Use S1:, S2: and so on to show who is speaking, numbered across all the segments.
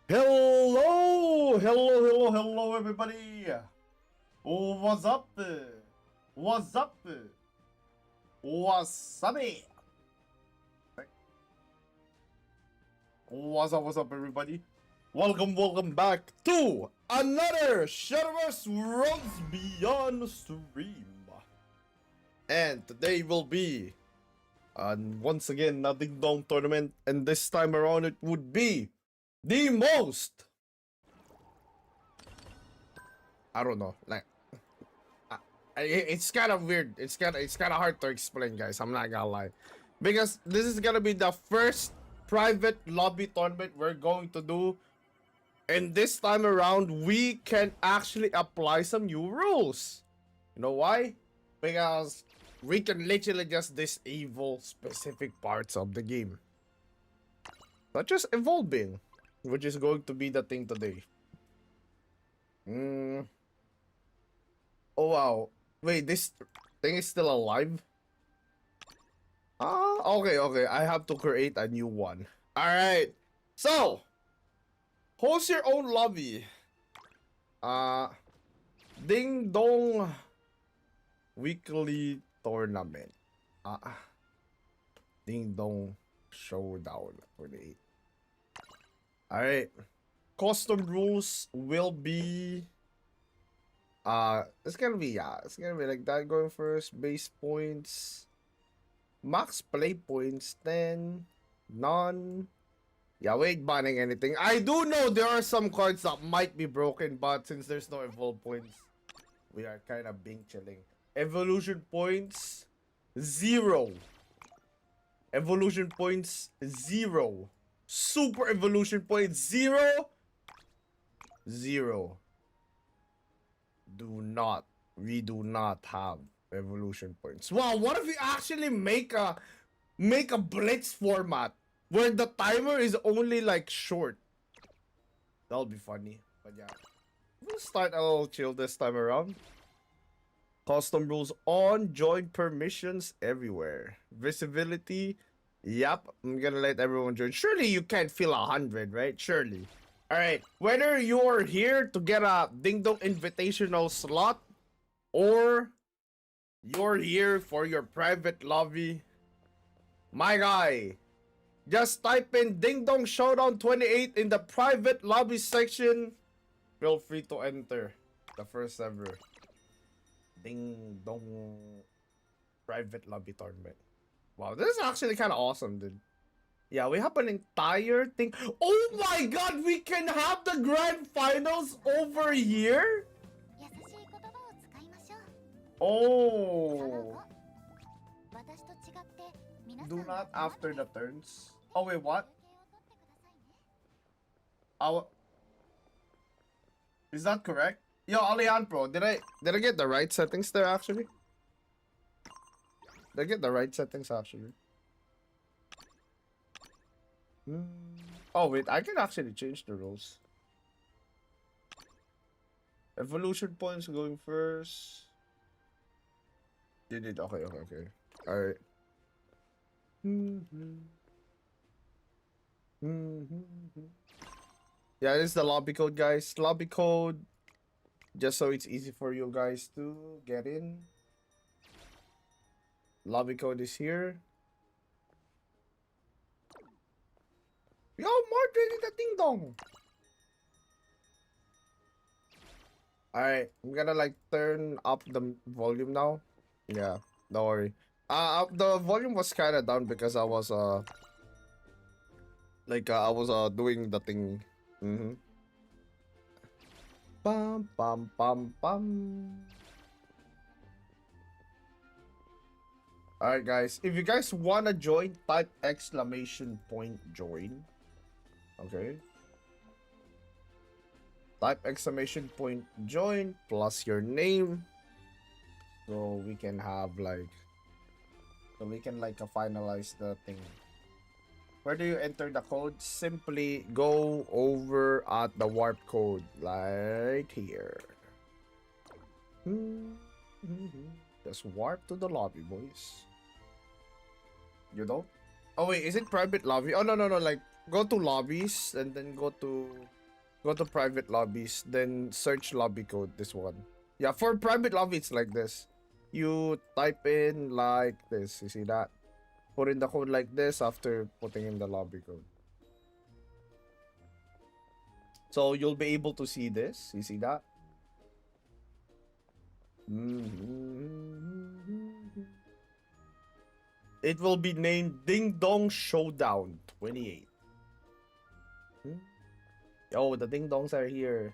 S1: Hello, everybody. What's up? What's up? What's up? What's up, everybody? Welcome back to another SHADOWVERSE Runs Beyond stream. And today will be, once again, a Dingdong tournament, and this time around it would be the most, I don't know, like, it's kind of weird. It's kind of hard to explain, guys. I'm not gonna lie, because this is gonna be the first private lobby tournament we're going to do, and this time around we can actually apply some new rules. You know why? Because we can literally just disable specific parts of the game, such as evolving, which is going to be the thing today. Oh wow. Wait, this thing is still alive? Okay. I have to create a new one. Alright. So, host your own lobby. Dingdong weekly tournament. Dingdong showdown 48. Alright. Custom rules will be it's gonna be like that going first. Base points, max play points 10, none. Yeah, we ain't banning anything. I do know there are some cards that might be broken, but since there's no evolve points, we are kind of being chilling. Evolution points 0. Evolution points 0. Super evolution points 0. 0. We do not have evolution points. Wow, what if we actually make a blitz format where the timer is only like short? That'll be funny. But yeah, we'll start a little chill this time around. Custom rules on, join permissions everywhere. Visibility, yep, I'm gonna let everyone join. Surely you can't feel 100, right? Surely. Alright, whether you're here to get a Dingdong invitational slot or you're here for your private lobby, my guy, just type in Dingdong Showdown 28 in the private lobby section. Feel free to enter the first ever Dingdong private lobby tournament. Wow, this is actually kind of awesome, dude. Yeah, we have an entire thing. Oh my god, we can have the grand finals over here? Oh. Do not after the turns. Oh wait, what? Is that correct? Yo, Alejandro, did I get the right settings there actually? Did I get the right settings actually? Oh wait, I can actually change the rules. Evolution points going first. You did okay. Alright. Yeah, this is the lobby code, guys. Lobby code, just so it's easy for you guys to get in. Lobby code is here. Yo, more drinking the Dingdong. Alright, I'm gonna like turn up the volume now. Yeah, don't worry. The volume was kind of down because I was doing the thing. Bum bum bum bum. Alright guys, if you guys wanna join, type !join. Okay. Type !join plus your name. So we can have like finalize the thing. Where do you enter the code? Simply go over at the warp code right here. Just warp to the lobby, boys. You don't? Oh wait, is it private lobby? Oh no, like go to lobbies and then go to Go to private lobbies, then search lobby code, this one. Yeah, for private lobby, it's like this. You type in like this, you see that? Put in the code like this after putting in the lobby code. So you'll be able to see this, you see that? It will be named Dingdong Showdown 28. Yo, the ding-dongs are here.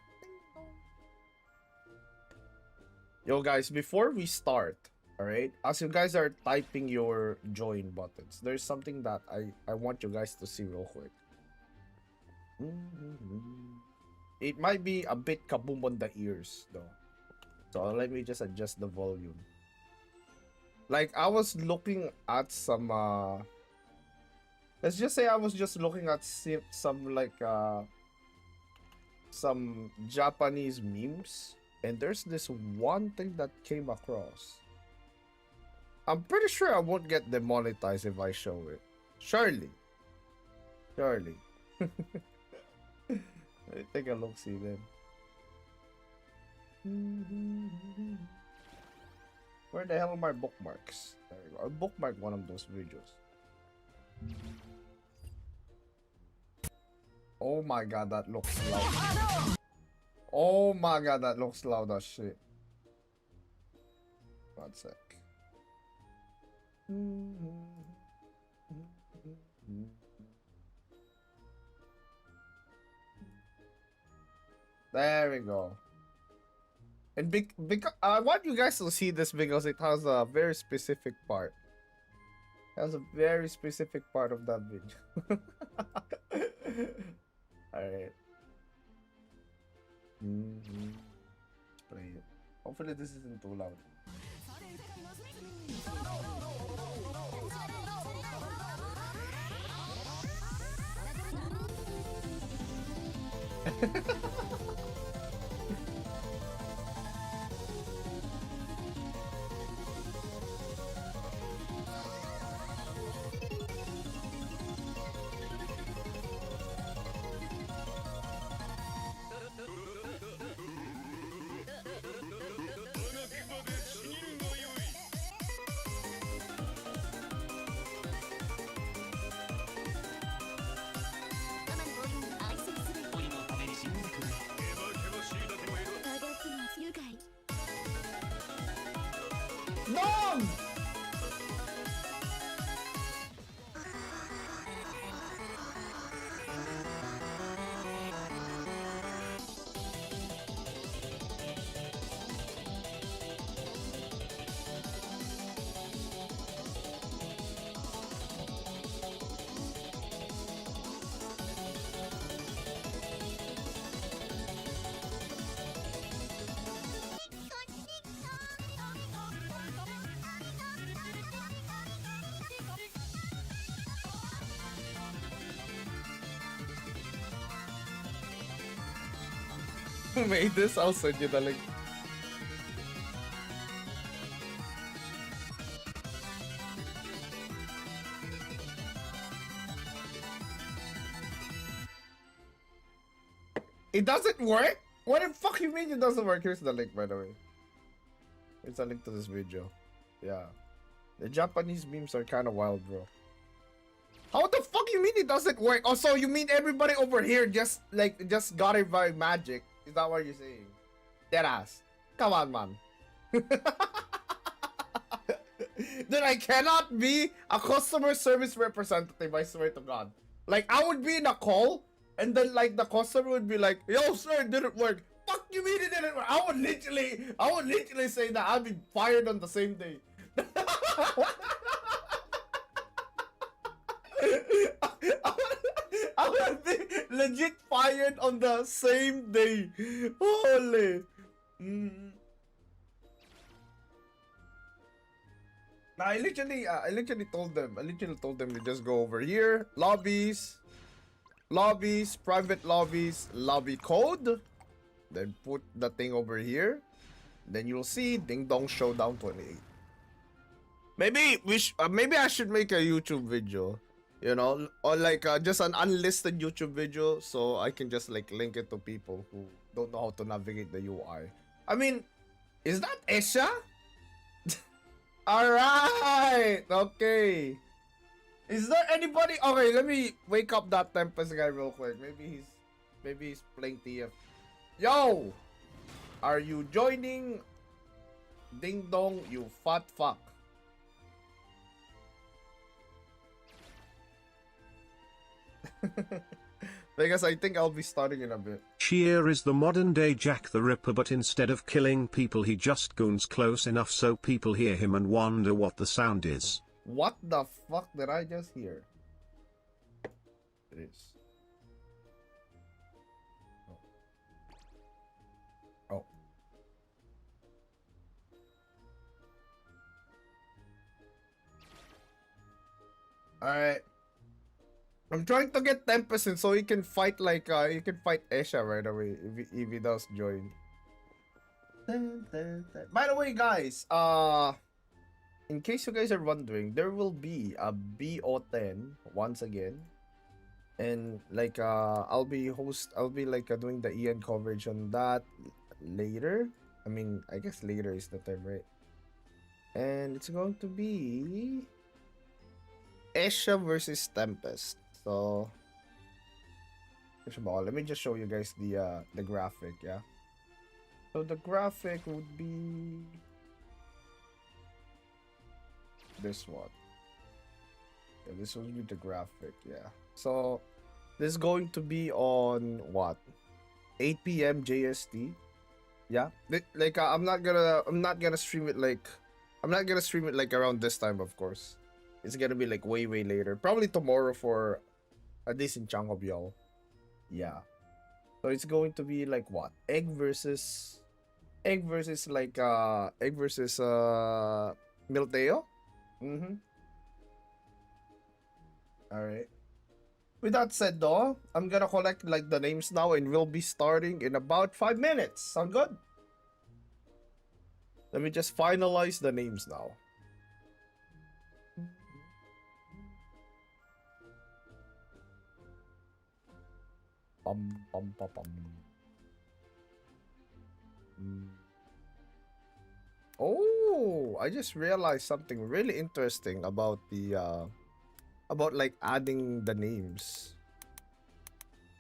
S1: Yo, guys, before we start, alright, as you guys are typing your join buttons, there's something that I want you guys to see real quick. It might be a bit kaboom on the ears, though. So let me just adjust the volume. Like, I was looking at some, let's just say I was just looking at some, like, some Japanese memes, and there's this one thing that came across. I'm pretty sure I won't get demonetized if I show it. Surely. Let me take a look, see then. Where the hell are my bookmarks? There we go. I bookmarked one of those videos. Oh my god, that looks loud. Oh my god, that looks loud as shit. 1 sec. There we go. And because I want you guys to see this because it has a very specific part. It has a very specific part of that video. Alright. Let's play it. Hopefully this isn't too loud. No! Who made this? I'll send you the link. It doesn't work? What the fuck you mean it doesn't work? Here's the link, by the way. Here's a link to this video. Yeah. The Japanese memes are kind of wild, bro. How the fuck you mean it doesn't work? Oh, so you mean everybody over here just got it by magic? Is that what you're saying? Deadass. Come on, man. Then I cannot be a customer service representative, I swear to God. Like, I would be in a call, and then, like, the customer would be like, yo, sir, it didn't work. Fuck you mean it didn't work? I would literally say that I'd be fired on the same day. I would be legit fired on the same day. Holy. I literally told them to just go over here, lobbies, private lobbies, lobby code, then put the thing over here, then you'll see Dingdong Showdown 28. Maybe I should make a YouTube video. You know, or like just an unlisted YouTube video, so I can just like link it to people who don't know how to navigate the UI. I mean, is that Esha? All right, okay. Is there anybody? Okay, let me wake up that Tempest guy real quick. Maybe he's playing TF. Yo, are you joining Dingdong? You fat fuck. Because I think I'll be starting in a bit.
S2: Sheer is the modern day Jack the Ripper, but instead of killing people he just goons close enough so people hear him and wonder what the sound is.
S1: What the fuck did I just hear? It is. Oh. Alright. I'm trying to get Tempest in so he can fight like you can fight Esha right away if he does join. By the way, guys, in case you guys are wondering, there will be a BO10 once again. And like I'll be like doing the EN coverage on that later. I mean, I guess later is the time, right? And it's going to be Esha versus Tempest. So let me just show you guys the graphic, yeah. So the graphic would be this one. Yeah, this would be the graphic, yeah. So this is going to be on what? 8 p.m. JST. Yeah. Like I'm not gonna stream it like around this time, of course. It's gonna be like way later. Probably tomorrow for a decent chunk of y'all. Yeah. So it's going to be like what? Egg versus Milteo? Mm-hmm. Alright. With that said though, I'm gonna collect like the names now and we'll be starting in about 5 minutes. Sound good? Let me just finalize the names now. Oh, I just realized something really interesting about the about like adding the names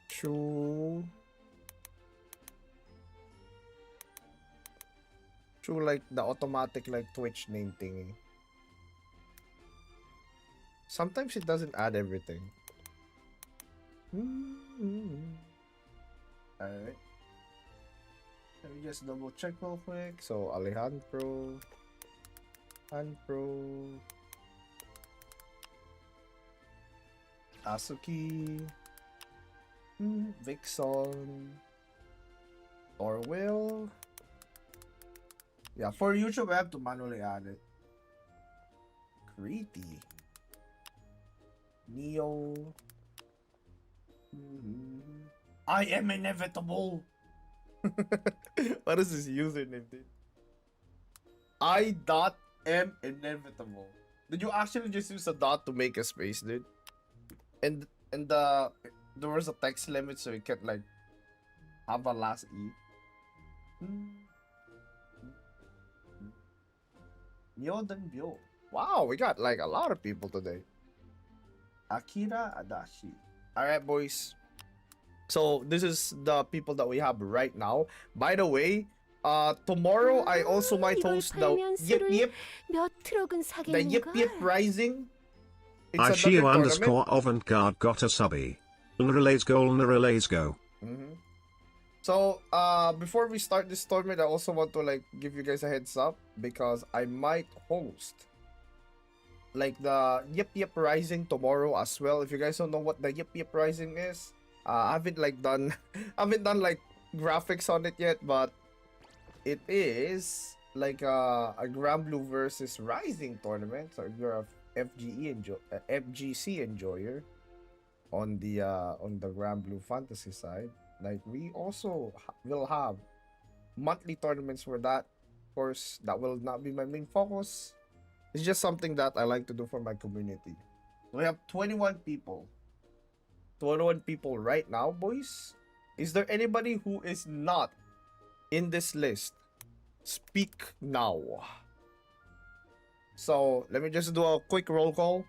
S1: through like the automatic like Twitch name thingy. Sometimes it doesn't add everything. Alright. Let me just double check real quick. So Alejandro, Asuki, Vixon, Orwell. Yeah, for YouTube I have to manually add it. Creepy. Neo. I am inevitable. What is his username, dude? I.am inevitable. Did you actually just use a dot to make a space, dude? And there was a text limit so you can't like have a last E. Myodenbyo. Wow, we got like a lot of people today. Akira Adachi. Alright, boys. So this is the people that we have right now. By the way, tomorrow I also might host the Yip Yip Rising. It's
S2: Ishio
S1: another
S2: underscore avant-garde got a subby. Relays go.
S1: So before we start this tournament, I also want to like give you guys a heads up because I might host like the Yip Yip Rising tomorrow as well. If you guys don't know what the Yip Yip Rising is, I haven't done like graphics on it yet, but it is like a Grand Blue versus Rising tournament. So if you're a FGC enjoyer on the Grand Blue Fantasy side, like we also will have monthly tournaments for that. Of course, that will not be my main focus. It's just something that I like to do for my community. We have 21 people. 21 people right now, boys. Is there anybody who is not in this list? Speak now. So, let me just do a quick roll call.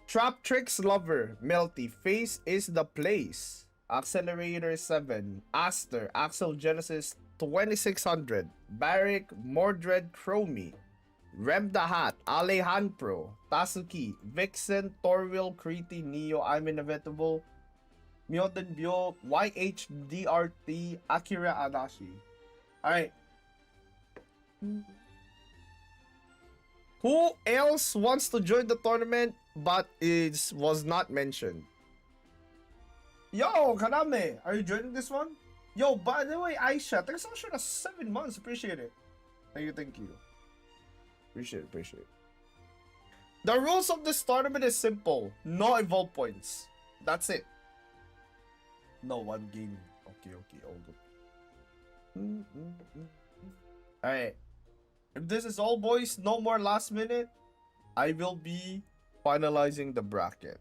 S1: Trap Tricks Lover, Melty, Face is the Place, Accelerator 7, Aster, Axel Genesis 2600, Barrick, Mordred Chromie, Rem the Hat, Alejandro, Tasuki, Vixen, Torville, Kriti, Neo, I'm Inevitable, Myoden Bio, YHDRT, Akira Adashi. Alright. Who else wants to join the tournament but was not mentioned? Yo, Kaname, are you joining this one? Yo, by the way, Aisha, thanks so much for the 7 months. Appreciate it. Thank you, thank you. Appreciate it. The rules of this tournament is simple. No evolve points. That's it. No, one game. Okay, all good. Alright. If this is all, boys, no more last minute, I will be finalizing the bracket.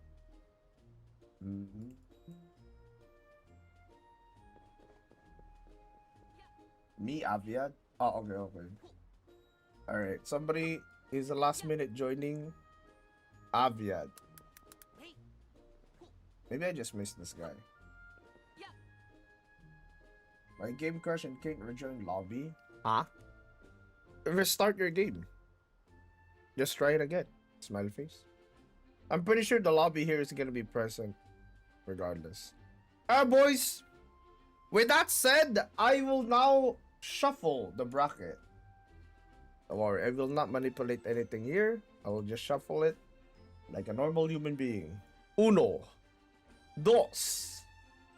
S1: Me, Aviad? Oh, okay. Alright, somebody is the last minute joining. Aviad. Maybe I just missed this guy. My game crashed and can't rejoin lobby. Huh? Restart your game. Just try it again. Smiley face. I'm pretty sure the lobby here is gonna be present regardless. Alright, boys. With that said, I will now shuffle the bracket. Don't worry, I will not manipulate anything here. I will just shuffle it like a normal human being. Uno, dos,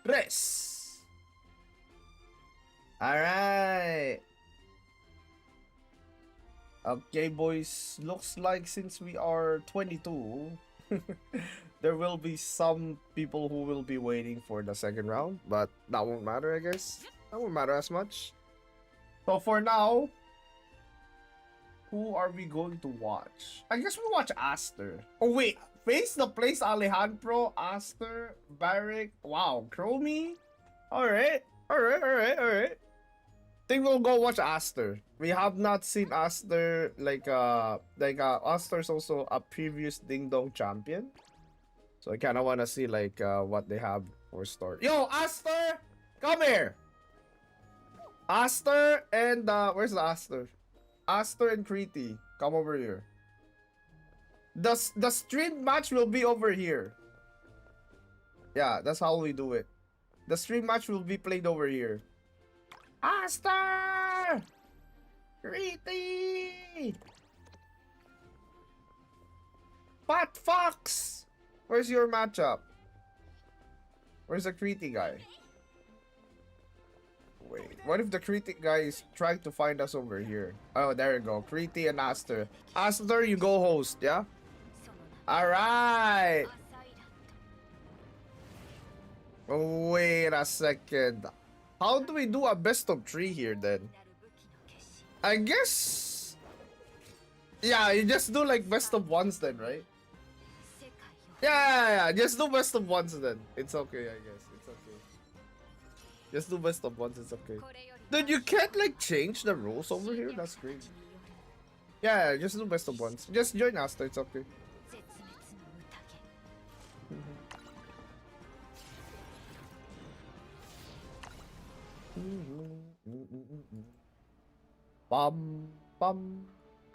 S1: tres. Alright. Okay, boys. Looks like since we are 22, there will be some people who will be waiting for the second round, but that won't matter, I guess. That won't matter as much. So for now, who are we going to watch? I guess we watch Aster. Oh wait, Face the Place, Alejandro, Aster, Barrick, wow, Chromie. Alright. Think we'll go watch Aster. We have not seen Aster Aster's also a previous Dingdong champion. So I kinda wanna see what they have for story. Yo, Aster! Come here! Aster and where's the Aster? Aster and Kriti. Come over here. The stream match will be over here. Yeah, that's how we do it. The stream match will be played over here. Aster! Kriti! Pat Fox! Where's your matchup? Where's the Kriti guy? Wait, what if the Kriti guy is trying to find us over here? Oh, there you go. Kriti and Aster. Aster, you go host, yeah? Alright! Wait a second. How do we do a best of 3 here then? I guess... Yeah, you just do like best of 1s then, right? Yeah, just do best of 1s then. It's okay, I guess. It's okay. Just do best of 1s, it's okay. Dude, you can't like change the rules over here? That's crazy. Yeah, just do best of 1s. Just join Asta, it's okay.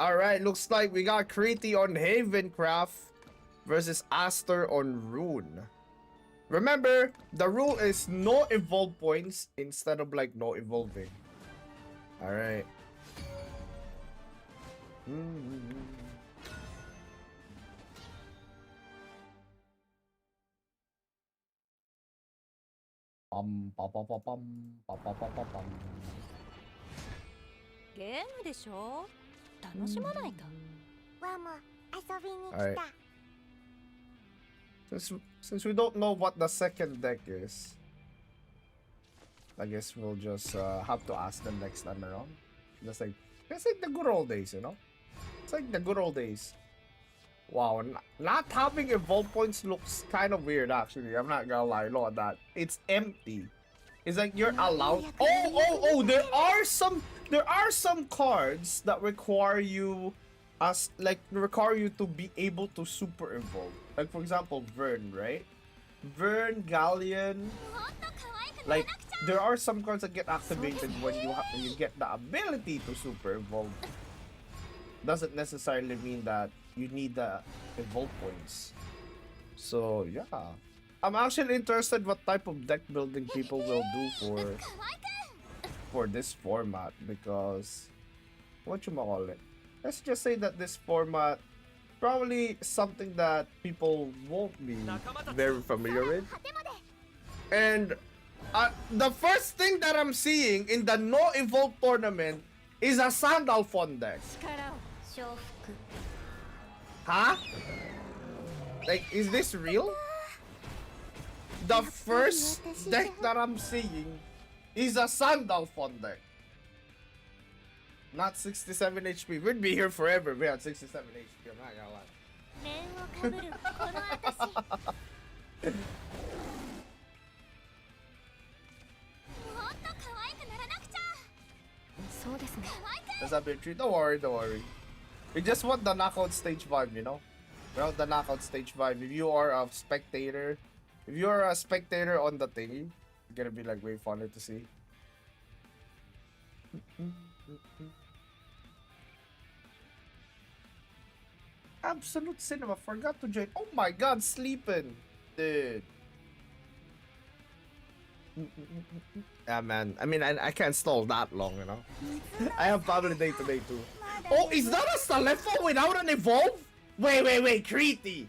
S1: Alright, looks like we got Kriti on Havencraft versus Aster on Rune. Remember, the rule is no evolve points instead of like no evolving. Alright. Alright. Since we don't know what the second deck is, I guess we'll just have to ask them next time around. Just like the good old days, you know? It's like the good old days. Wow, not having evolve points looks kind of weird actually. I'm not gonna lie, look at that. It's empty. It's like you're allowed. Oh! There are some cards that require you to be able to super evolve. Like for example, Vern, right? Vern, Galleon. Like there are some cards that get activated when you get the ability to super evolve. Doesn't necessarily mean that you need the evolve points. So yeah, I'm actually interested what type of deck building people will do for this format, because let's just say that this format probably something that people won't be very familiar with. And the first thing that I'm seeing in the no evolve tournament is a Sandalphon deck. Huh? Like, is this real? The first deck that I'm seeing is a Sandalphon deck. Not 67 HP. We'd be here forever if we had 67 HP. I'm not gonna lie. That's a bit true. Don't worry. We just want the knockout stage vibe, you know? We want the knockout stage vibe. If you are a spectator on the thing, it's gonna be like way funner to see. Absolute Cinema forgot to join. Oh my god, sleeping, dude. Yeah, man. I mean, I can't stall that long, you know. I have family day today too. Oh, is that a Salefa without an evolve? Wait, Kriti,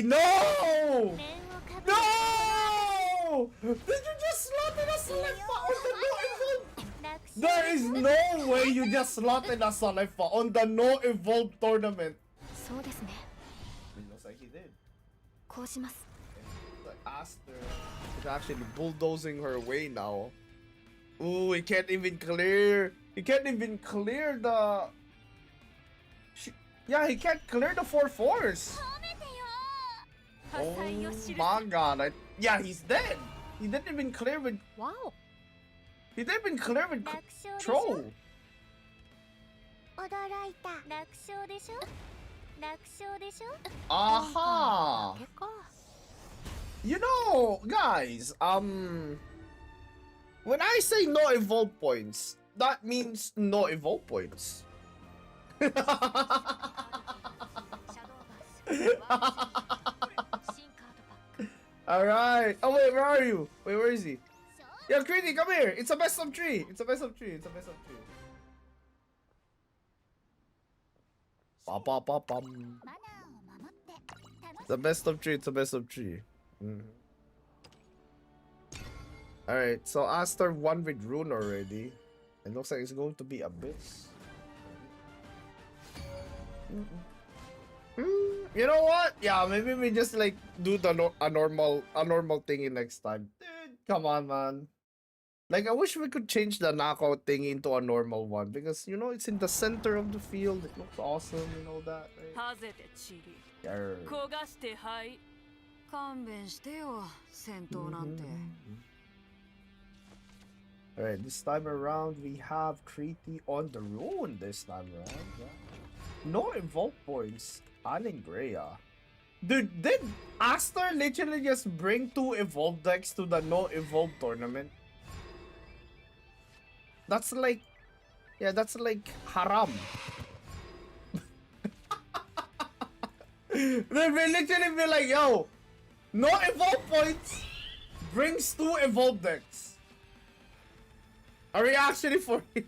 S1: no! No! Did you just slot in a Salefa on the no evolve? There is no way you just slotted a Salefa on the no evolve tournament. It looks like he did. Like Aster is actually bulldozing her way now. Ooh, he can't even clear. He can't clear he can't clear the 4/4s. Oh my god. Yeah, he's dead. He didn't even clear with...
S3: Wow.
S1: He didn't even clear with Troll. Aha! You know, guys, when I say no evolve points, that means no evolve points. Alright. Oh wait, where are you? Wait, where is he? Yo, Kriti, come here. It's a best of 3. It's a best of 3. Pa-pa-pa-pum. It's a best of 3. Alright, so Aster won with Rune already. It looks like it's going to be Abyss. You know what? Yeah, maybe we just like do a normal thingy next time. Dude, come on, man. Like, I wish we could change the knockout thing into a normal one, because you know it's in the center of the field. It looks awesome, you know that, right? Yarr. Alright, this time around we have Kriti on the Rune this time around. Yeah. No evolve points. Alengrea. Dude, did Aster literally just bring 2 evolve decks to the no evolve tournament? That's like... Yeah, that's like haram. They will literally be like, yo, no evolve points brings 2 evolve decks. Are we actually for it?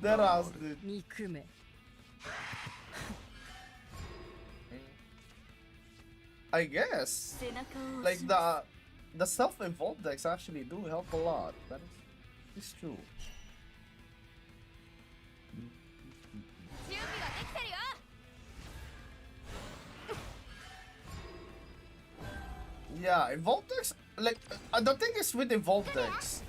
S1: That ass, dude. I guess. Like the self-evolved decks actually do help a lot. That is true. Yeah, evolved decks, like the thing is with evolved decks,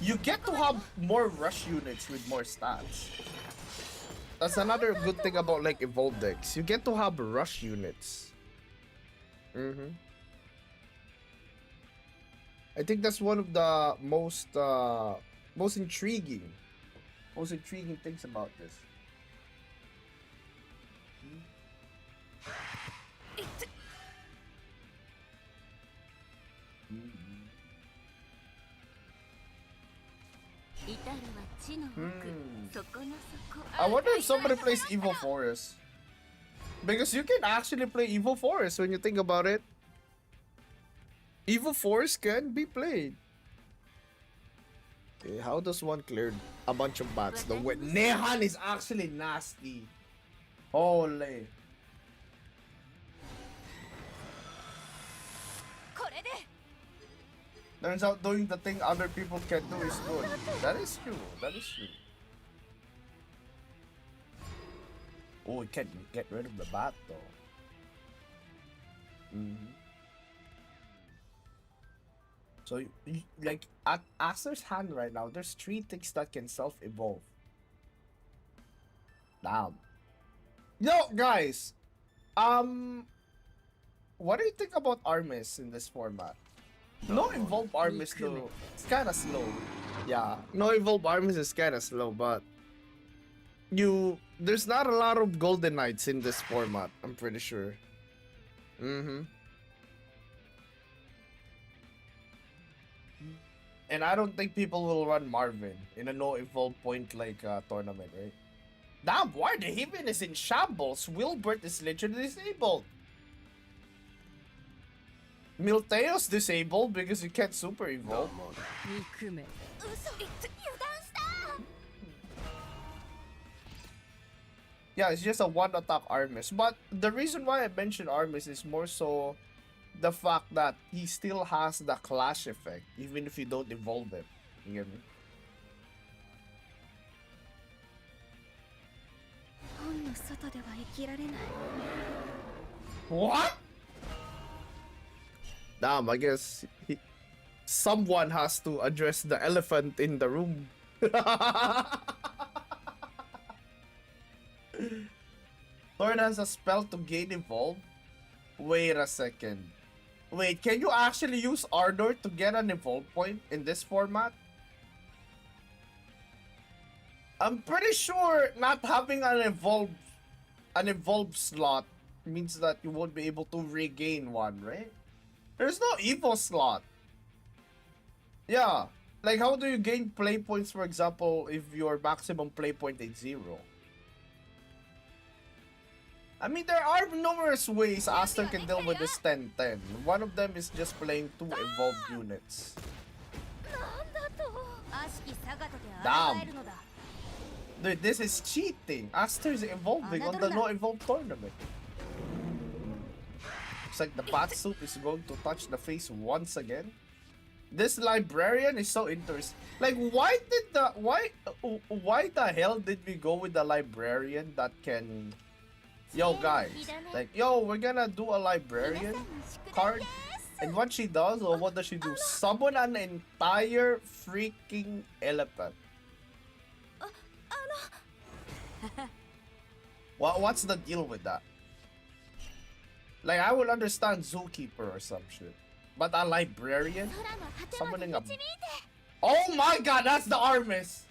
S1: you get to have more rush units with more stats. That's another good thing about like evolved decks. You get to have rush units. I think that's one of the most intriguing things about this. I wonder if somebody plays Evil Forest. Because you can actually play Evil Forest when you think about it. Evil Forest can be played. Okay, how does one clear a bunch of bats? The way Nehan is actually nasty. Holy. Turns out doing the thing other people can do is good. That is true. That is true. Oh, we can get rid of the bat though. So, like, at Aster's hand right now, there's 3 things that can self-evolve. Damn. Yo, guys! What do you think about Armis in this format? No evolved Armis though, it's kinda slow. Yeah, no evolved Armis is kinda slow, but there's not a lot of Golden Knights in this format, I'm pretty sure. And I don't think people will run Marvin in a no evolve point like tournament, right? Damn, why the Heaven is in shambles? Wilbert is literally disabled. Milteo's disabled because you can't super evolve. Yeah, it's just a one attack Armis. But the reason why I mentioned Armis is more so the fact that he still has the clash effect, even if you don't evolve him. You get me? What? Damn, I guess someone has to address the elephant in the room. Thorn has a spell to gain evolve. Wait a second. Wait, can you actually use Ardor to get an evolve point in this format? I'm pretty sure not having an evolve slot means that you won't be able to regain one, right? There's no Evo slot. Yeah. Like, how do you gain play points, for example, if your maximum play point is 0? I mean, there are numerous ways Aster can deal with this 10-10. One of them is just playing 2 evolved units. Damn. Dude, this is cheating. Aster is evolving on the no-evolved tournament. Looks like the bat suit is going to touch the face once again. This librarian is so interesting. Like, why the hell did we go with the librarian that can... Yo, guys, like, yo, we're gonna do a librarian card, and what she does, or what does she do? Summon an entire freaking elephant. What's the deal with that? Like, I would understand Zookeeper or some shit, but a librarian summoning a... Oh my god, that's the Armis!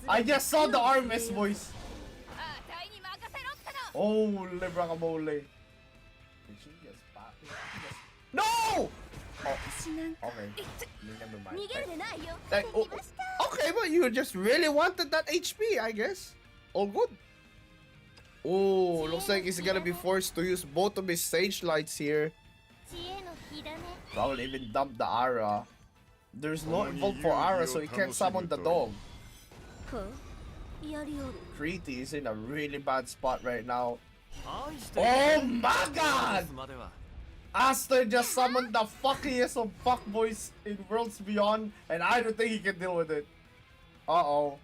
S1: I just saw the Armis, boys. Holy guacamole. No! Oh, okay. Never mind. Like, oh, okay, but you just really wanted that HP, I guess. All good. Oh, looks like he's gonna be forced to use both of his Sage Lights here. Probably even dump the Ara. There's no involved for Ara, so he can't summon the dog. Kriti is in a really bad spot right now. Oh my god! Aster just summoned the fuckiest of fuckboys in Worlds Beyond, and I don't think he can deal with it. Uh-oh.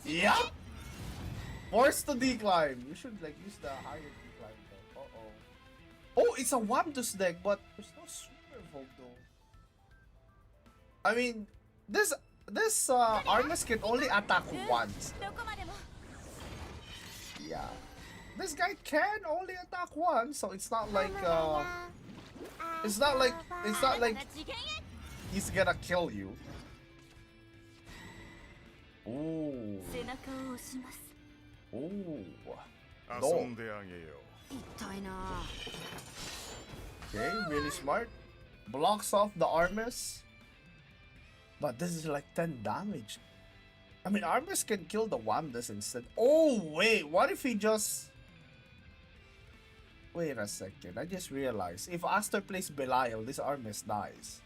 S1: Yup! Forced to decline. You should like use the higher decline though. Uh-oh. Oh, it's a Wandus deck, but there's no super evolve though. I mean, this Armus can only attack once. Yeah. This guy can only attack once, so it's not like it's not like he's gonna kill you. Ooh. Ooh. No. Okay, really smart. Blocks off the Armus. But this is like 10 damage. I mean, Armus can kill the Wamdas instead. Oh, wait. What if he just... Wait a second. I just realized. If Aster plays Belial, this Armus dies.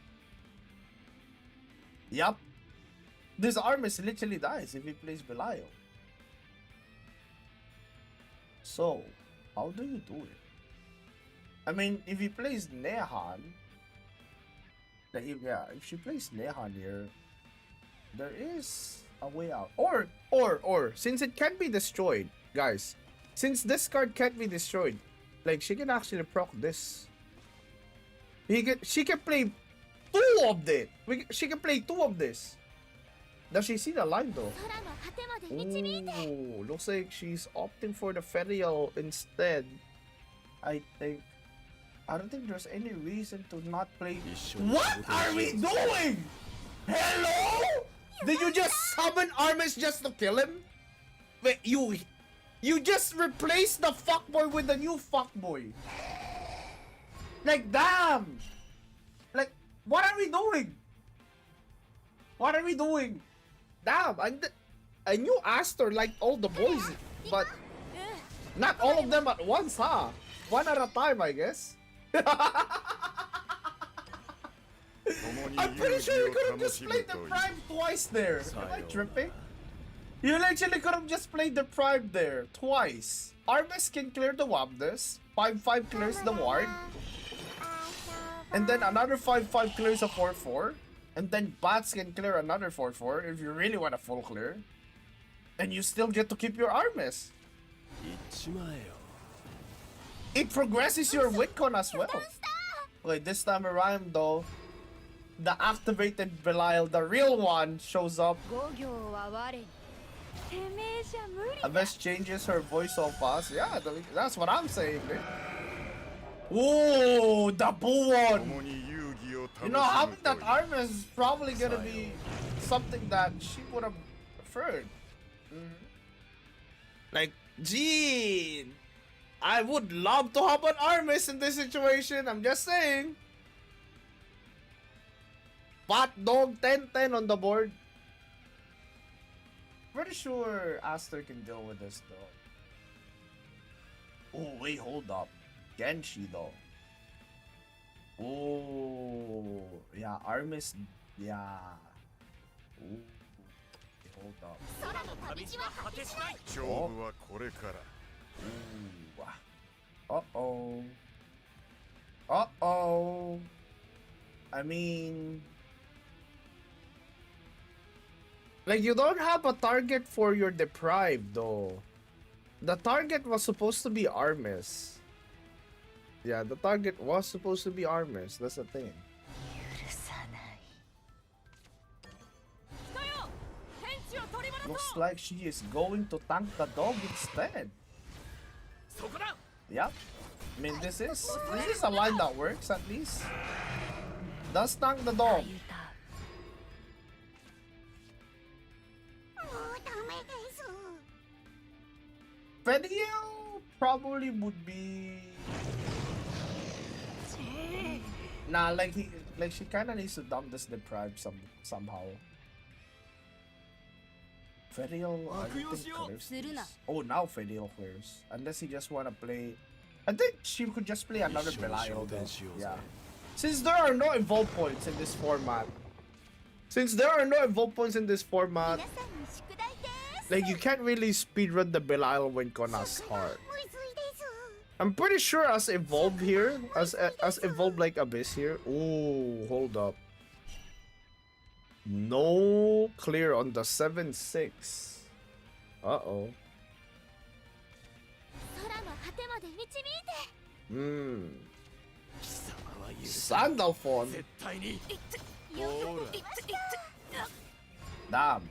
S1: Yup. This Armus literally dies if he plays Belial. So, how do you do it? I mean, if he plays Nehan... Like, if she plays Nehan here, there is a way out. Or, since it can't be destroyed, guys, since this card can't be destroyed, like, she can actually proc this. She can play two of it. She can play two of this. Does she see the line though? Ooh, looks like she's opting for the Ferial instead. I don't think there's any reason to not play. What are we doing? Hello? Did you just summon Armus just to kill him? Wait, you just replaced the fuckboy with the new fuckboy. Like, damn. Like, what are we doing? What are we doing? Damn, I knew Aster liked all the boys, but not all of them at once, huh? One at a time, I guess. I'm pretty sure you could have just played the Prime twice there. Am I tripping? You literally could have just played the Prime there twice. Armus can clear the Wamdas. 5-5 clears the Ward. And then another 5-5 clears a 4-4. And then Bats can clear another 4-4 if you really want a full clear. And you still get to keep your Armus. It progresses your Witcon as well. Okay, this time around though, the activated Belial, the real one, shows up. Abyss changes her voice so fast. Yeah, that's what I'm saying, man. Ooh, the Buon! You know, having that Armus is probably gonna be something that she would have preferred. Like, Jean! I would love to have an Armus in this situation, I'm just saying. Pot dog 10-10 on the board. Pretty sure Aster can deal with this though. Oh wait, hold up. Genshi though. Oh yeah, Armus, yeah. Ooh, hold up. Oh. Uh-oh. Uh-oh. I mean, like, you don't have a target for your Deprived though. The target was supposed to be Armus. Yeah, the target was supposed to be Armus. That's the thing. Looks like she is going to tank the dog instead. Yep. I mean, this is a line that works at least. Does tank the dog. Fediel probably would be. Nah, like she kinda needs to dump this Deprived somehow. Fediel, I don't think clears this. Oh, now Fediel clears. Unless he just wanna play. I think she could just play another Belial though. Yeah. Since there are no evolve points in this format. Like, you can't really speedrun the Belial when Kona's hard. I'm pretty sure as evolve here, as evolve like Abyss here. Ooh, hold up. No clear on the 7-6. Uh-oh. Sandalphon. Damn.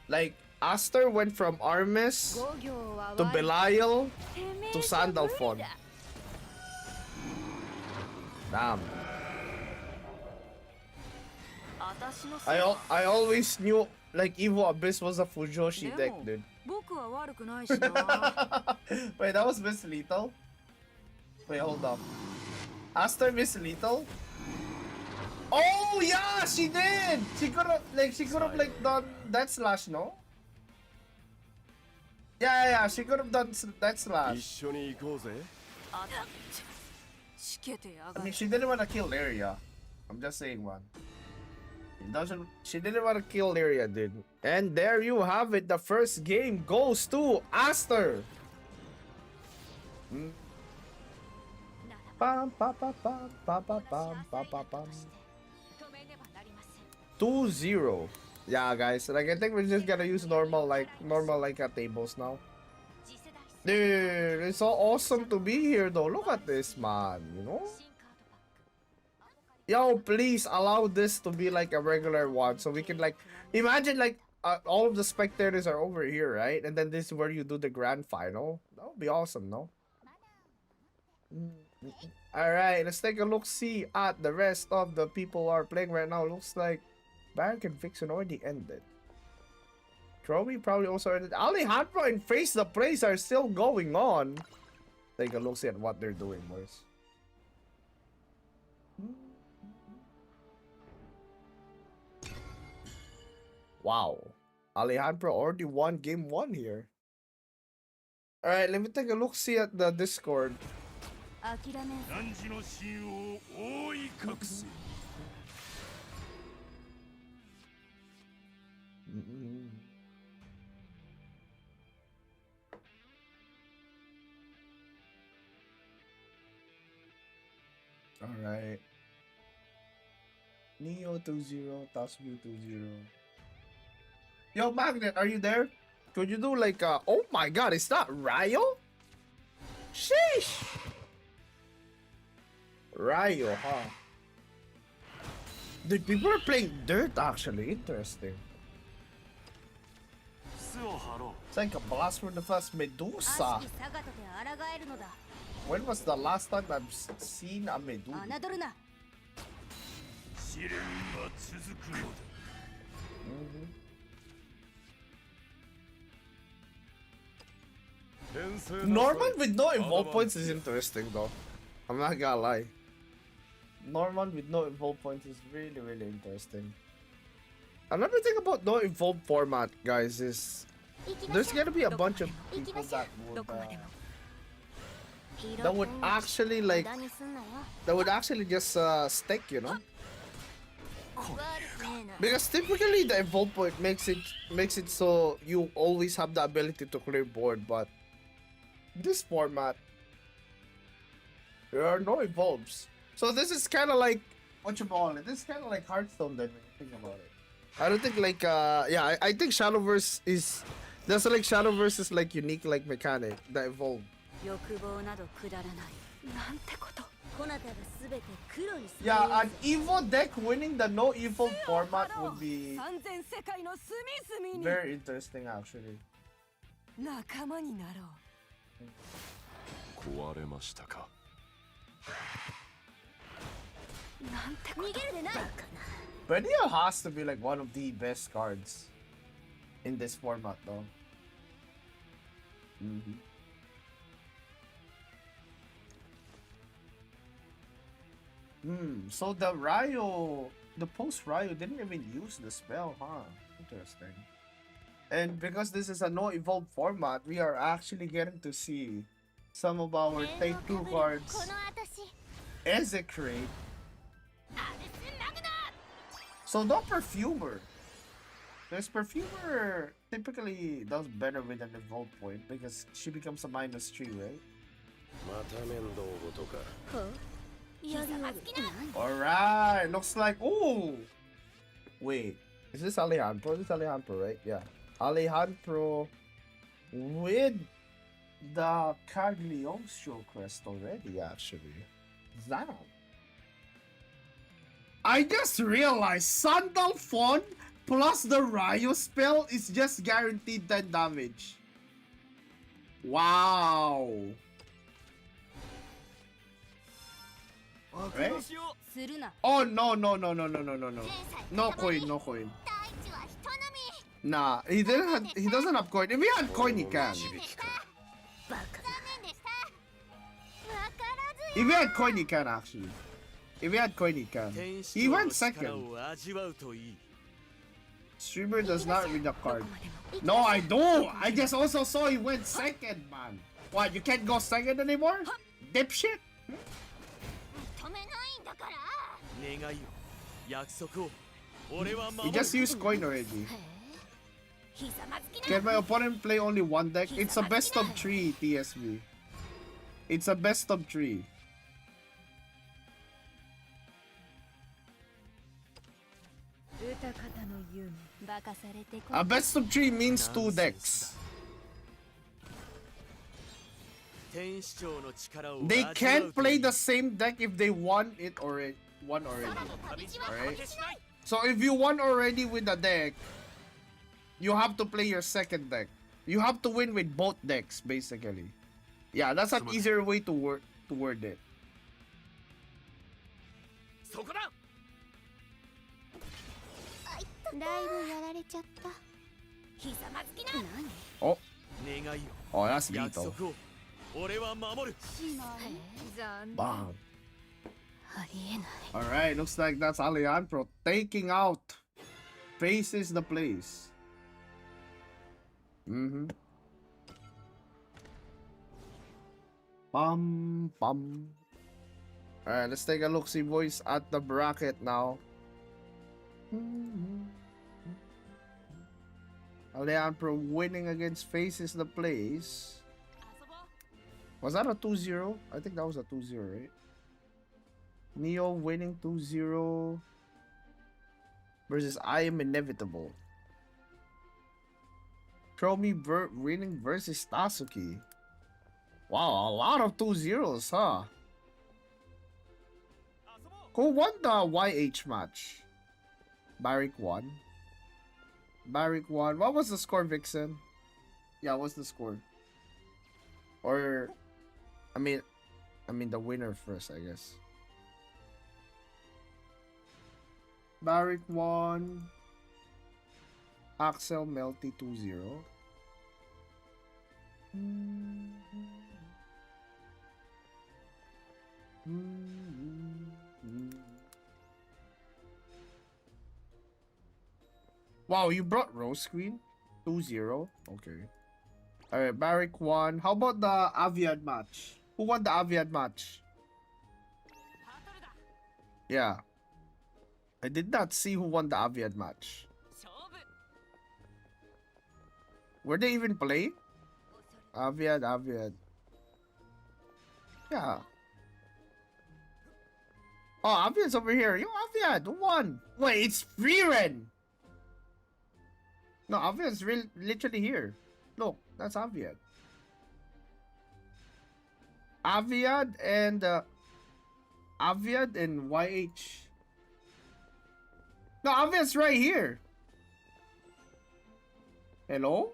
S1: Like, Aster went from Armis to Belial to Sandalphon. Damn. I always knew like Evo Abyss was a Fujoshi deck, dude. Wait, that was Miss Lethal? Wait, hold up. Aster Miss Lethal? Oh yeah, she did! She could have like done that slash, no? Yeah, she could have done that slash. I mean, she didn't want to kill Lyria. I'm just saying one. She didn't want to kill Lyria, dude. And there you have it. The first game goes to Aster. Pam, pam, pam, pam, pam, pam, pam, pam, pam. 2-0. Yeah, guys. Like, I think we're just gonna use normal tables now. Dude, it's so awesome to be here, though. Look at this, man. You know? Yo, please allow this to be like a regular one, so we can like imagine like all of the spectators are over here, right? And then this is where you do the grand final. That would be awesome, no? All right, let's take a look. See at the rest of the people who are playing right now. Looks like Baron and Vixen already ended. Chromie probably also ended. Alejandro and Face the Plays are still going on. Take a look. See at what they're doing, boys. Wow, Alejandro already won game 1 here. Alright, let me take a look, see at the Discord. Alright. Neo 2-0, Tasbu 2-0. Yo, Magnet, are you there? Could you do like oh my god, is that Ryo? Sheesh! Ryo, huh? Dude, people are playing Dirt actually. Interesting. It's like a blast from the first Medusa. When was the last time I've seen a Medusa? Norman with no evolve points is interesting though. I'm not gonna lie. Norman with no evolve points is really, really interesting. Another thing about no evolve format, guys, is there's gonna be a bunch of people that would actually like just stick, you know. Because typically the evolve point makes it so you always have the ability to clear board, but this format there are no evolves. So this is kind of like what you call it. This is kind of like Hearthstone then when you think about it. I don't think like yeah, I think Shadowverse is that's like Shadowverse is like unique like mechanic, the evolve. Yeah, an Evo deck winning the no Evo format would be very interesting actually. Benio has to be like one of the best cards in this format though. So the Ryo, the post Ryo didn't even use the spell, huh? Interesting. And because this is a no evolve format, we are actually getting to see some of our take 2 cards execrate. So no Perfumer. Because Perfumer typically does better with an evolve point because she becomes a -3, right? Alright, looks like, oh! Wait, is this Alejandro? This is Alejandro, right? Yeah. Alejandro with the Cagliostro crest already, actually. Damn. I just realized Sandalphon plus the Ryo spell is just guaranteed 10 damage. Wow. Right? Oh no. No coin, no coin. Nah, he doesn't have coin. If he had coin, he can. If he had coin, he can actually. If he had coin, he can. He went second. Streamer does not read the card. No, I do. I just also saw he went second, man. What, you can't go second anymore? Dipshit. He just used coin already. Can my opponent play only one deck? It's a best of 3, TSV. It's a best of 3. A best of 3 means 2 decks. They can't play the same deck if they won already. Alright? So if you won already with the deck, you have to play your second deck. You have to win with both decks, basically. Yeah, that's an easier way to word it. Oh. Oh, that's lethal. Bam. Alright, looks like that's Alejandro taking out Faces the place. Bum. Alright, let's take a look, see boys, at the bracket now. Alejandro winning against Faces the place. Was that a 2-0? I think that was a 2-0, right? Neo winning 2-0 versus I Am Inevitable. Chromie winning versus Tasuki. Wow, a lot of 2-0s, huh? Who won the YH match? Barrick won. What was the score, Vixen? Yeah, what's the score? Or, I mean the winner first, I guess. Barrick won. Axel Melty 2-0. Wow, you brought Rose Queen? 2-0? Okay. Alright, Barrick won. How about the Aviad match? Who won the Aviad match? Yeah. I did not see who won the Aviad match. Where they even play? Aviad. Yeah. Oh, Aviad's over here. Yo, Aviad, who won? Wait, it's Freeren. No, Aviad's literally here. Look, that's Aviad. Aviad and YH. No, Aviad's right here. Hello?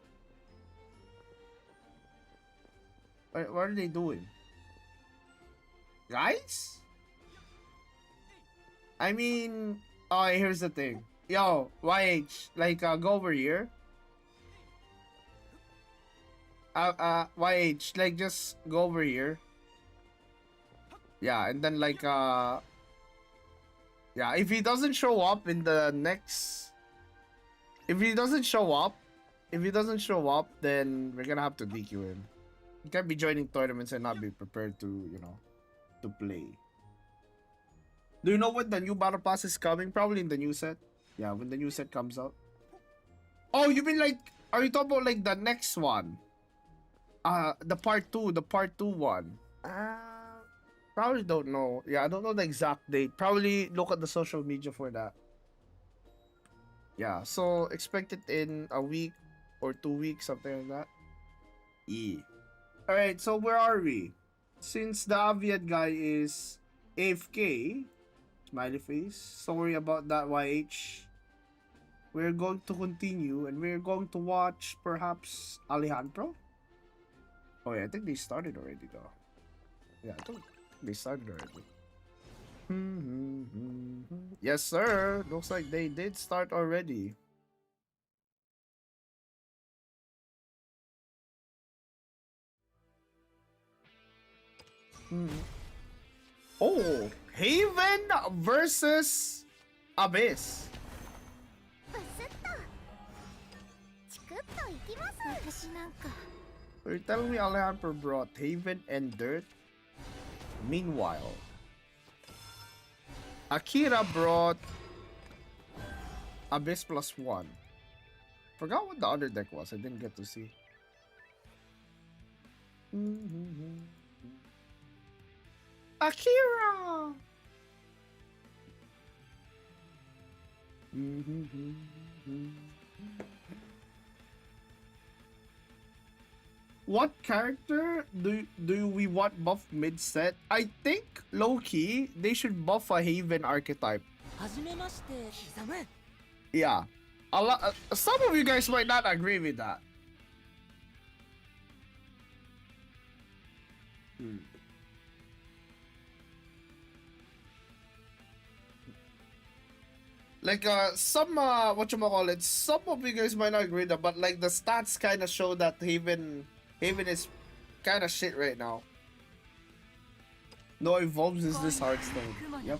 S1: What are they doing? Guys? I mean, oh, here's the thing. Yo, YH, like, go over here. YH, like, just go over here. Yeah, and then, like, yeah, if he doesn't show up in the next... If he doesn't show up, then we're gonna have to DQ him. He can't be joining tournaments and not be prepared to, you know, to play. Do you know when the new battle pass is coming? Probably in the new set. Yeah, when the new set comes out. Oh, you mean like, are you talking about like the next one? The part 2 one. Probably don't know. Yeah, I don't know the exact date. Probably look at the social media for that. Yeah, so expect it in a week or 2 weeks, something like that. Yeah. Alright, so where are we? Since the Aviad guy is AFK, smiley face. Sorry about that, YH. we're going to continue and we're going to watch perhaps Alejandro. Oh yeah, I think they started already though. Yeah, I think they started already. Yes, sir. Looks like they did start already. Oh, Haven versus Abyss. So you're telling me Alejandro brought Haven and Dirt? Meanwhile, Akira brought Abyss +1. Forgot what the other deck was. I didn't get to see. Akira! What character do we want buff mid set? I think low key they should buff a Haven archetype. Yeah, a lot. Some of you guys might not agree with that. Like some whatchamacallit, some of you guys might not agree with that, but like the stats kind of show that Haven is kind of shit right now. No evolves is this Hearthstone. Yep.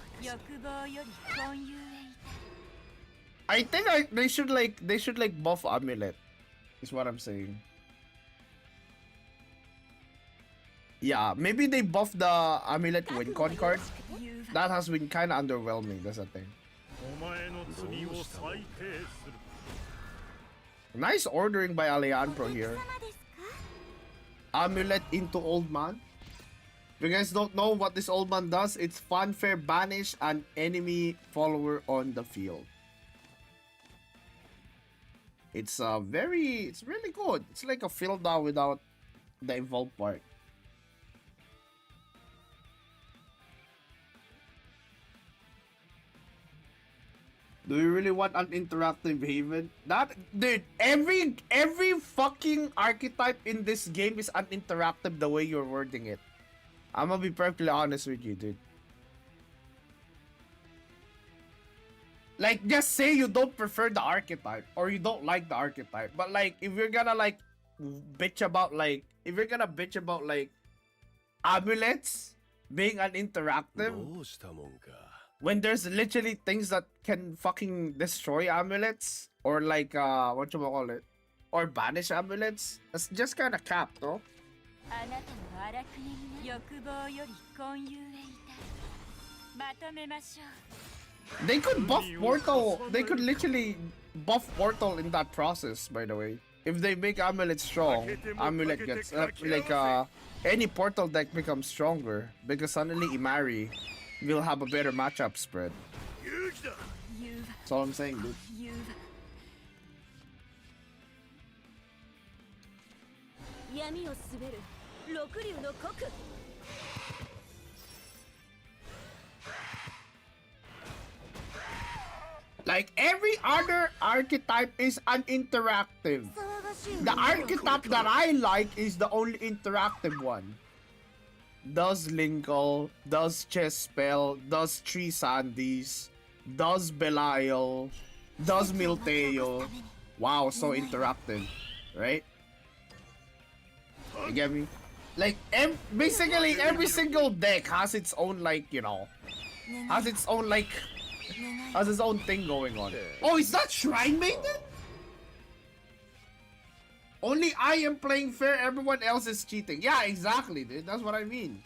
S1: I think they should like buff Amulet. Is what I'm saying. Yeah, maybe they buff the Amulet Wincon card. That has been kind of underwhelming. That's the thing. Nice ordering by Alejandro here. Amulet into Old Man. If you guys don't know what this Old Man does, it's Fanfare banish an enemy follower on the field. It's really good. It's like a field down without the evolved part. Do you really want an interactive Haven? That dude, every fucking archetype in this game is uninteractive the way you're wording it. I'm gonna be perfectly honest with you, dude. Like, just say you don't prefer the archetype or you don't like the archetype. But like, if you're gonna like bitch about like amulets being uninteractive, when there's literally things that can fucking destroy amulets or like whatchamacallit, or banish amulets, that's just kind of capped, no? They could buff Portal. They could literally buff Portal in that process, by the way. If they make Amulet strong, Amulet gets any Portal deck becomes stronger because suddenly Imari will have a better matchup spread. That's all I'm saying, dude. Like, every other archetype is uninteractive. The archetype that I like is the only interactive one. Does Linkle, does Chess Spell, does Tree Sandies, does Belial, does Milteo. Wow, so interactive, right? You get me? Like, basically every single deck has its own, like, you know, has its own thing going on. Oh, is that Shrine Maiden? Only I am playing fair, everyone else is cheating. Yeah, exactly, dude. That's what I mean.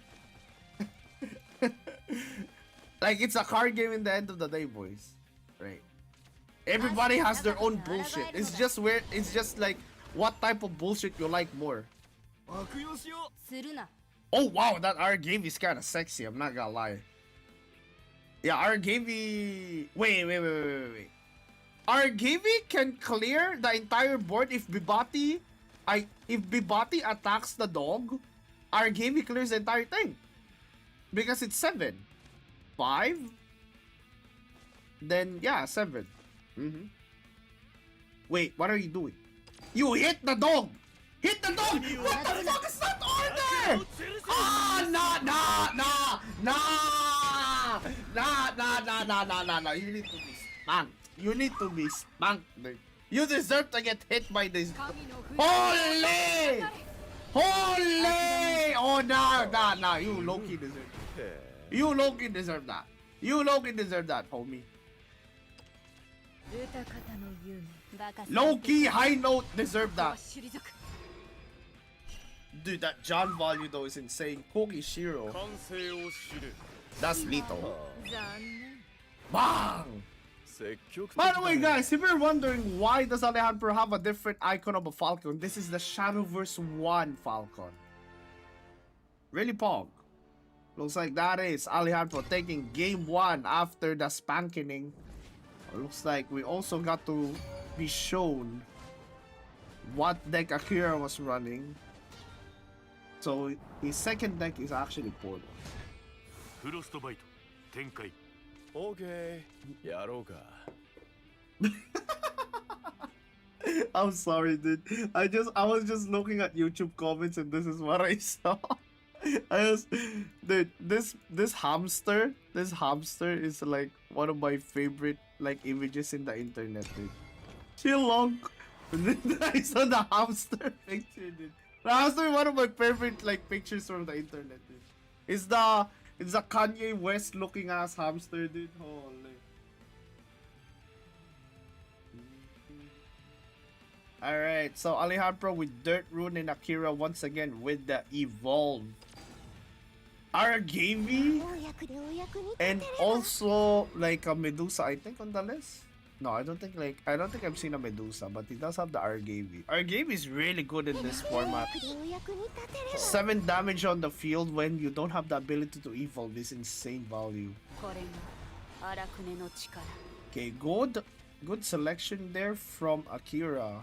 S1: Like, it's a card game in the end of the day, boys. Right. Everybody has their own bullshit. It's just weird. It's just like, what type of bullshit you like more? Oh, wow, that Argave is kind of sexy. I'm not gonna lie. Yeah, Argave... Wait. Argave can clear the entire board if Bibati attacks the dog. Argave clears the entire thing. Because it's 7. 5? Then, yeah, 7. Wait, what are you doing? You hit the dog! Hit the dog! What the fuck is that order? Ah, nah. You need to be spanked. You need to be spanked, dude. You deserve to get hit by this. Holy! Holy! Oh, nah. You low-key deserve that. You low-key deserve that. You low-key deserve that, homie. Low-key, high note, deserve that. Dude, that John value though is insane. Kogi Shiro. That's lethal. Bang! By the way, guys, if you're wondering why does Alejandro have a different icon of a Falcon, this is the Shadowverse 1 Falcon. Really, Pog? Looks like that is Alejandro taking game 1 after the spanking. Looks like we also got to be shown what deck Akira was running. So his second deck is actually Portal.
S3: Okay,
S1: I'm sorry, dude. I was just looking at YouTube comments and this is what I saw. Dude, this hamster is like one of my favorite like images in the internet, dude. Chill long. I saw the hamster picture, dude. The hamster is one of my favorite like pictures from the internet, dude. It's the Kanye West looking ass hamster, dude. Holy. Alright, so Alejandro with Dirt Rune and Akira once again with the Evolve. Argavi and also like a Medusa, I think, on the list. No, I don't think I've seen a Medusa, but he does have the Argavi. Argavi is really good in this format. 7 damage on the field when you don't have the ability to evolve is insane value. Okay, good selection there from Akira.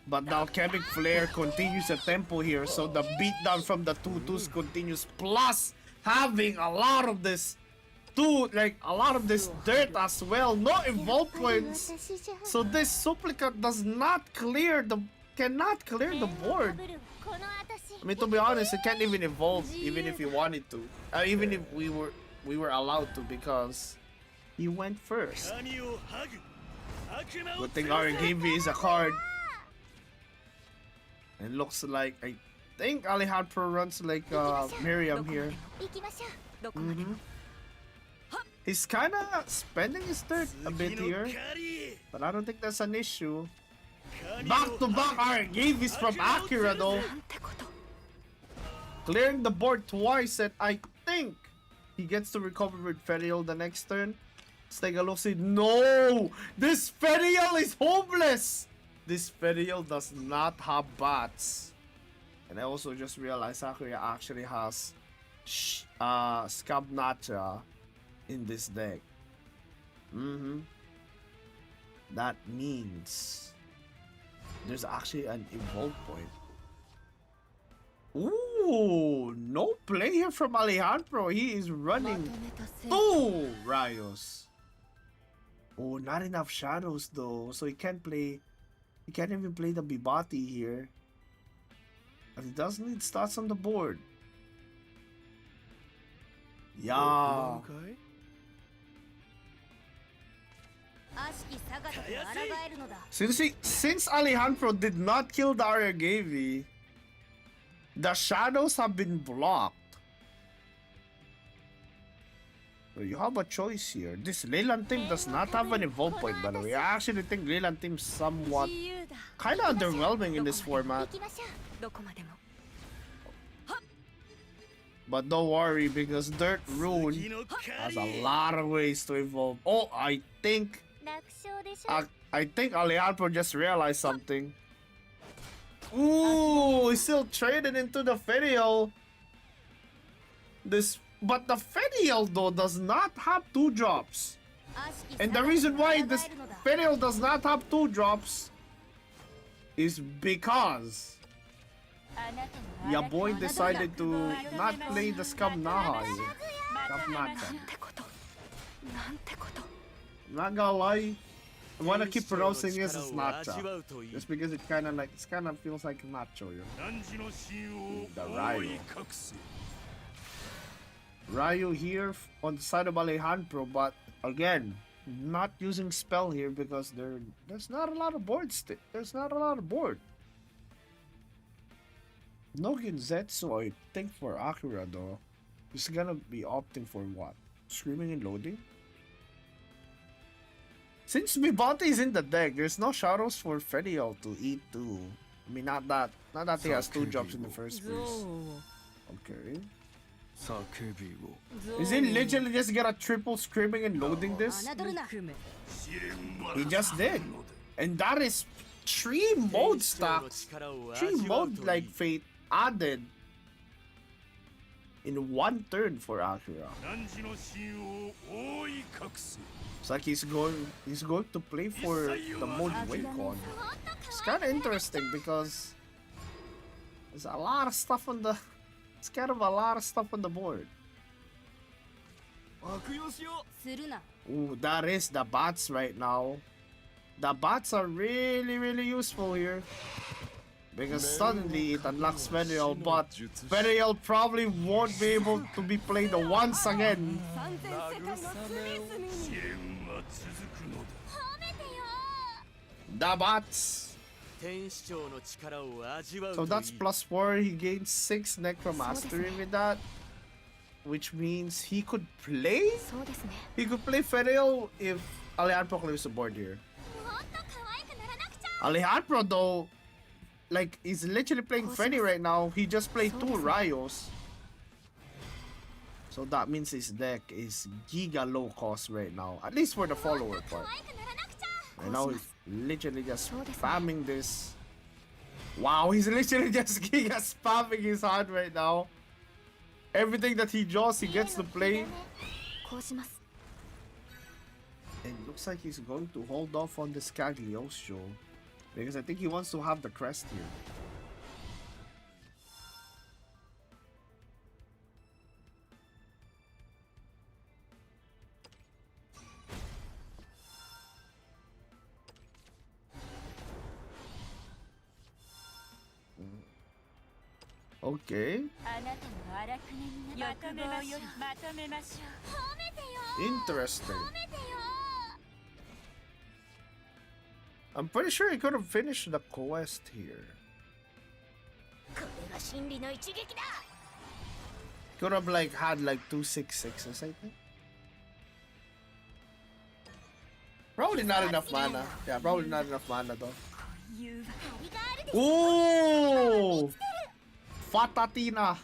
S1: But the Alchemic Flare continues the tempo here, so the beatdown from the 2-2s continues, plus having a lot of this dirt as well. No evolve points. So this Supplicant does not cannot clear the board. I mean, to be honest, it can't even evolve even if he wanted to. Even if we were allowed to, because he went first. Good thing Argavi is a card. And looks like, I think Alejandro runs like Miriam here. He's kinda spending his dirt a bit here, but I don't think that's an issue. Back to back Argavis from Akira though. Clearing the board twice, and I think he gets to recover with Ferial the next turn. Let's take a look. See, no! This Ferial is homeless! This Ferial does not have bats. And I also just realized Akira actually has Scabnacha in this deck. That means there's actually an evolve point. Ooh, no play here from Alejandro. He is running 2 Rayos. Oh, not enough shadows though, so he can't even play the Bibati here. But he does need stats on the board. Yeah. Since Alejandro did not kill the Aragavi, the shadows have been blocked. So you have a choice here. This Leyland team does not have an evolve point, by the way. I actually think Leyland team somewhat kind of underwhelming in this format. But don't worry, because Dirt Rune has a lot of ways to evolve. Oh, I think Alejandro just realized something. Ooh, he still traded into the Ferial. But the Ferial though does not have 2 drops. And the reason why this Ferial does not have 2 drops is because your boy decided to not play the Scabnacha here. Scabnacha. Not gonna lie, want to keep pronouncing this as Nacha. Just because it kind of feels like Nacho, you know? The Ryu. Ryu here on the side of Alejandro, but again, not using spell here because there's not a lot of boards. There's not a lot of board. No Genzetsu, I think, for Akira though. He's gonna be opting for what? Screaming and loading? Since Mibate is in the deck, there's no shadows for Ferial to eat too. I mean, not that he has 2 jobs in the first place. Okay. Is he literally just gonna triple screaming and loading this? He just did. And that is 3 mode stacks. 3 mode like fate added in 1 turn for Akira. It's like he's going to play for the mode Wacon. It's kind of interesting because there's a lot of stuff on the. It's kind of a lot of stuff on the board. Ooh, that is the bats right now. The bats are really useful here. Because suddenly it unlocks Ferial, but Ferial probably won't be able to be played once again. The bats. So that's +4. He gains 6 Necromastery with that, which means he could play. He could play Ferial if Alejandro clears the board here. Alejandro though, like, he's literally playing Freddy right now. He just played 2 Ryos. So that means his deck is giga low cost right now, at least for the follower part. Right now he's literally just spamming this. Wow, he's literally just giga spamming his hand right now. Everything that he draws, he gets to play. And it looks like he's going to hold off on this Cagliostro, because I think he wants to have the crest here. Okay. Interesting. I'm pretty sure he could have finished the quest here. Could have like had like 2 6/6s, I think. Probably not enough mana. Yeah, probably not enough mana though. Ooh! Fatatina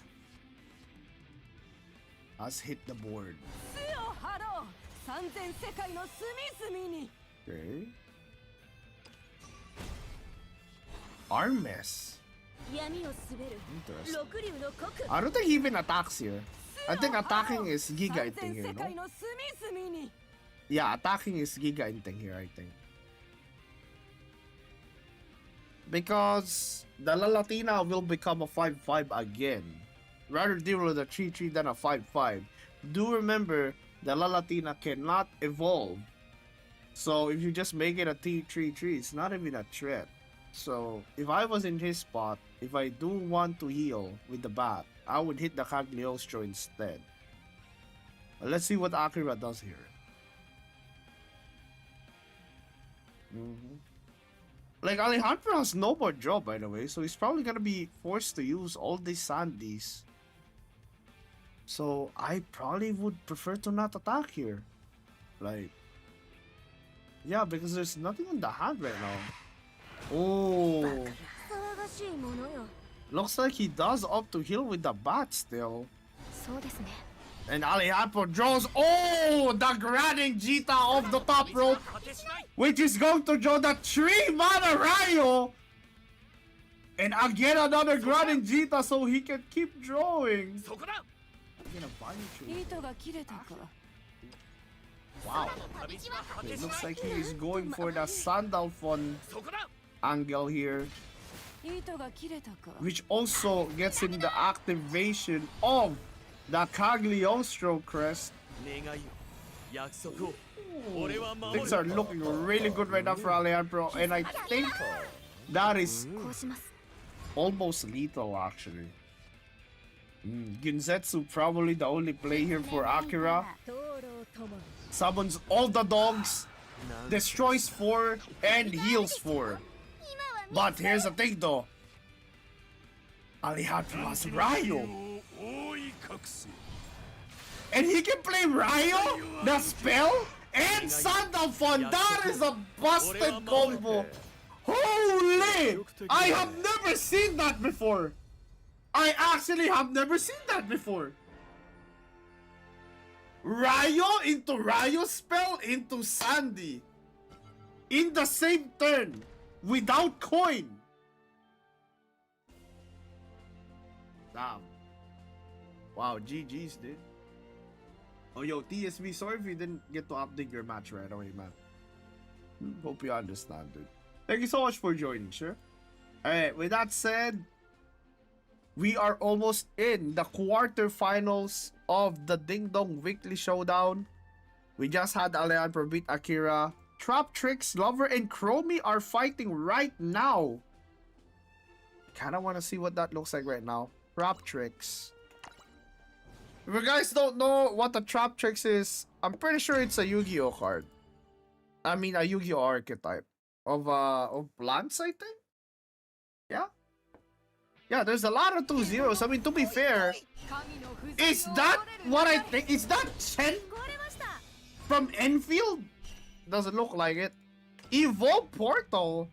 S1: has hit the board. Okay. Armes. Interesting. I don't think he even attacks here. I think attacking is Giga Inting here, no? Yeah, attacking is Giga Inting here, I think. Because the Lalatina will become a 5/5 again. Rather deal with a 3/3 than a 5/5. Do remember, the Lalatina cannot evolve. So if you just make it a 3/3, it's not even a threat. So if I was in his spot, if I do want to heal with the bat, I would hit the Cagliostro instead. Let's see what Akira does here. Like, Alejandro has no more draw, by the way, so he's probably gonna be forced to use all these Sandies. So I probably would prefer to not attack here. Like, yeah, because there's nothing on the hand right now. Oh, looks like he does opt to heal with the bat still. And Alejandro draws, oh, the Granning Jita off the top rope, which is going to draw the 3 mana Ryo. And again another Granning Jita so he can keep drawing. Wow. It looks like he is going for the Sandalphon angle here, which also gets him the activation of the Cagliostro crest. Things are looking really good right now for Alejandro, and I think that is almost lethal actually. Ginzetsu probably the only play here for Akira. Summons all the dogs, destroys 4, and heals 4. But here's the thing though. Alejandro has Ryo. And he can play Ryo, the spell, and Sandalphon. That is a busted combo. Holy! I have never seen that before. I actually have never seen that before. Ryo into Ryo spell into Sandy. In the same turn. Without coin. Damn. Wow, GG's, dude. Oh, yo, TSV, sorry if you didn't get to update your match right away, man. Hope you understand, dude. Thank you so much for joining, sure. Alright, with that said, we are almost in the quarterfinals of the Dingdong Weekly Showdown. We just had Alejandro beat Akira. Trap Tricks, Lover, and Chromie are fighting right now. Kinda wanna see what that looks like right now. Trap Tricks. If you guys don't know what the Trap Tricks is, I'm pretty sure it's a Yu-Gi-Oh card. I mean, a Yu-Gi-Oh archetype of plants, I think. Yeah. Yeah, there's a lot of 2-0s. I mean, to be fair, is that what I think? Is that Chen from Enfield? Doesn't look like it. Evolve Portal.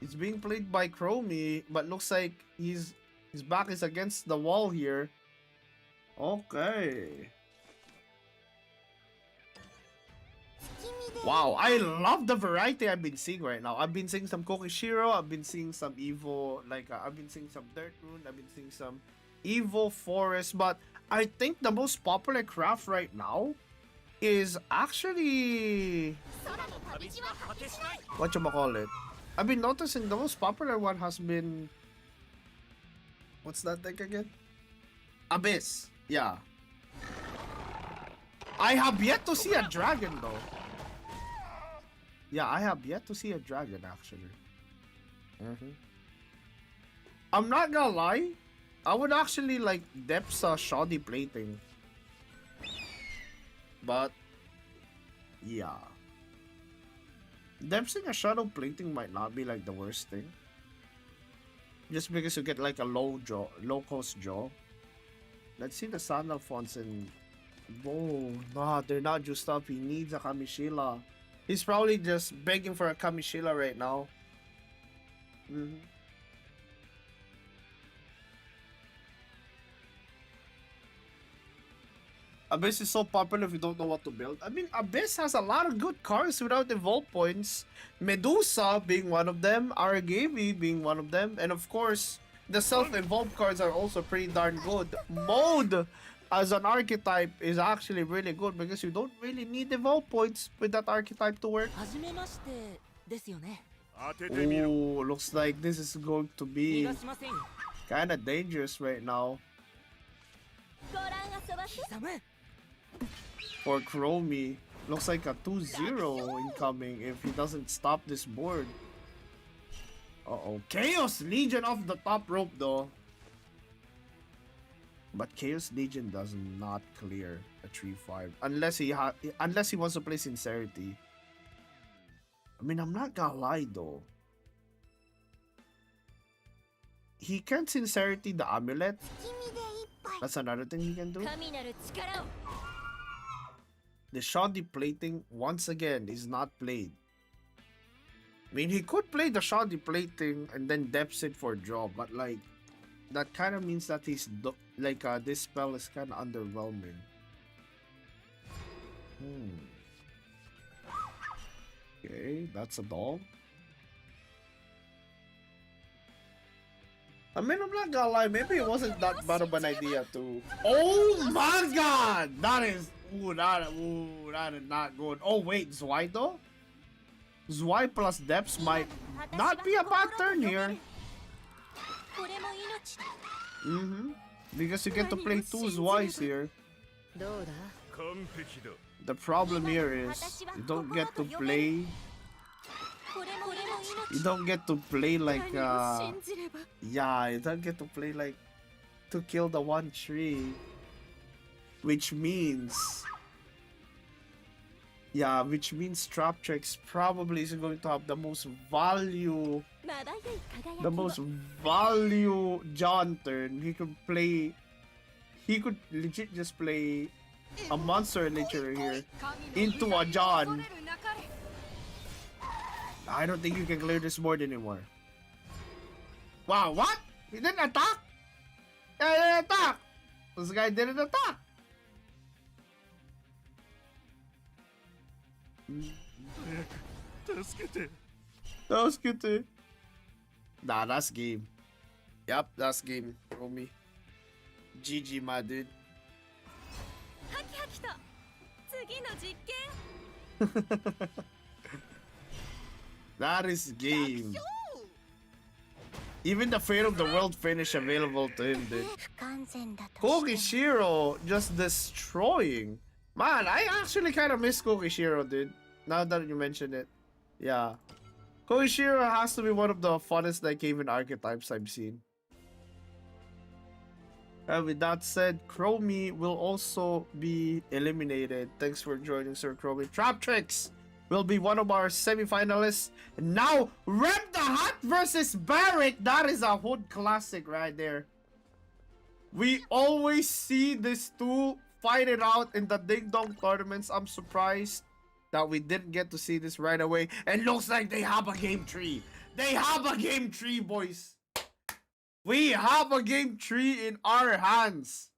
S1: It's being played by Chromie, but looks like his back is against the wall here. Okay. Wow, I love the variety I've been seeing right now. I've been seeing some Kokishiro, I've been seeing some Evo, I've been seeing some Dirt Rune, I've been seeing some Evo Forest, but I think the most popular craft right now is actually whatchamacallit. I've been noticing the most popular one has been, what's that thing again? Abyss. Yeah. I have yet to see a dragon though. Yeah, I have yet to see a dragon actually. I'm not gonna lie, I would actually like depth shoddy plating. But yeah, depthing a shadow plating might not be like the worst thing. Just because you get like a low cost jaw. Let's see the sandal fonts and whoa, nah, they're not juiced up. He needs a Kamishila. He's probably just begging for a Kamishila right now. Abyss is so popular if you don't know what to build. I mean, Abyss has a lot of good cards without evolve points. Medusa being one of them, Aragavi being one of them, and of course, the self-evolved cards are also pretty darn good. Mode as an archetype is actually really good because you don't really need evolve points with that archetype to work. Ooh, looks like this is going to be kinda dangerous right now for Chromie. Looks like a 2-0 incoming if he doesn't stop this board. Uh-oh. Chaos Legion off the top rope though. But Chaos Legion does not clear a 3-5 unless he wants to play Sincerity. I mean, I'm not gonna lie though. He can Sincerity the amulet. That's another thing he can do. The shoddy plating once again is not played. I mean, he could play the shoddy plating and then depths it for draw, but like that kind of means that he's this spell is kind of underwhelming. Okay, that's a dog. I mean, I'm not gonna lie, maybe it wasn't that bad of an idea to. Oh my god! That is that is not good. Oh wait, Zwei though? Zwei plus depths might not be a bad turn here. Because you get to play 2 Zweis here.
S3: 完璧だ。
S1: The problem here is you don't get to play. You don't get to play like yeah, you don't get to play like to kill the one tree, which means Traptrix probably is going to have the most value John turn. He could legit just play a monster nature here into a John. I don't think you can clear this board anymore. Wow, what? He didn't attack? Yeah, he didn't attack. This guy didn't attack. That was good too. Nah, that's game. Yep, that's game, homie. GG, my dude. That is game. Even the Fate of the World finish available to him, dude. Kokishiro just destroying. Man, I actually kind of miss Kokishiro, dude. Now that you mention it. Yeah. Kokishiro has to be one of the funnest like Haven archetypes I've seen. And with that said, Chromie will also be eliminated. Thanks for joining, Sir Chromie. Traptrix will be one of our semi-finalists. And now, Rem the Hat versus Barrick. That is a hood classic right there. We always see these two fight it out in the Dingdong tournaments. I'm surprised that we didn't get to see this right away. And looks like they have a game tree. They have a game tree, boys. We have a game tree in our hands.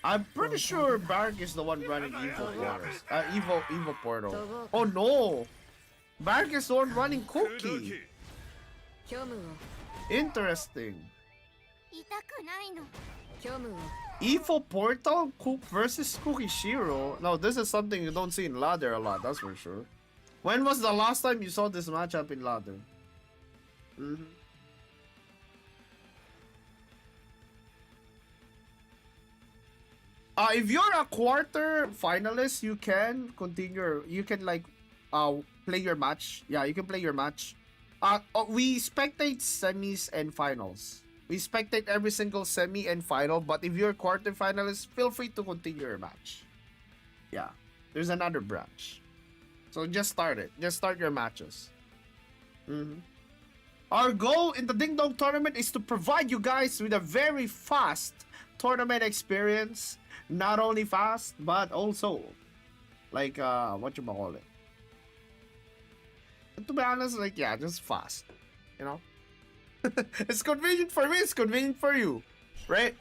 S1: I'm pretty sure Barrick is the one running Evo Portals. Evo Portal. Oh no! Barrick is the one running Cookie. Interesting. Evo Portal versus Kokishiro. No, this is something you don't see in ladder a lot, that's for sure. When was the last time you saw this matchup in ladder? If you're a quarter finalist, you can continue. You can like play your match. Yeah, you can play your match. We spectate semis and finals. We spectate every single semi and final, but if you're quarter finalist, feel free to continue your match. Yeah, there's another branch. So just start it. Just start your matches. Our goal in the Dingdong tournament is to provide you guys with a very fast tournament experience. Not only fast, but also like what you call it. To be honest, like yeah, just fast. You know? It's convenient for me, it's convenient for you. Right?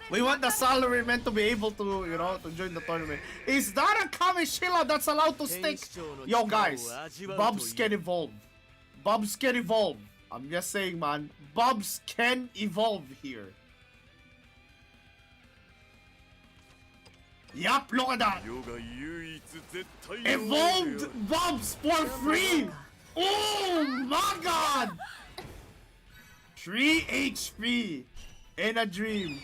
S1: We want the salaryman to be able to, you know, to join the tournament. Is that a Kamishila that's allowed to stick? Yo guys, Bobs can evolve. Bobs can evolve. I'm just saying, man. Bobs can evolve here. Yup, look at that. Evolved Bobs for free. Oh my god. 3 HP in a dream.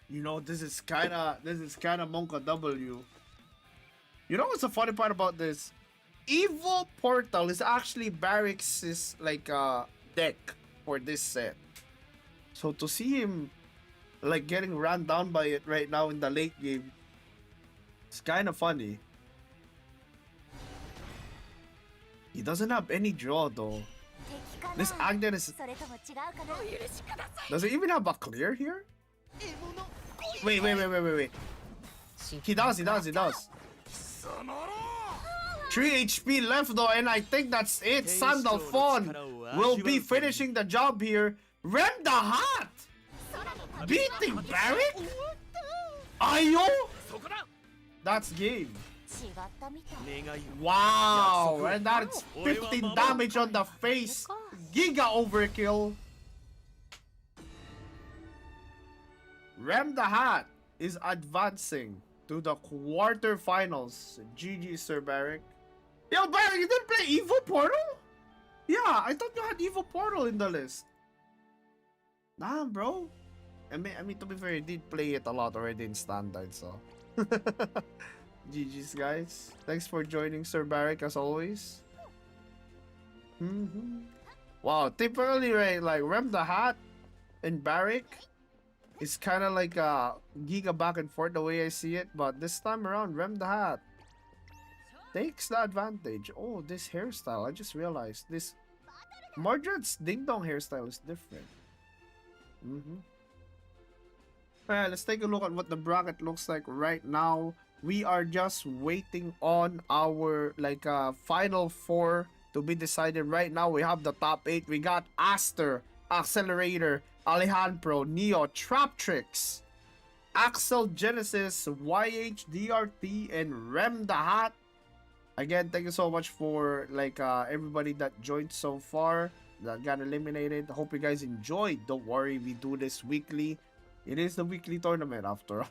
S1: You know, this is kinda Monka W. You know what's the funny part about this? Evo Portal is actually Barrick's like deck for this set. So to see him like getting ran down by it right now in the late game, it's kind of funny. He doesn't have any draw though. This Agden is... Does it even have a clear here? Wait. He does. 3 HP left though, and I think that's it. Sandal Fawn will be finishing the job here. Rem the Hat! Beating Barrick? Ayo? That's game. Wow, and that's 15 damage on the face. Giga overkill. Rem the Hat is advancing to the quarterfinals. GG, Sir Barrick. Yo, Barrick, you didn't play Evo Portal? Yeah, I thought you had Evo Portal in the list. Damn, bro. I mean, to be fair, you did play it a lot already in standard, so. GG's, guys. Thanks for joining, Sir Barrick, as always. Wow, typically, right, like, Rem the Hat and Barrick is kind of like a giga back and forth the way I see it, but this time around, Rem the Hat takes the advantage. Oh, this hairstyle, I just realized this Mordred's Dingdong hairstyle is different. Alright, let's take a look at what the bracket looks like right now. We are just waiting on our like final four to be decided. Right now we have the top 8. We got Aster, Accelerator, Alejandro, Neo, Traptrix, Axel Genesis, YH, DRT, and Rem the Hat. Again, thank you so much for like everybody that joined so far that got eliminated. Hope you guys enjoyed. Don't worry, we do this weekly. It is the weekly tournament after all.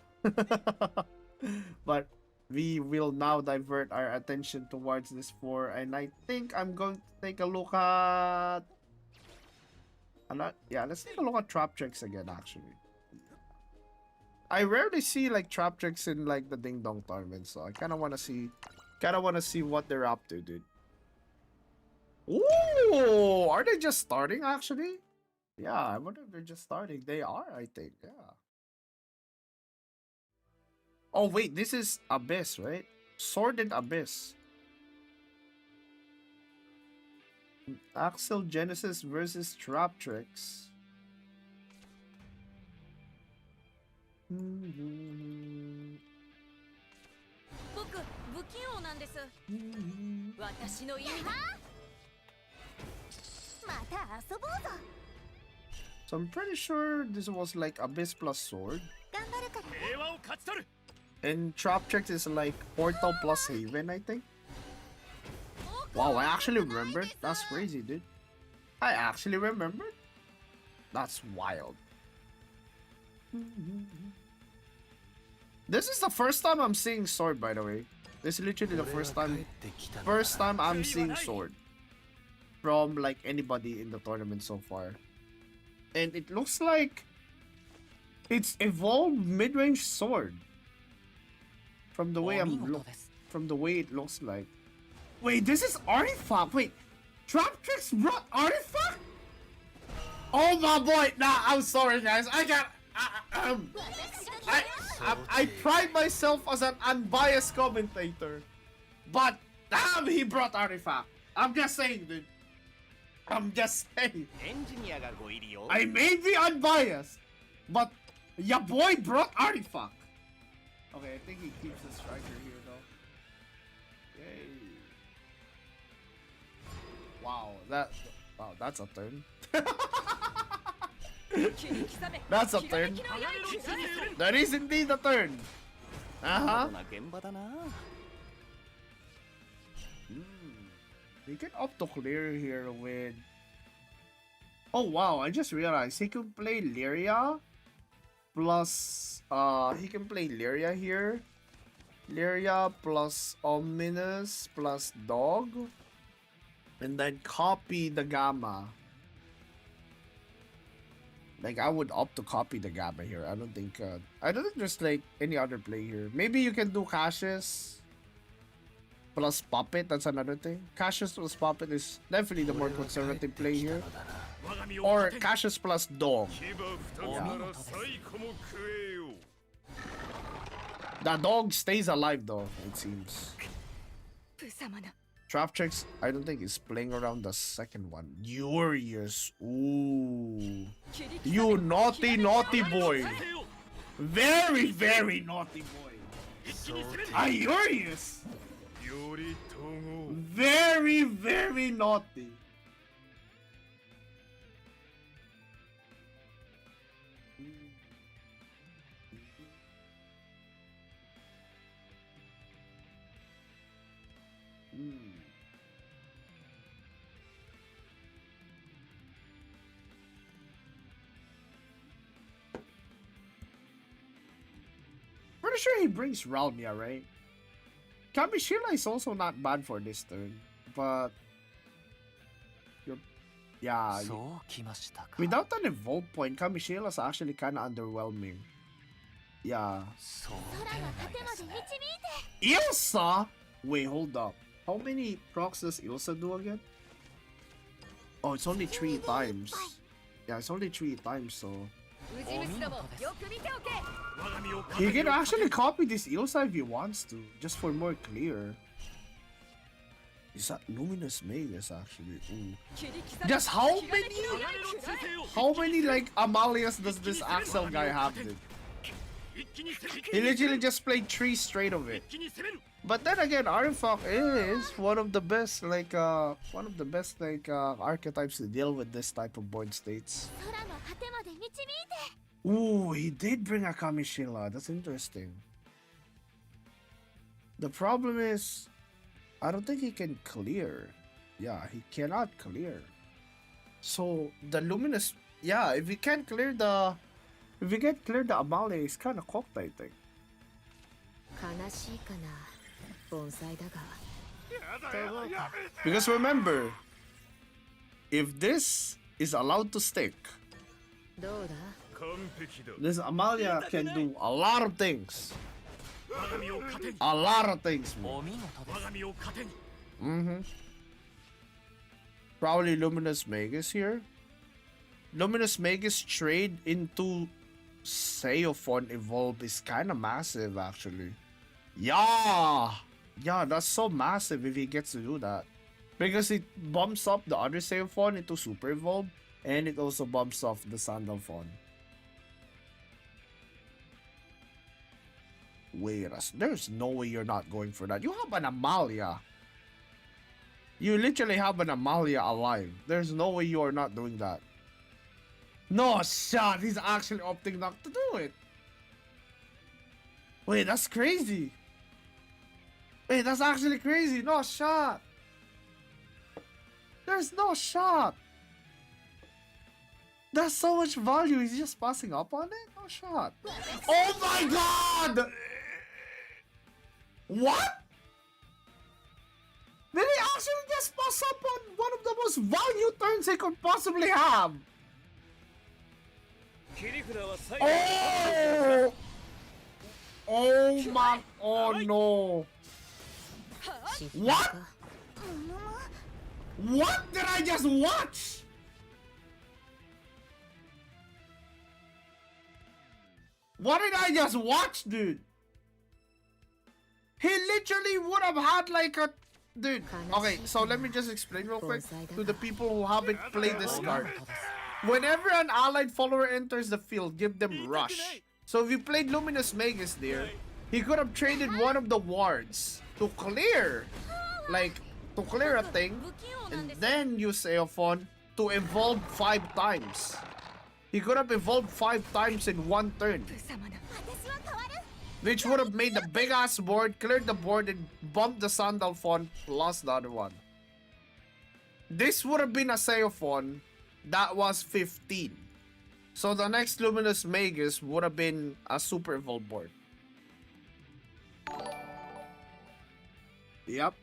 S1: But we will now divert our attention towards this 4, and I think I'm going to take a look at let's take a look at Traptrix again. Actually, I rarely see like Traptrix in like the Dingdong tournament, so I kind of want to see what they're up to, dude. Ooh, are they just starting actually? Yeah, I wonder if they're just starting. They are, I think. Yeah. Oh wait, this is Abyss, right? Sworded Abyss. Axel Genesis versus Traptrix. So I'm pretty sure this was like Abyss plus Sword. And Traptrix is like Portal plus Haven, I think. Wow, I actually remembered. That's crazy, dude. I actually remembered. That's wild. This is the first time I'm seeing Sword, by the way. This is literally the first time I'm seeing Sword from like anybody in the tournament so far. And it looks like it's evolved mid-range Sword. From the way from the way it looks like. Wait, this is Artifact. Wait, Traptrix brought Artifact? Oh my boy! Nah, I'm sorry, guys. I pride myself as an unbiased commentator, but damn, he brought Artifact. I'm just saying, dude. I'm just saying. I may be unbiased, but your boy brought Artifact. Okay, I think he keeps the striker here though. Yay. Wow, that's a turn. That's a turn. That is indeed a turn. He can opt to clear here with. Oh wow, I just realized he can play Lyria. Plus, he can play Lyria here. Lyria plus Ominous plus Dog. And then copy the Gamma. Like, I would opt to copy the Gamma here. I don't think there's like any other play here. Maybe you can do Cassius plus Puppet. That's another thing. Cassius plus Puppet is definitely the more conservative play here. Or Cassius plus Dog. Yeah. The dog stays alive though, it seems. Traptrix, I don't think is playing around the second one. Furious. Ooh. You naughty, naughty boy. Very, very naughty boy. Furious. Very, very naughty. pretty sure he brings Ralmia, right? Kamishila is also not bad for this turn, but yeah,
S3: そうきましたか
S1: without an evolve point, Kamishila is actually kind of underwhelming. Yeah.
S3: そう
S1: Ilsa? Wait, hold up. How many procs does Ilsa do again? Oh, it's only 3 times. Yeah, it's only 3 times, so... He can actually copy this Ilsa if he wants to, just for more clear. Is that Luminous Magus actually? Ooh. Just how many like Amalias does this Axel guy have? Dude? He literally just played 3 straight of it. But then again, Artifact is one of the best archetypes to deal with this type of board states. Ooh, he did bring a Kamishila. That's interesting. The problem is, I don't think he can clear. Yeah, he cannot clear. So the Luminous, yeah, if he can't clear the, if he can't clear the Amalia, he's kind of cocked, I think. Because remember, if this is allowed to stick, this Amalia can do a lot of things. A lot of things. Probably Luminous Magus here. Luminous Magus trade into Seophon Evolve is kind of massive actually. Yeah! Yeah, that's so massive if he gets to do that. Because it bumps up the other Seophon into Super Evolve, and it also bumps off the Sandalphon. Wait, there's no way you're not going for that. You have an Amalia. You literally have an Amalia alive. There's no way you are not doing that. No shot. He's actually opting not to do it. Wait, that's crazy. Wait, that's actually crazy. No shot. There's no shot. That's so much value. He's just passing up on it? No shot. Oh my god! What? Did he actually just pass up on one of the most value turns he could possibly have? Oh! Oh my... Oh no. What? What did I just watch? What did I just watch, dude? He literally would have had like a... Dude, okay, so let me just explain real quick to the people who haven't played this card. Whenever an allied follower enters the field, give them Rush. So if you played Luminous Magus there, he could have traded one of the wards to clear, like, to clear a thing, and then use Seophon to evolve 5 times. He could have evolved 5 times in one turn, which would have made a big ass board, cleared the board, and bumped the Sandalphon plus the other one. This would have been a Seophon that was 15. So the next Luminous Magus would have been a Super Evolved board. Yep.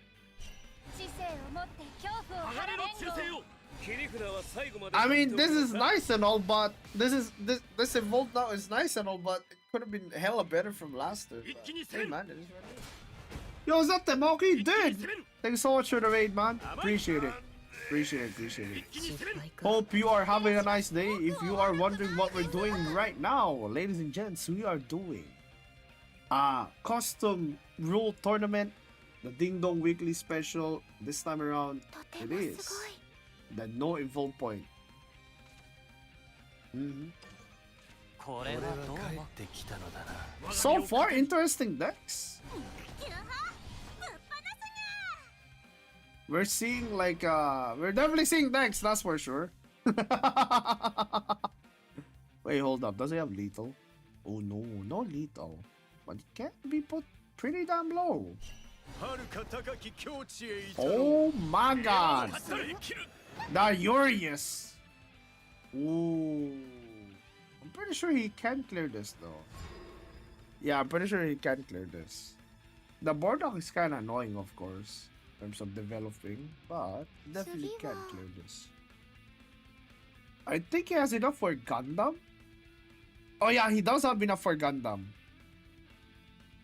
S1: I mean, this is nice and all, but this evolved now is nice and all, but it could have been hella better from last turn. Hey man, it is right here. Yo, is that the Monkey? Dude! Thanks so much for the raid, man. Appreciate it. Appreciate it. Hope you are having a nice day. If you are wondering what we're doing right now, ladies and gents, we are doing a custom rule tournament, the Dingdong weekly special. This time around, it is the no evolve point. So far, interesting decks. We're seeing like we're definitely seeing decks, that's for sure. Wait, hold up. Does it have lethal? Oh no, no lethal. But it can be put pretty damn low. Oh my god. The Urius. Ooh. I'm pretty sure he can clear this though. Yeah, I'm pretty sure he can clear this. The Bordock is kind of annoying, of course, in terms of developing, but definitely can clear this. I think he has enough for Gundam. Oh yeah, he does have enough for Gundam.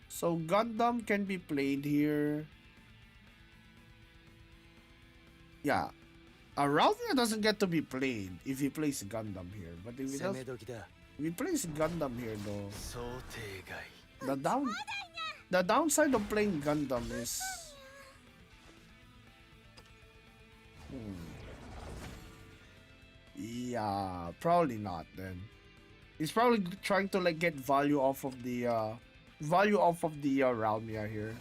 S1: So Gundam can be played here. Yeah. Ralphia doesn't get to be played if he plays Gundam here. But if he does,
S3: 攻め時だ
S1: if he plays Gundam here though,
S3: 想定外
S1: the downside of playing Gundam is yeah, probably not then. He's probably trying to like get value off of the Ralmia here.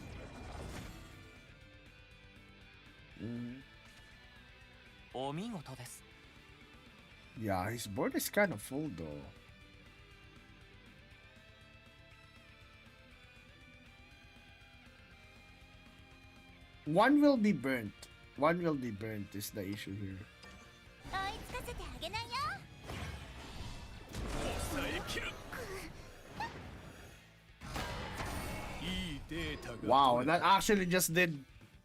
S1: Mm.
S3: お見事です
S1: Yeah, his board is kind of full though. One will be burnt. One will be burnt is the issue here.
S4: 追いつかせてあげないよ
S3: 抑えきるいいデータが
S1: Wow, that actually just did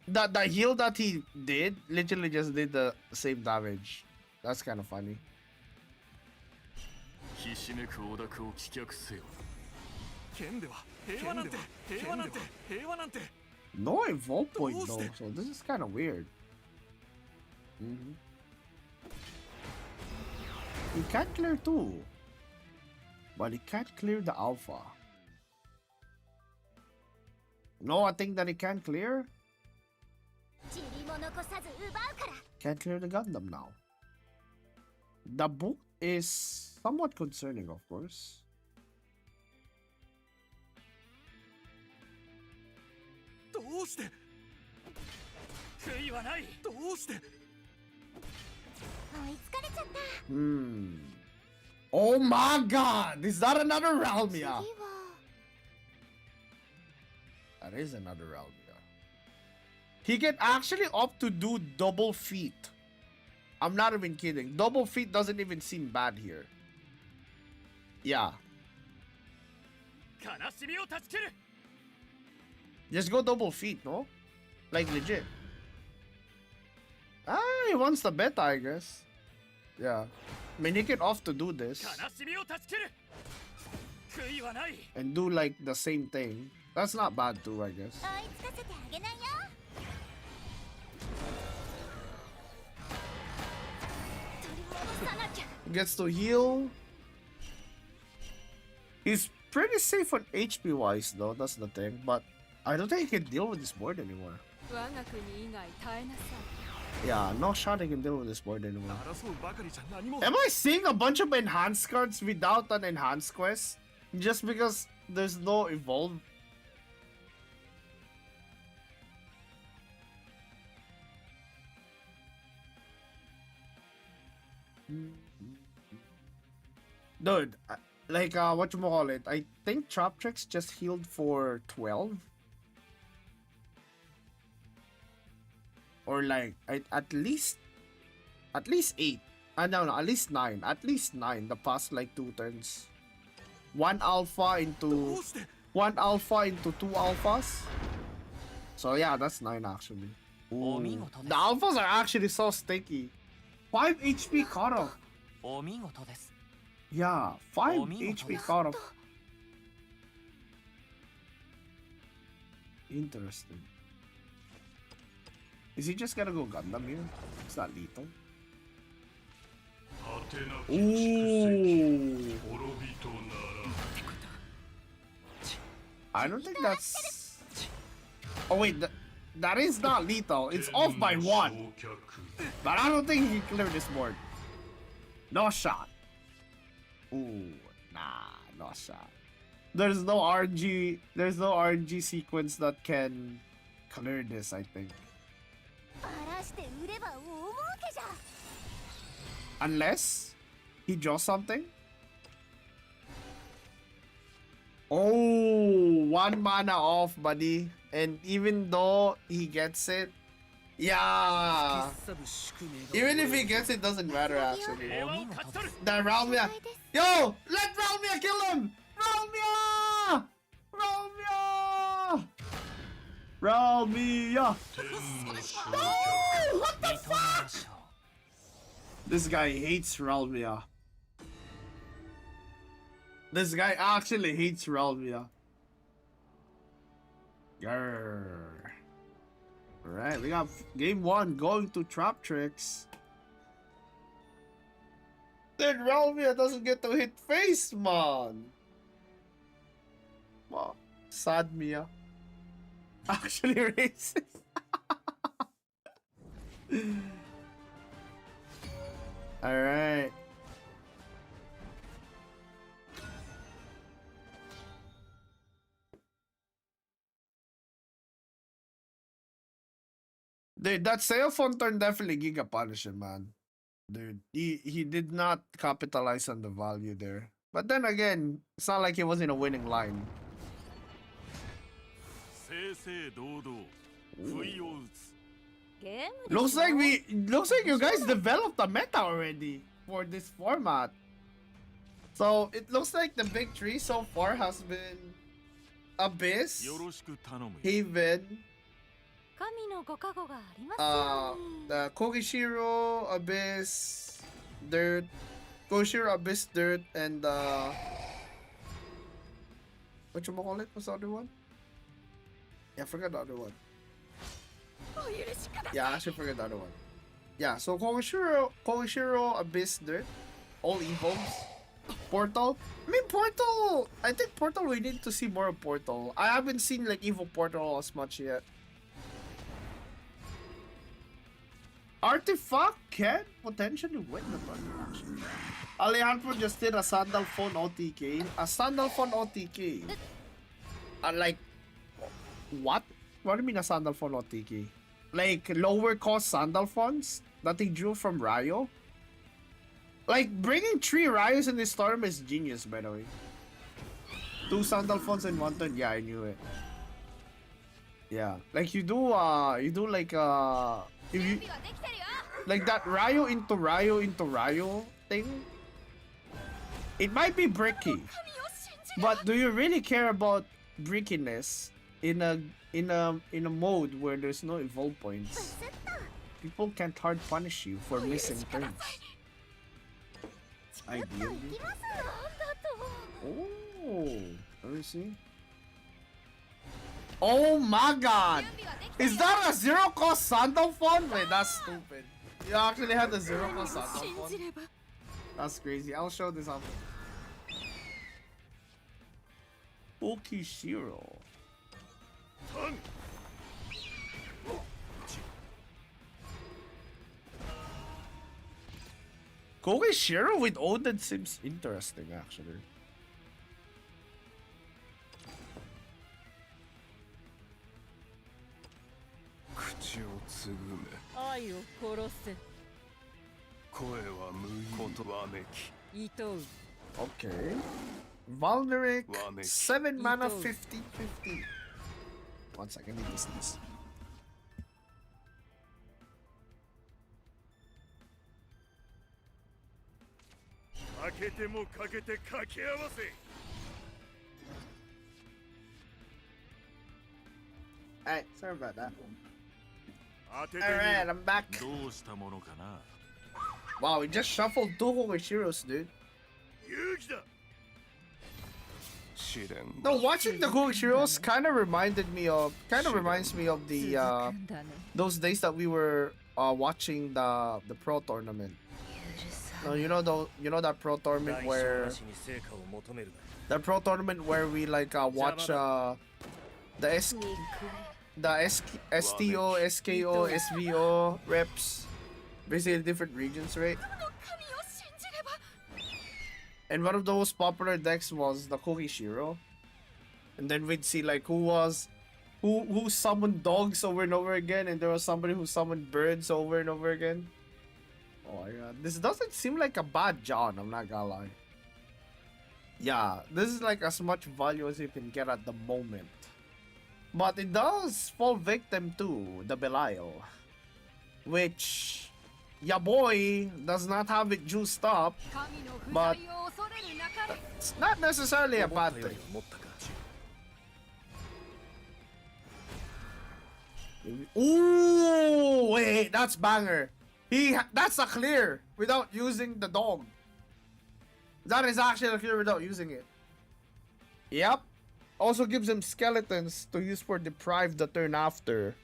S1: the heal that he did literally just did the same damage. That's kind of funny.
S3: ひしめくオダクを棄却せよ剣では平和なんて平和なんて平和なんて
S1: No evolve point though, so this is kind of weird. He can't clear two, but he can't clear the alpha. No, I think that he can clear.
S4: 塵も残さず奪うから
S1: Can't clear the Gundam now. The boot is somewhat concerning, of course.
S3: どうして悔いはないどうして
S4: 追いつかれちゃった
S1: Oh my god! Is that another Ralmia?
S4: 次は
S1: That is another Ralmia. He can actually opt to do double feet. I'm not even kidding. Double feet doesn't even seem bad here. Yeah.
S3: 悲しみを断ち切る
S1: Just go double feet, no? Like legit. Ah, he wants the beta, I guess. Yeah. I mean, he can opt to do this
S3: 悲しみを断ち切る悔いはない
S1: and do like the same thing. That's not bad too, I guess.
S4: 追いつかせてあげないよ 取り戻さなきゃ
S1: Gets to heal. He's pretty safe on HP wise though, that's the thing. But I don't think he can deal with this board anymore.
S5: 我が国以外耐えなさい
S1: Yeah, no shot he can deal with this board anymore.
S3: 争うばかりじゃ何も
S1: Am I seeing a bunch of enhanced cards without an enhanced quest? Just because there's no evolve? Dude, like, whatchamacallit, I think Traptrix just healed for 12? Or like, at least 8. No, at least 9. At least 9 the past like 2 turns. One alpha into 2 alphas. So yeah, that's 9 actually. Ooh. The alphas are actually so sticky. 5 HP cutoff.
S3: お見事です
S1: Yeah, 5 HP cutoff. Interesting. Is he just gonna go Gundam here? It's not lethal. Ooh. I don't think that's... Oh wait, that is not lethal. It's off by 1. But I don't think he can clear this board. No shot. Ooh, nah, no shot. There's no RNG sequence that can clear this, I think.
S4: バラして売れば大儲けじゃ
S1: Unless he draws something. Oh, 1 mana off, buddy. And even though he gets it, yeah. Even if he gets it, doesn't matter actually.
S3: 平和を勝ち取る
S1: That Ralmia. Yo, let Ralmia kill him! Ralmia!
S6: Ralmia! What the fuck? This guy hates Ralmia. This guy actually hates Ralmia. Grrr. Alright, we got game 1 going to Trap Tricks. Then Ralmia doesn't get to hit face, man. Wow. Sad Mia. Actually racist. Alright. Dude, that sale phone turn definitely Giga Punisher, man. Dude, he did not capitalize on the value there. But then again, it's not like he was in a winning line. Looks like you guys developed a meta already for this format. So it looks like the big three so far has been Abyss, Haven, the Kogishiro, Abyss, Dirt, Kogishiro, Abyss, Dirt, and what you call it? What's the other one? Yeah, I forgot the other one. Yeah, I actually forgot the other one. Yeah, so Kogishiro, Abyss, Dirt, all evolves. Portal. I mean, Portal. I think Portal. We need to see more of Portal. I haven't seen like Evil Portal as much yet. Artifact can potentially win the tournament. Alejandro just did a sandal phone OTK. A sandal phone OTK. Like, what? What do you mean a sandal phone OTK? Like lower cost sandal phones that he drew from Ryo? Like, bringing 3 Ryos in this tournament is genius, by the way. 2 sandal phones in 1 turn. Yeah, I knew it. Yeah, like you do like if you like that Ryo into Ryo thing. It might be bricky, but do you really care about brickiness in a mode where there's no evolve points? People can't hard punish you for missing turns. Ideally. Oh, let me see. Oh my god! Is that a zero cost sandal phone? Wait, that's stupid. You actually had a zero cost sandal phone? That's crazy. I'll show this off. Okishiro. Kogishiro with Odin seems interesting, actually. Okay. Valneric, 7 mana, 50/50. 1 second, need this list. Alright, sorry about that. Alright, I'm back. Wow, we just shuffled 2 Kogishiros, dude. No, watching the Kogishiros kind of reminds me of the those days that we were watching the pro tournament. No, you know that pro tournament where we like watch the STO, SKO, SVO reps, basically different regions, right? And one of the most popular decks was the Kogishiro. And then we'd see like who summoned dogs over and over again, and there was somebody who summoned birds over and over again. Oh my god, this doesn't seem like a bad John, I'm not gonna lie. Yeah, this is like as much value as you can get at the moment. But it does fall victim to the Belial, which ya boy does not have it juiced up, but it's not necessarily a bad thing.
S1: Ooh, wait, that's banger. That's a clear without using the dog. That is actually a clear without using it. Yep. Also gives him skeletons to use for deprive the turn after.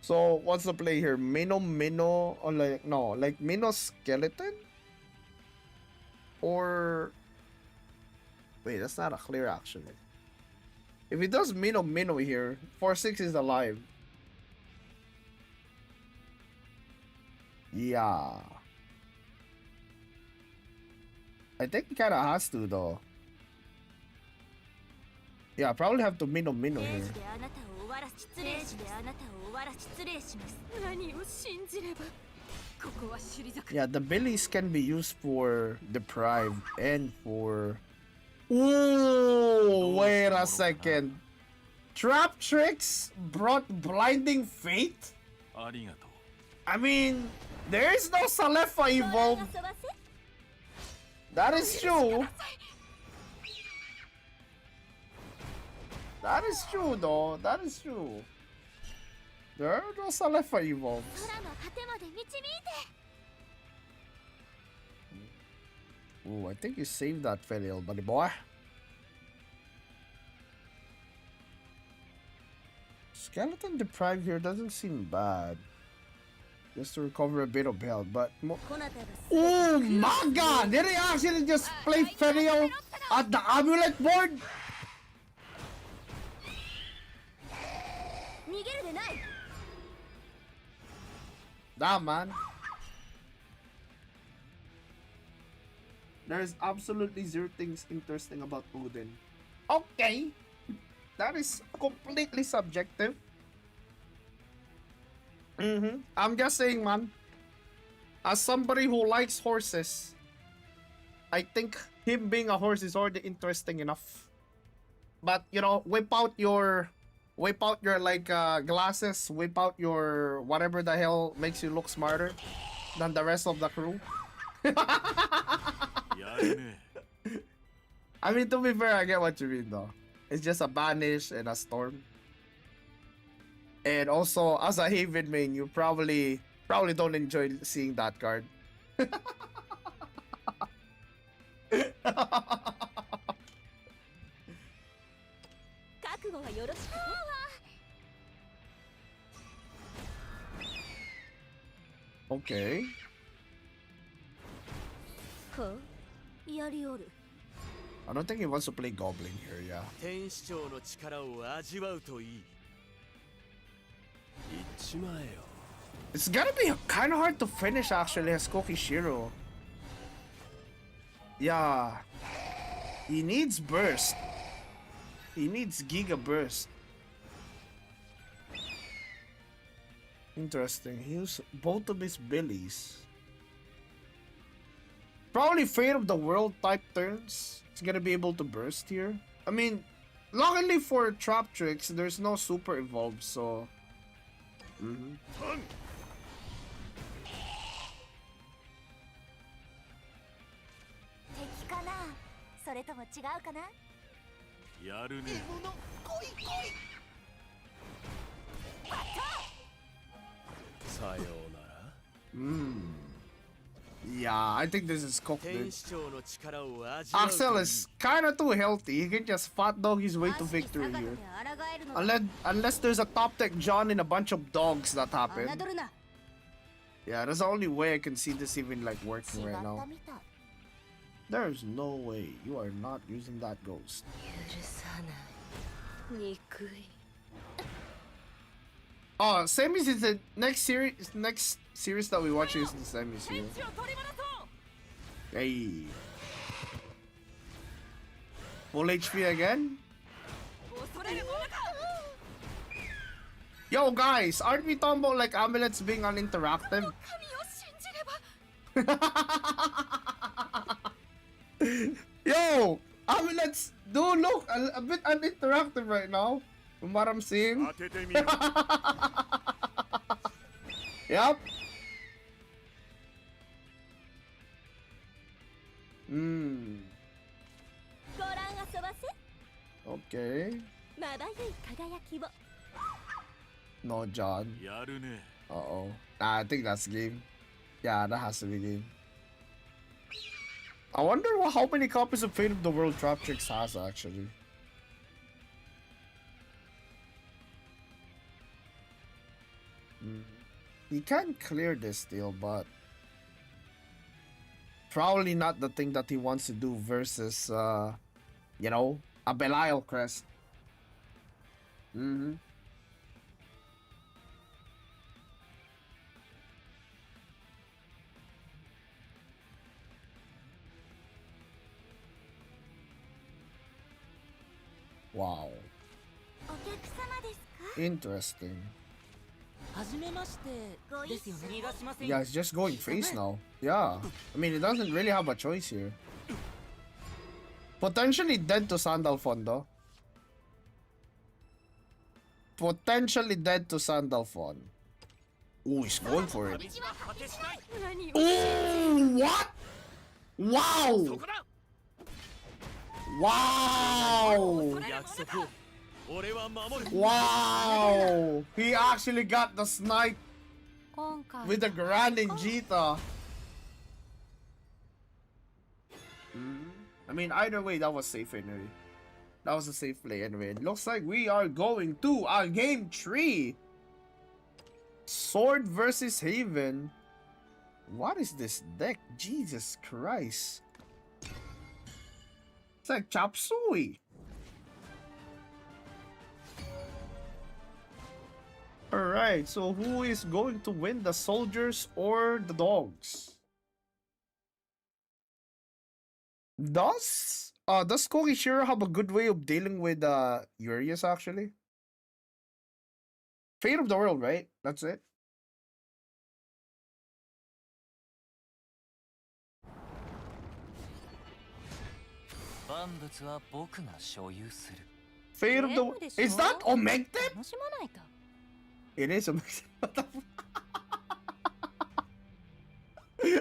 S1: So what's the play here? Mino or like no, like Mino skeleton? Or wait, that's not a clear actually. If he does Mino here, 4-6 is alive. Yeah. I think he kinda has to though. Yeah, I probably have to Mino
S4: ステ
S1: here.
S4: ージであなたを終わらし失礼しであなたを終わらし失礼します
S5: 何を信じればここは退く
S1: Yeah, the Billies can be used for deprive and for. Ooh, wait a second. Trap tricks brought blinding fate?
S3: ありがとう
S1: I mean, there is no Salefa
S4: ご覧
S1: evolve.
S4: 遊ばせ
S1: That is true. That is true though. That is true. There are no Salefa evolves.
S4: 空の果てまで導いて
S1: Ooh, I think you saved that Felial, buddy boy. Skeleton deprived here doesn't seem bad. Just to recover a bit of health, but
S4: こなたが
S1: oh my god! Did he actually just play Felial at the amulet board?
S4: 逃げるでない
S1: Damn, man. There's absolutely zero things interesting about Odin. Okay. That is completely subjective. I'm just saying, man. As somebody who likes horses, I think him being a horse is already interesting enough. But, you know, whip out your like glasses, whip out your whatever the hell makes you look smarter than the rest of the crew.
S3: やるね
S1: I mean, to be fair, I get what you mean though. It's just a banish and a storm. And also, as a Haven main, you probably don't enjoy seeing that card.
S4: 覚悟はよろしく
S1: Okay.
S4: こうやりおる
S1: I don't think he wants to play Goblin here, yeah.
S3: 天使長の力を味わうといい言っちまえよ
S1: It's gotta be kind of hard to finish actually as Kokishiro. Yeah. He needs burst. He needs Giga Burst. Interesting. He used both of his Billies. Probably Fate of the World type turns. He's gonna be able to burst here. I mean, luckily for Trap Tricks, there's no super evolve, so. Mhm.
S4: 敵かなそれとも違うかな
S3: やるねさようなら
S1: Yeah, I think this is cooked.
S3: 天
S1: Dude.
S3: 使長の力を味わうといい
S1: Axel is kind of too healthy. He can just fat dog his way to victory here.
S4: 抗えるのだ
S1: Unless there's a top deck John and a bunch of dogs that happen.
S4: 侮るな
S1: Yeah, that's the only way I can see this even like working
S4: 違
S1: right
S4: った
S1: now.
S4: みたい
S1: There's no way you are not using that ghost.
S4: 許さない憎い
S1: Oh, semis is the next series that we watch is the semis here.
S5: 地を取り戻そう
S1: Hey. Full HP again?
S5: 恐れるものか
S1: Yo guys, aren't we talking about like amulets being uninteractive?
S5: 神を信じれば
S1: Yo, amulets do look a bit uninteractive right now, from what I'm seeing.
S3: 当ててみろ
S1: Yep. Hmm.
S4: ご覧遊ばせ
S1: Okay.
S4: まばゆい輝きを
S6: No, John.
S3: やるね。
S6: Uh-oh. Nah, I think that's game. Yeah, that has to be game. I wonder how many copies of Fate of the World Traptrix has actually. He can clear this still, but probably not the thing that he wants to do versus, you know, a Belial Crest. Wow.
S4: お客様ですか？
S6: Interesting.
S5: はじめましてですよね。逃がしません
S6: Yeah, it's just going face now. Yeah. I mean, it doesn't really have a choice here. Potentially dead to Sandalphon, though. Potentially dead to Sandalphon. Oh, he's going for it.
S5: 何を
S6: Oh, what? Wow! Wow!
S3: 約束を俺は守る。
S6: Wow! He actually got the snipe
S5: 今回
S6: with the Grand Injita. I mean, either way, that was safe anyway. That was a safe play anyway. It looks like we are going to our game 3. Sword versus Haven. What is this deck? Jesus Christ. It's like Chop Suey. Alright, so who is going to win, the soldiers or the dogs? Does Kogishiro have a good way of dealing with Urius actually? Fate of the World, right? That's it. Fate of the Is that Omegtep?
S5: 楽しまないと
S6: It is Omegtep.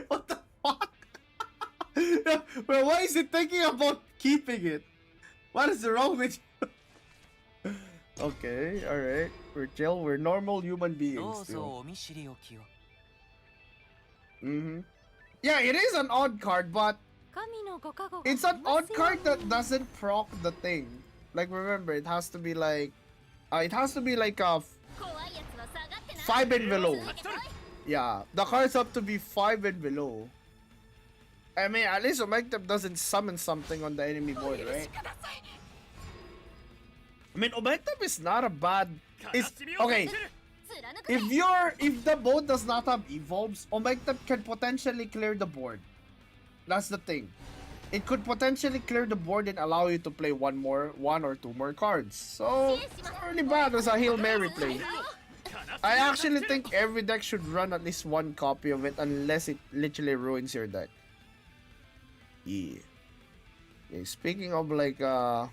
S6: What the fuck? Bro, why is he thinking about keeping it? What is wrong with you? Okay, alright. We're chill. We're normal human beings still. Yeah, it is an odd card, but
S5: 神のご加護が
S6: it's an
S5: あります
S6: odd
S5: よう
S6: card
S5: に
S6: that doesn't proc the thing. Like, remember, it has to be like a
S4: 怖いやつは下がってな。
S6: 5 and below. Yeah, the cards have to be 5 and below. I mean, at least Omegtep doesn't summon something on the enemy board, right? I mean, Omegtep is not a bad. It's okay.
S4: 貫くぜ。
S6: If the board does not have evolves, Omegtep can potentially clear the board. That's the thing. It could potentially clear the board and allow you to play one or two more cards. So it's not really bad as a Hail Mary play. I actually think every deck should run at least one copy of it unless it literally ruins your deck. Yeah. Okay, speaking of like the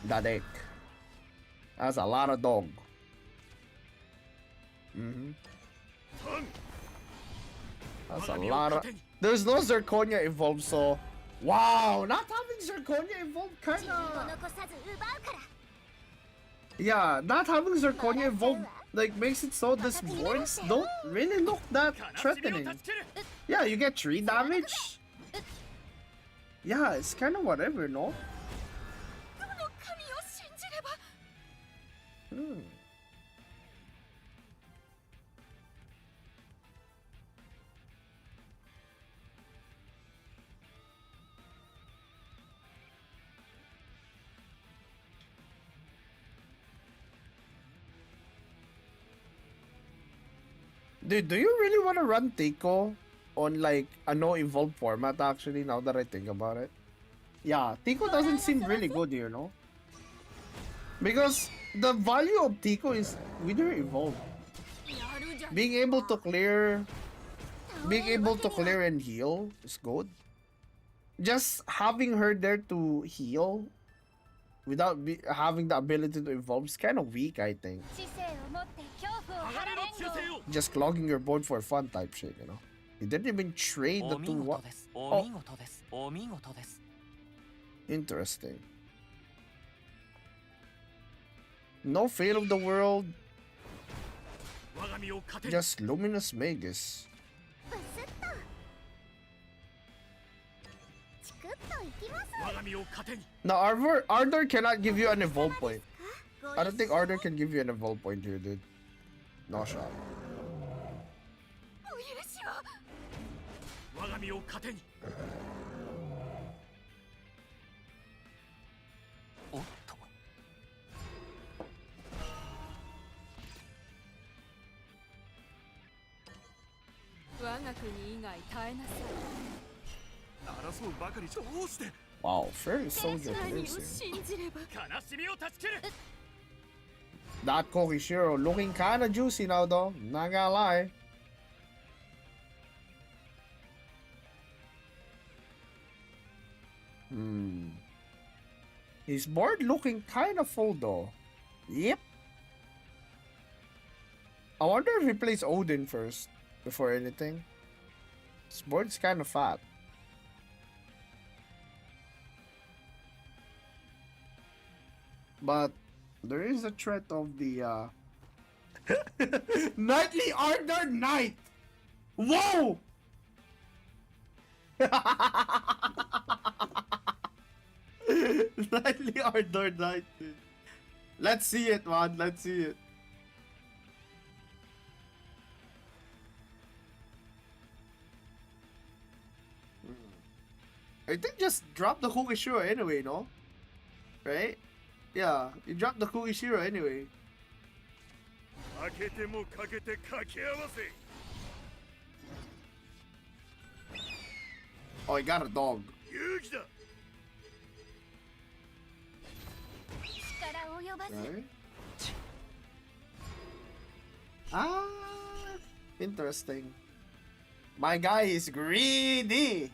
S6: deck. That's a lot of dog. That's a lot of. There's no Zirconia evolved, so wow, not having Zirconia evolved
S4: 自分を
S6: kinda.
S4: 残さず奪うから。
S6: Yeah, not having Zirconia evolved like makes it so these boards don't really look that threatening. Yeah, you get 3 damage. Yeah, it's kind of whatever, no?
S5: どの神を信じれば
S6: Dude, do you really want to run Tico on like a no evolve format actually now that I think about it? Yeah, Tico doesn't seem really good here, no? Because the value of Tico is with her evolve.
S4: やるじゃん。
S6: Being able to clear and heal is good. Just having her there to heal without having the ability to evolve is kind of weak, I think.
S4: 知性を持って恐怖を晴られんご。
S6: Just clogging your board for fun type shit, you know? You didn't even trade the
S7: お
S6: two
S7: 見
S6: what?
S7: 事ですお見事ですお見事です
S6: Interesting. No Fate of the World.
S3: 我が身を糧に
S6: Just Luminous Magus.
S4: ブスッとチクッといきます。
S3: 我が身を糧に
S6: Now, Ardor cannot give you an evolve point. I don't think Ardor can give you an evolve point here, dude. No shot.
S5: お許しを。
S3: 我が身を糧に
S7: おっと
S5: 我が国以外耐えなさい。
S3: 争うばかりどうして
S6: Wow, Fairy Soldier
S5: 何を
S6: piercing.
S5: 信じれば。
S3: 悲しみを断ち切る
S6: That Kokishiro looking kinda juicy now, though. Not gonna lie. His board looking kinda full, though. Yep. I wonder if he plays Odin first before anything. His board's kinda fat. But there is a threat of the Nightly Ardor Knight! Whoa! Nightly Ardor Knight, dude. Let's see it, man. Let's see it. I think just drop the Kugishiro anyway, no? Right? Yeah, you drop the Kugishiro anyway.
S3: 負けてもかけて掛け合わせ
S6: Oh, he got a dog.
S3: 勇気だ
S4: 力及ばず。
S6: Right? Ah, interesting. My guy is greedy.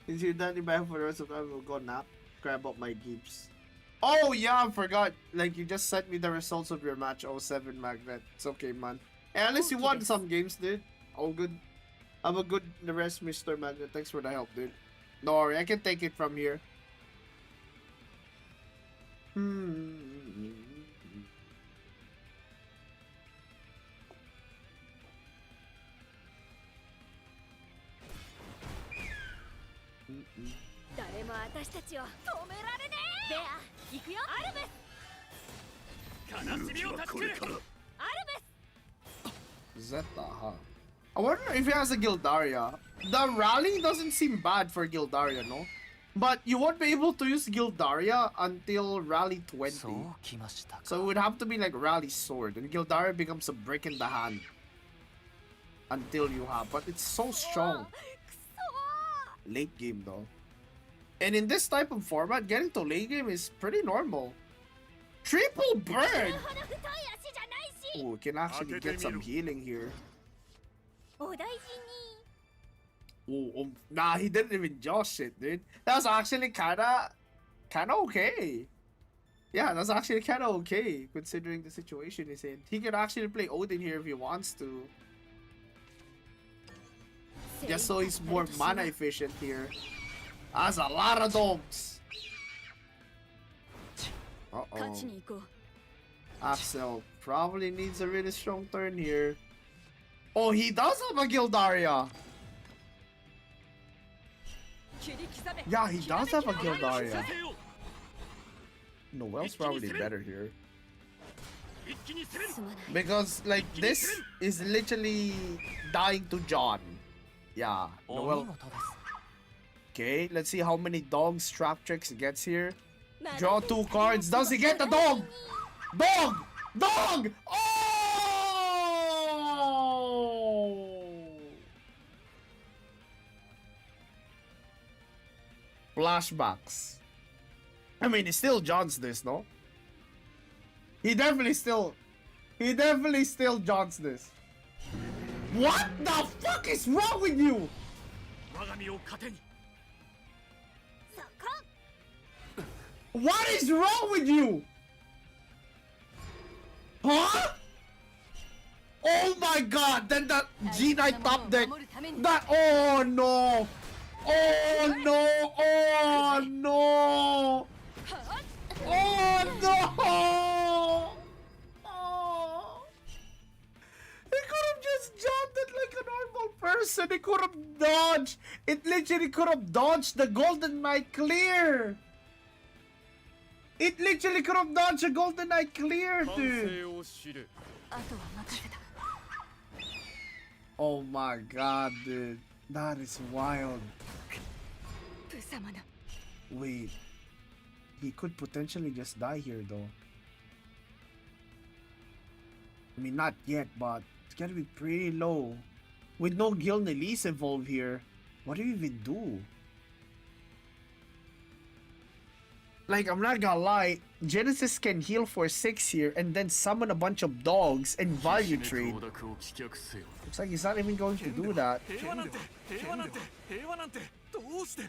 S6: Since you're done back for the rest of the time, we'll go nap. Grab up my geeps. Oh yeah, I forgot. Like you just sent me the results of your match 07 Magnet. It's okay, man. Hey, at least you won some games, dude. All good. Have a good the rest, Mr. Magnet. Thanks for the help, dude. No worry, I can take it from here. Mm-mm.
S5: 誰も私たちを止められねえ。ベア、行くよ。アルベス。
S3: 悲しみを断ち切る
S5: アルベス。
S6: Zeta, huh? I wonder if he has a Gildaria. The rally doesn't seem bad for Gildaria, no? But you won't be able to use Gildaria until rally 20.
S7: そうきましたか
S6: So it would have to be like rally sword, and Gildaria becomes a brick in the hand until you have. But it's so strong. Late game though. And in this type of format, getting to late game is pretty normal. Triple bird!
S4: ほど太い足じゃないし。
S6: Oh, we can actually get some healing here.
S4: お大事に。
S6: Oh, nah, he didn't even josh it, dude. That was actually kinda okay. Yeah, that's actually kinda okay, considering the situation he's in. He can actually play Odin here if he wants to. Just so he's more mana efficient here. That's a lot of dogs.
S5: 勝ち
S6: Uh-oh.
S5: に行こう。
S6: Axel probably needs a really strong turn here. Oh, he does have a Gildaria.
S5: 切り刻め。
S6: Yeah, he does have a
S3: さ
S6: Gildaria.
S3: せよ
S6: Noelle's probably better here.
S3: 一気に攻める
S6: Because, like, this is literally dying to John. Yeah,
S7: お
S6: Noelle.
S7: 見事です
S6: Okay, let's see how many dogs Trap Tricks gets here.
S5: まだ
S6: Draw 2 cards. Does he get the dog? Dog! Dog! Oh! Flashbacks. I mean, he still Johns this, no? He definitely still Johns this. What the fuck is wrong with you?
S3: 我が身を糧に
S4: そこ。
S6: What is wrong with you? Huh? Oh my god, then that G9 top deck. That, oh no. Oh no, oh no. could have dodged. It literally could have dodged the Golden Knight clear. It literally could have dodged a Golden Knight clear,
S3: 反
S6: dude.
S3: 省を知れ
S6: Oh my god, dude. That is wild.
S5: ブサマな
S6: Wait. He could potentially just die here, though. I mean, not yet, but it's gotta be pretty low. With no Guild Elise involved here, what do you even do? Like, I'm not gonna lie, Genesis can heal for 6 here and then summon a bunch of dogs and value
S3: ひし
S6: trade.
S3: めく光沢を棄却せよ
S6: Looks like he's not even going to do that.
S3: 平和なんて平和なんて平和なんてどうして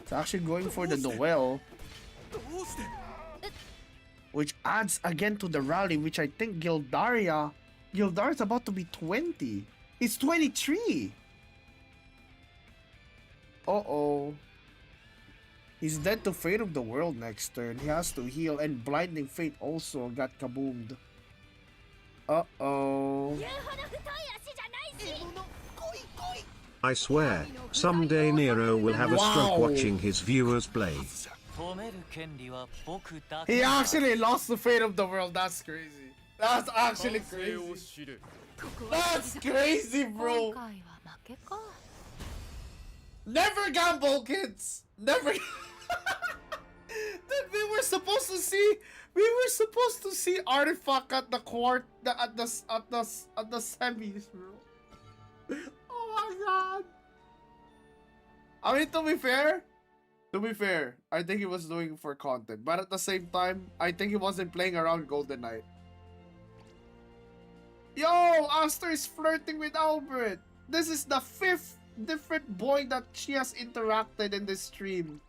S6: It's actually going for the duel,
S3: どうして
S6: which adds again to the rally, which I think Gildaria's about to be 20. It's 23. Uh-oh. He's dead to Fate of the World next turn. He has to heal, and Blinding Fate also got kaboomed. Uh-oh.
S5: 言うほど太い足じゃないし
S2: I swear, someday Nero will have a stroke
S6: Wow.
S2: watching his viewers play.
S7: 止める権利は僕だけ
S6: He
S7: だ
S6: actually lost the Fate of the World. That's crazy. That's actually
S3: 反省を
S6: crazy.
S3: 知れ
S6: That's crazy,
S5: 今
S6: bro.
S5: 回は負けか
S6: Never gamble, kids. Never. Dude, we were supposed to see Artifact at the at the semis, bro. Oh my god. I mean, to be fair, I think he was doing it for content, but at the same time, I think he wasn't playing around Golden Knight. Yo, Aster is flirting with Albert. This is the 5th different boy that she has interacted in this stream.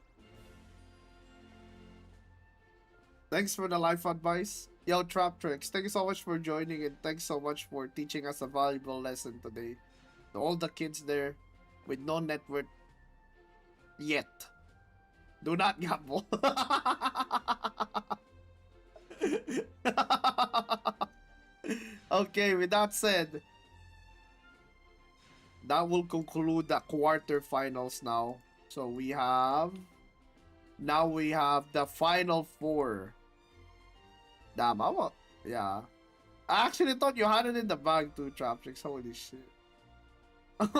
S6: Thanks for the life advice. Yo, Trap Tricks, thank you so much for joining and thanks so much for teaching us a valuable lesson today. To all the kids there with no net worth yet. Do not gamble. Okay, with that said, that will conclude the quarterfinals now. So we have the final 4. Damn, yeah. I actually thought you had it in the bag too, Traptrix. Holy shit. Bro,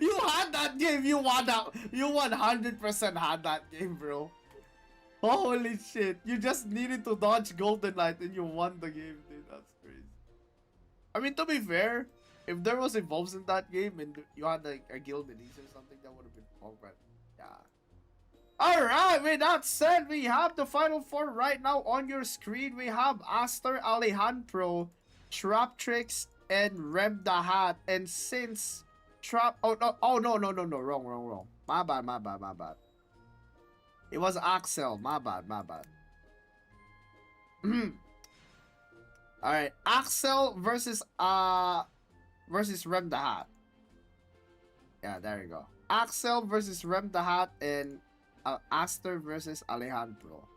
S6: you had that game. You won that. You 100% had that game, bro. Holy shit. You just needed to dodge Golden Knight and you won the game, dude. That's crazy. I mean, to be fair, if there was involved in that game and you had like a guild release or something, that would have been fun, but yeah. Alright, with that said, we have the final 4 right now on your screen. We have Aster, Alejandro, Traptrix, and Rem the Hat. And since wrong. My bad. It was Axel. My bad. Alright, Axel versus Rem the Hat. Yeah, there you go. Axel versus Rem the Hat and Aster versus Alejandro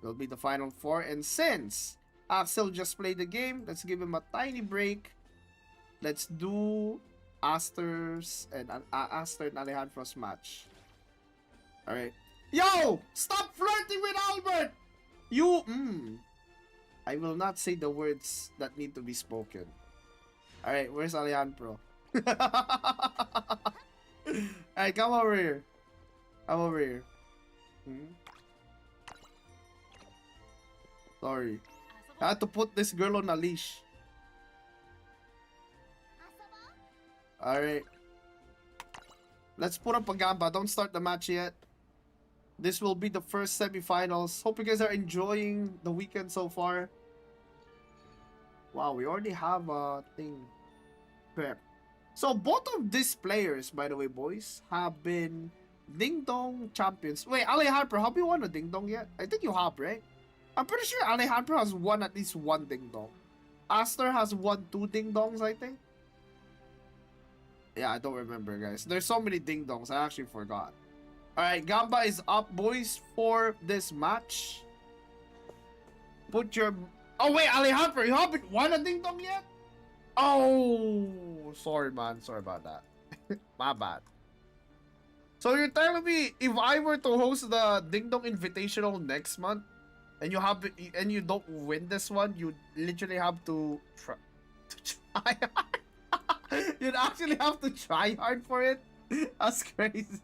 S6: will be the final 4. And since Axel just played the game, let's give him a tiny break. Let's do Aster and Alejandro's match. Alright. Yo! Stop flirting with Albert! I will not say the words that need to be spoken. Alright, where's Alejandro? Alright, come over here. Sorry. I had to put this girl on a leash. Alright. Let's put up a gamba. Don't start the match yet. This will be the first semifinals. Hope you guys are enjoying the weekend so far. Wow, we already have a thing prep. So both of these players, by the way, boys, have been Dingdong champions. Wait, Alejandro, have you won a Dingdong yet? I think you have, right? I'm pretty sure Alejandro has won at least 1 Dingdong. Aster has won 2 Dingdongs, I think. Yeah, I don't remember, guys. There's so many Dingdongs, I actually forgot. Alright, Gamba is up, boys, for this match. Put your... Oh, wait, Alejandro, you haven't won a Dingdong yet? Oh, Oh, sorry, man. Sorry about that. My bad. So you're telling me if I were to host the Dingdong Invitational next month, and you don't win this one, you literally have to try hard. You'd actually have to try hard for it. That's crazy.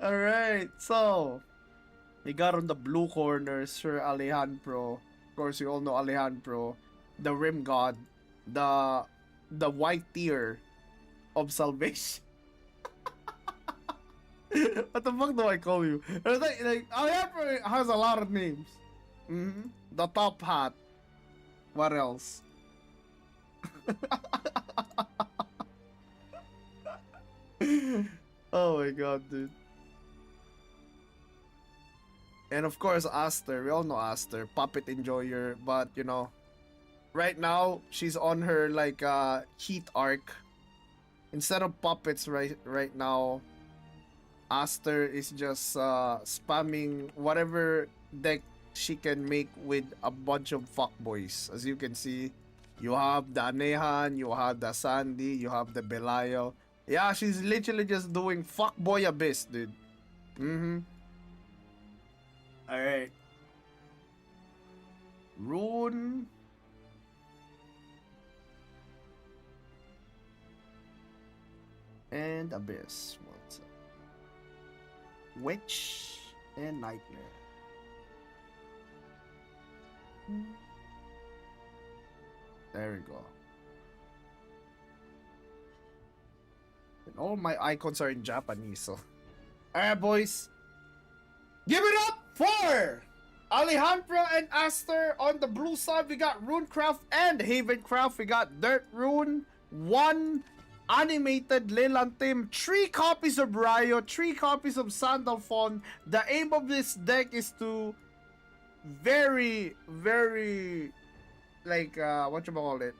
S6: All right, so we got on the blue corner Sir Alejandro. Of course, you all know Alejandro, the Rim God, the white tier of salvation. What the fuck do I call you? Like Alejandro has a lot of names. The top hat. What else? Oh my god, dude. And of course, Aster. We all know Aster. Puppet enjoyer. But, you know, right now, she's on her, like, heat arc. Instead of puppets right now, Aster is just spamming whatever deck she can make with a bunch of fuckboys. As you can see, you have the Anehan, you have the Sandy, you have the Belayo. Yeah, she's literally just doing fuckboy abyss, dude. Alright. Rune. And Abyss. What's up? Witch and Nightmare. There we go. And all my icons are in Japanese, so. Alright, boys. Give it up for Alejandro and Aster on the blue side. We got Runecraft and Havencraft. We got Dirt Rune, 1 animated Lelantim, 3 copies of Ryo, 3 copies of Sandalphon. The aim of this deck is to very, like, whatchamacallit,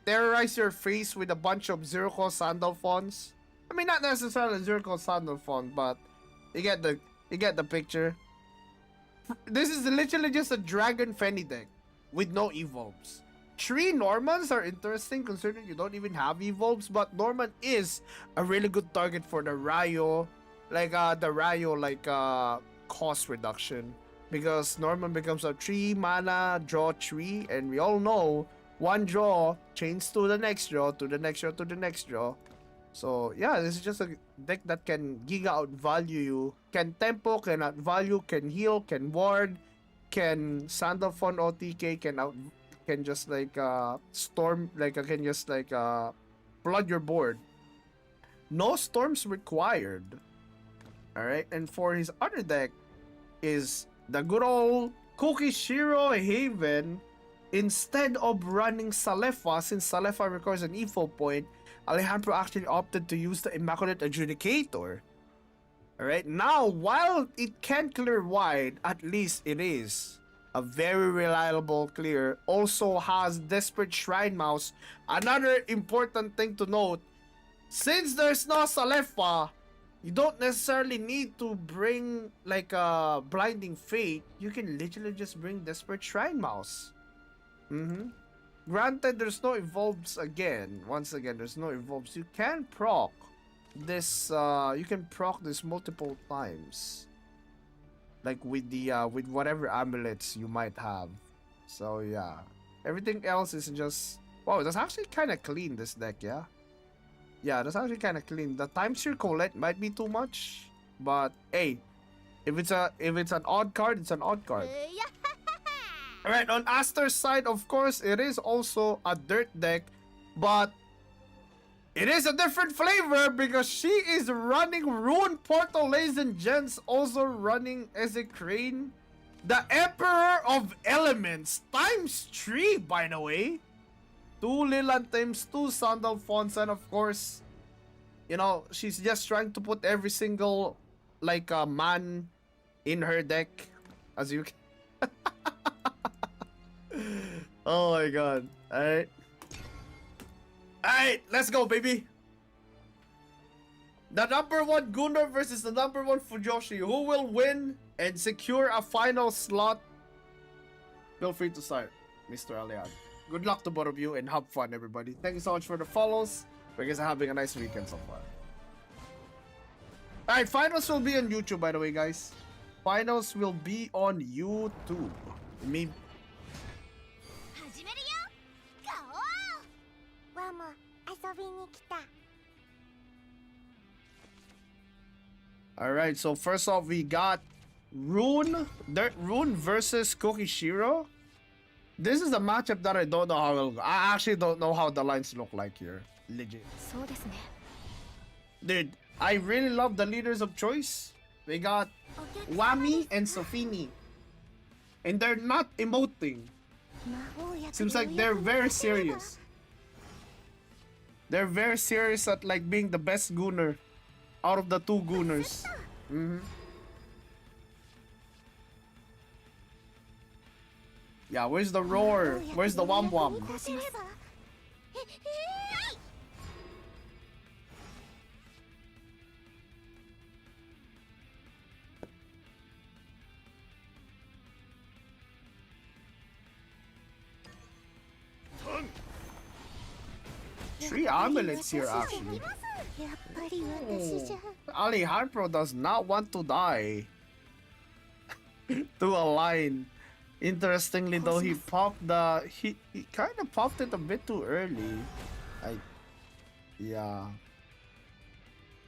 S6: terrorize your face with a bunch of zero-cost Sandalphons. I mean, not necessarily zero-cost Sandalphon, but you get the picture. This is literally just a Dragon Fenny deck with no evolves. 3 Normans are interesting considering you don't even have evolves, but Norman is a really good target for the Ryo, cost reduction, because Norman becomes a 3 mana draw 3, and we all know 1 draw chains to the next draw, to the next draw, to the next draw. So yeah, this is just a deck that can giga out value you, can tempo, can out value, can heal, can ward, can Sandalphon OTK, can just like storm, like can just like flood your board. No storms required. Alright, and for his other deck is the good old Cookie Shiro Haven. Instead of running Salefa, since Salefa requires an evo point, Alejandro actually opted to use the Immaculate Adjudicator. Alright, now while it can clear wide, at least it is a very reliable clear. Also has Desperate Shrine Mouse. Another important thing to note, since there's no Salefa, you don't necessarily need to bring like a Blinding Fate. You can literally just bring Desperate Shrine Mouse. Granted, there's no evolves again. Once again, there's no evolves. You can proc this. You can proc this multiple times, like with the with whatever amulets you might have. So yeah, everything else is just. Wow, that's actually kind of clean, this deck. Yeah, that's actually kind of clean. The Timeshare Colette might be too much, but hey, if it's an odd card, it's an odd card. Alright, on Aster's side, of course, it is also a dirt deck, but it is a different flavor because she is running Rune Portal, ladies and gents, also running Ezekrane, the Emperor of Elements, ×3, by the way. 2 Lilantims, 2 Sandalphons, and of course, you know, she's just trying to put every single, like, man in her deck, as you can. Oh my god. Alright. Alright, let's go, baby. The number 1 Gunnar versus the number 1 Fujoshi. Who will win and secure a final slot? Feel free to start, Mr. Alian. Good luck to both of you and have fun, everybody. Thank you so much for the follows. You guys are having a nice weekend so far. Alright, finals will be on YouTube, by the way, guys. Finals will be on YouTube. Maybe.
S4: 始めるよガオーワンも遊びに来た
S6: Alright, so first off, we got Rune versus Kokishiro. This is a matchup that I don't know how it'll go. I actually don't know how the lines look like here. Legit.
S5: そうですね
S6: Dude, I really love the leaders of choice. We got Wami and Sofini. And they're not emoting. Seems like they're very serious. They're very serious at like being the best gooner out of the two gooners. Yeah, where's the roar? Where's the wham wham?
S4: こうすれば
S6: Three amulets here actually.
S4: やっぱり私じゃ
S6: Alejandro does not want to die to a line. Interestingly though, he kind of popped it a bit too early. Yeah.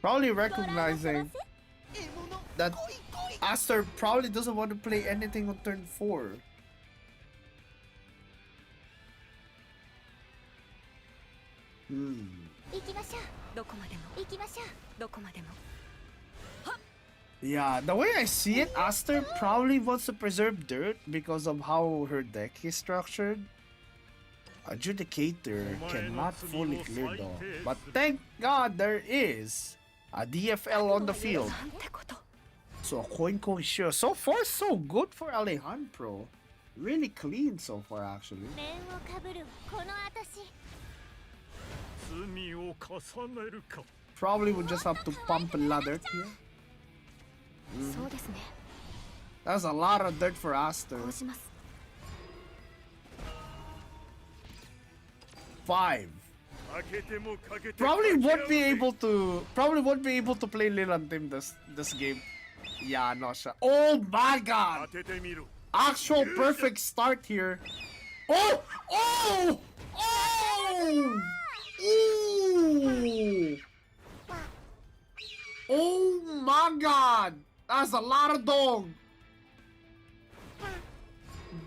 S6: Probably recognizing that Aster probably doesn't want to play anything on turn 4.
S4: 行きましょう
S5: どこまでも
S4: 行きましょう
S5: どこまでも
S6: Yeah, the way I see it, Aster probably wants to preserve dirt because of how her deck is structured. Adjudicator cannot fully clear though. But thank God there is a DFL on the field.
S5: なんてこと
S6: So a coin Koishiro. So far so good for Alejandro. Really clean so far actually.
S4: 面をかぶるこの私
S3: 罪を重ねるか
S6: Probably would just have to pump a lot of dirt here.
S5: そうですね
S6: That's a lot of dirt for Aster.
S5: こうします
S6: 5.
S3: かけてもかけて
S6: Probably won't be able to play Lilantim this game. Yeah, no shot. Oh my god!
S3: 当ててみろ
S6: Actual perfect start here. Oh! Oh! Oh! Ooh! Oh my god! That's a lot of dog.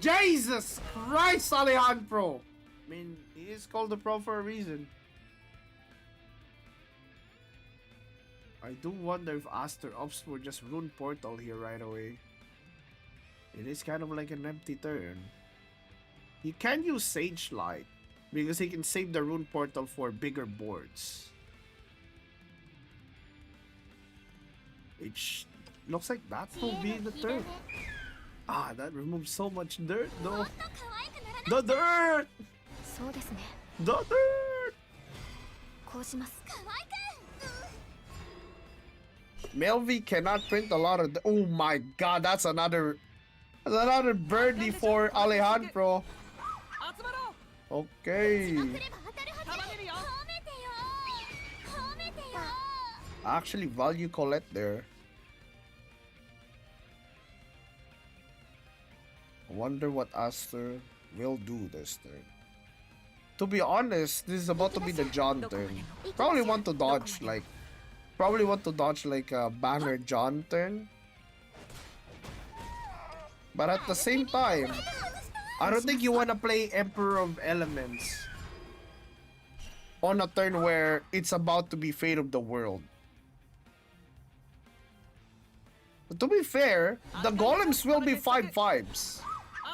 S6: Jesus Christ, Alejandro! I mean, he is called the pro for a reason. I do wonder if Aster ups for just Rune Portal here right away. It is kind of like an empty turn. He can use Sage Light because he can save the Rune Portal for bigger boards. Looks like that will be the turn. Ah, that removes so much dirt though.
S4: もっと可愛くならない
S6: The dirt!
S5: そうですね
S6: The dirt!
S5: こうします
S4: 可愛く
S6: Melvi cannot print a lot of. Oh my god, that's another birdie for Alejandro.
S5: 集まろう
S6: Okay.
S4: 来れば当たるはず褒めてよ褒めてよ
S6: Actually, value Colette there. I wonder what Aster will do this turn. To be honest, this is about to be the John turn. Probably want to dodge like a banner John turn. But at the same time, I don't think you want to play Emperor of Elements on a turn where it's about to be Fate of the World. But to be fair, the golems will be 5/5s.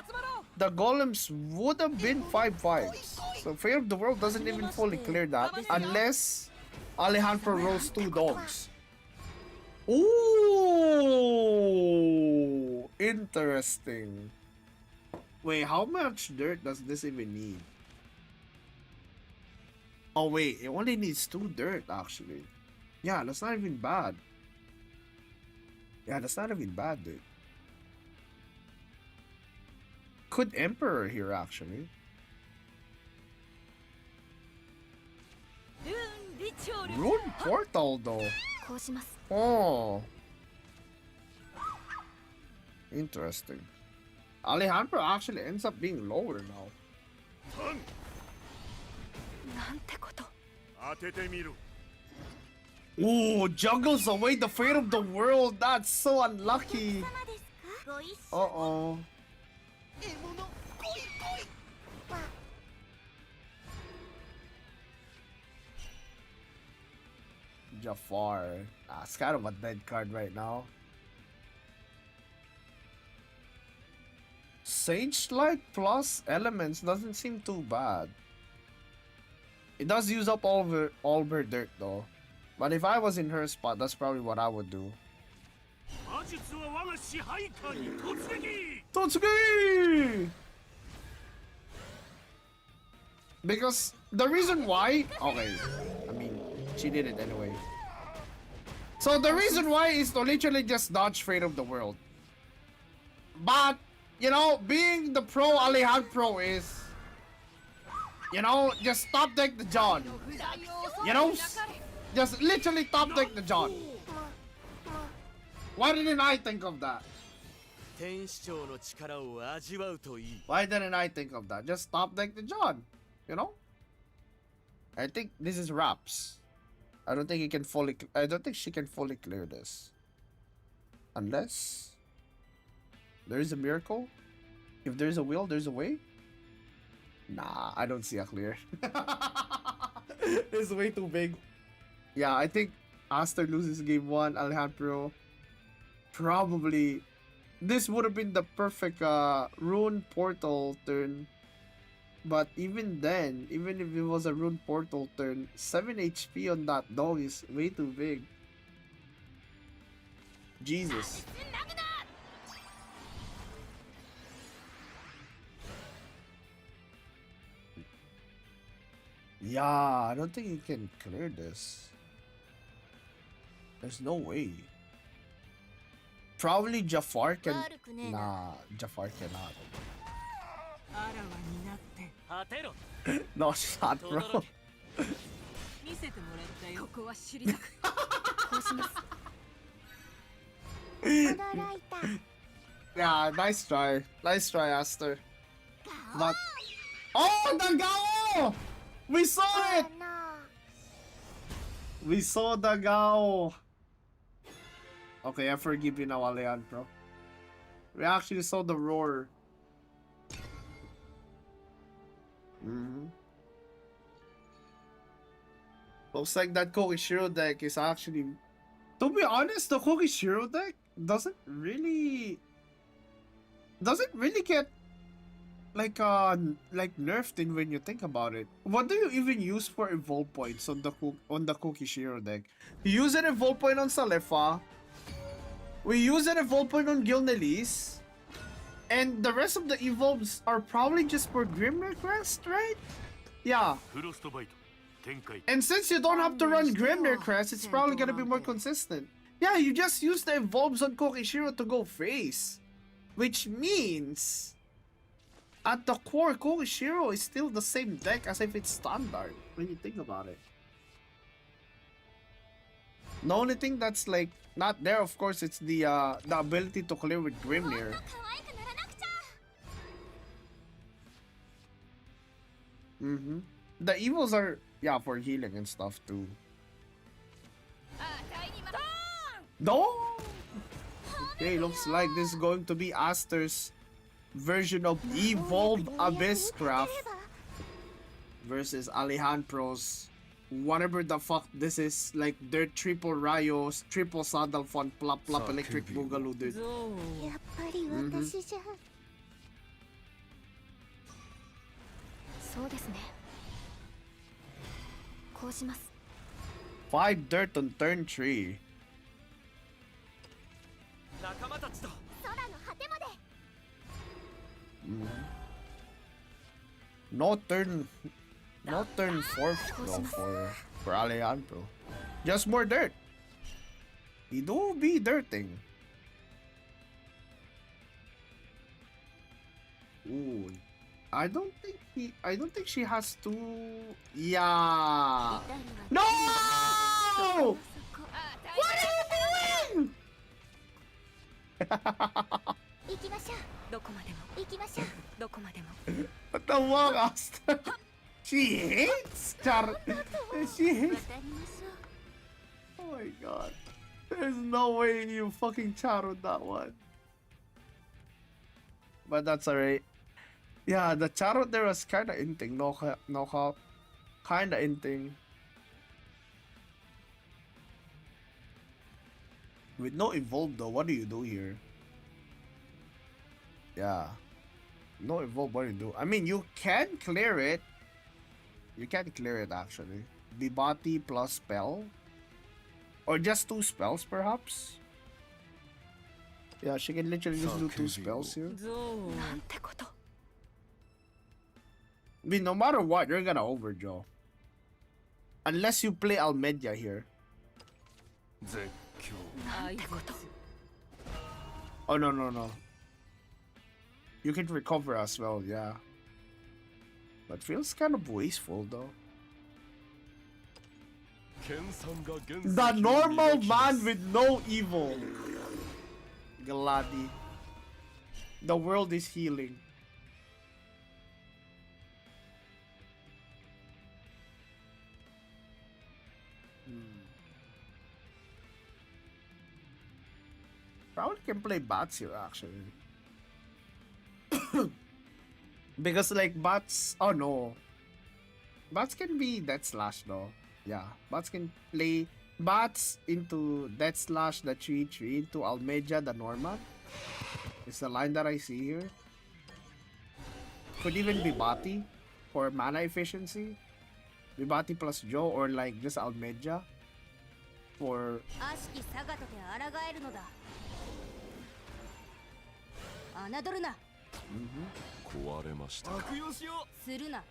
S5: 集まろう
S6: The golems would have been 5/5s. So Fate of the World doesn't even fully clear that unless Alejandro rolls 2 dogs. Ooh, interesting. Wait, how much dirt does this even need? Oh wait, it only needs 2 dirt actually. Yeah, that's not even bad. Yeah, that's not even bad, dude. Could Emperor here actually.
S1: Rune Portal though.
S4: こうします
S1: Oh. Interesting. Alejandro actually ends up being lower now.
S5: なんてこと。
S3: 当ててみろ。
S6: Ooh, juggles away the fate of the world. That's so unlucky.
S4: 様ですかご一緒
S6: Uh-oh. Jafar. Ah, it's kind of a dead card right now. Sage Light plus elements doesn't seem too bad. It does use up all of her dirt though. But if I was in her spot, that's probably what I would do.
S3: 魔術は我が支配下に突撃。
S6: Totsuki! Because the reason why... Okay, I mean, she did it anyway. So the reason why is to literally just dodge Fate of the World. But, you know, being the pro Alejandro is... You know, just top deck the John. You know? Just literally top deck the John. Why didn't I think of that?
S3: 天使長の力を味わうといい。
S6: Why didn't I think of that? Just top deck the John. You know? I think this is Raps. I don't think he can fully... I don't think she can fully clear this. Unless... there is a miracle? If there's a will, there's a way? Nah, I don't see a clear. It's way too big. Yeah, I think Aster loses game 1. Alejandro probably... This would have been the perfect rune portal turn. But even then, even if it was a rune portal turn, 7 HP on that dog is way too big. Jesus. Yeah, I don't think he can clear this. There's no way. Probably Jafar can... Nah, Jafar cannot.
S5: あらわになって
S7: 果てろ。
S6: No shot, bro.
S5: 見せてもらったよ。ここは知りたく。
S4: こうします驚いた
S6: Yeah, nice try. Nice try, Aster. But... Oh, the Gao! We saw it!
S4: あな
S6: We saw the Gao. Okay, I forgive you now, Alejandro. We actually saw the roar. Looks like that Kokishiro deck is actually... To be honest, the Kokishiro deck doesn't really get like nerfed in when you think about it. What do you even use for evolve points on the Kokishiro deck? You use an evolve point on Salefa. We use an evolve point on Gilnelis. And the rest of the evolves are probably just for Grim Request, right? Yeah.
S3: フロストバイト展開。
S6: And since you don't have to run Grimnir Crest, it's probably gonna be more consistent. Yeah, you just use the evolves on Kokishiro to go face. Which means... At the core, Kokishiro is still the same deck as if it's standard, when you think about it. The only thing that's like, not there, of course, it's the ability to clear with Grimnir.
S4: 可愛くならなくちゃ
S6: The evils are, yeah, for healing and stuff too.
S5: あたいにま。
S6: No! Okay, looks like this is going to be Aster's version of Evolved Abyss Craft versus Alejandro's whatever the fuck this is, like their triple Rayos, triple Saddle Font, plop plop electric boogaloo, dude.
S4: やっぱり私じゃ、そうですねこうします
S6: 5 dirt on turn 3.
S3: 仲間たちと。
S4: 空の果てまで
S6: No turn 4th though for Alejandro. Just more dirt. He do be dirting. Ooh. I don't think she has to. Yeah. No! What are you doing?
S4: 行きましょうどこまでも行きましょうどこまでも
S6: What the fuck, Asta? She hates Char. She hates.
S4: 渡りましょう
S6: Oh my god. There's no way you fucking charred that one. But that's alright. Yeah, the charot there was kinda inting. No hop. Kinda inting. With no evolve though, what do you do here? Yeah. No evolve, what do you do? I mean, you can clear it. You can clear it actually. Bibati plus spell. Or just 2 spells perhaps? Yeah, she can literally just do 2 spells here.
S5: なんてこと
S6: I mean, no matter what, you're gonna overdraw. Unless you play Almedia here.
S3: 絶叫
S5: ああいうこと
S6: Oh, no. You can recover as well, yeah. But feels kind of wasteful though.
S3: 研鑽が原石
S6: The
S3: を
S6: normal
S3: 磨きます
S6: man with no evil. Galadi. The world is healing. Probably can play bats here actually. Because like bats, oh no. Bats can be Death Slash though. Yeah, bats can play bats into Death Slash the 3/3 into Almeja the Norman. It's the line that I see here. Could even be Bati for mana efficiency. Bibati plus Joe or like just Almeja for
S4: 悪しきサガトで抗えるのだ侮るな
S3: 壊れました悪用しよ
S4: するな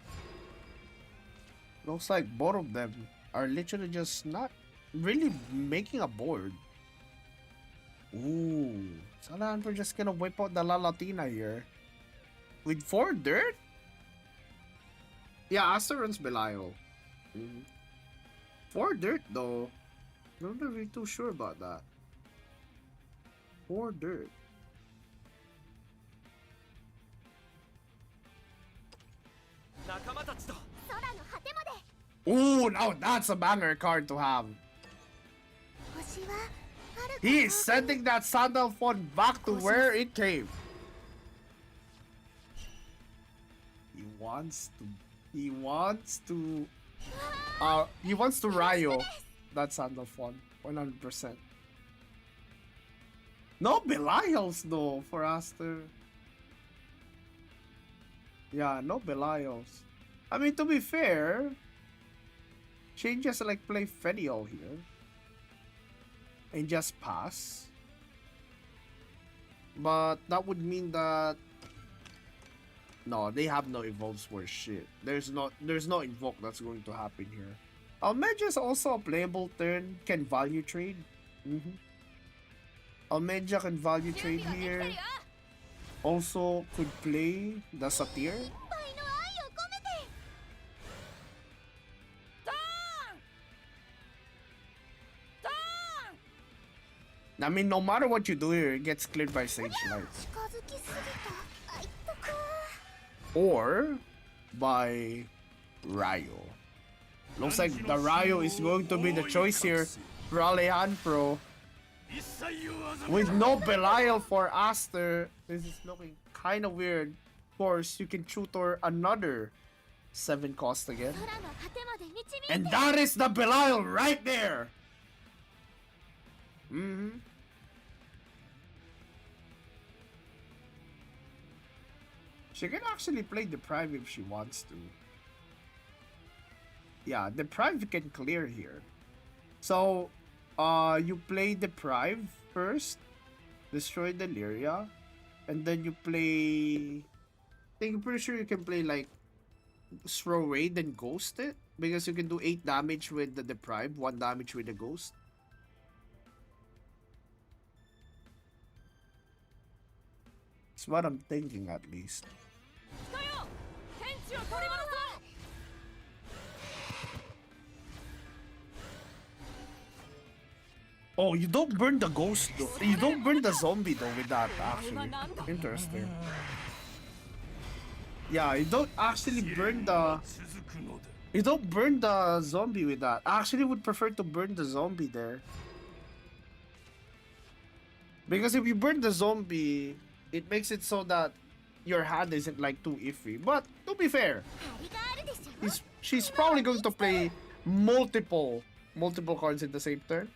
S6: looks like both of them are literally just not really making a board. Ooh, Salahan we're just gonna wipe out the La Latina here with 4 dirt. Yeah, Asta runs Belial. 4 dirt though. I'm not really too sure about that. 4 dirt. Ooh, now that's a banger card to have.
S4: 星はあるか
S6: He is sending that sandal phone back to where it came. He wants to Ryo that sandal phone 100%. No Belials though for Aster. Yeah, no Belials. I mean, to be fair, she can just like play Fedial here and just pass. But that would mean that no, they have no evolves worth shit. There's no invoke that's going to happen here. Almeja is also a playable turn, can value trade. Almeja can value trade here. Also could play the Satyr.
S4: いっぱいの愛を込めて
S6: I mean, no matter what you do here, it gets cleared by Sage Light.
S4: 近づきすぎたあいっとく
S6: Or by Ryo. Looks like the Ryo is going to be the choice here for Alejandro.
S3: 一切言わず
S6: With no Belial for Aster, this is looking kind of weird. Of course, you can tutor another 7 cost again.
S4: 空の果てまで導いて
S6: And that is the Belial right there! She can actually play Deprive if she wants to. Yeah, Deprive can clear here. So, you play Deprive first, destroy Deliria, and then you play... I think I'm pretty sure you can play like Throw Raid and Ghost it, because you can do 8 damage with the Deprive, 1 damage with the Ghost. That's what I'm thinking at least.
S5: 地を取り戻そう
S6: Oh, you don't burn the ghost though. You don't burn the zombie though with that, actually. Interesting. Yeah, you don't actually burn the...
S3: 続くのだ
S6: You don't burn the zombie with that. I actually would prefer to burn the zombie there. Because if you burn the zombie, it makes it so that your hand isn't like too iffy. But to be fair, she's probably going to play multiple cards in the same turn.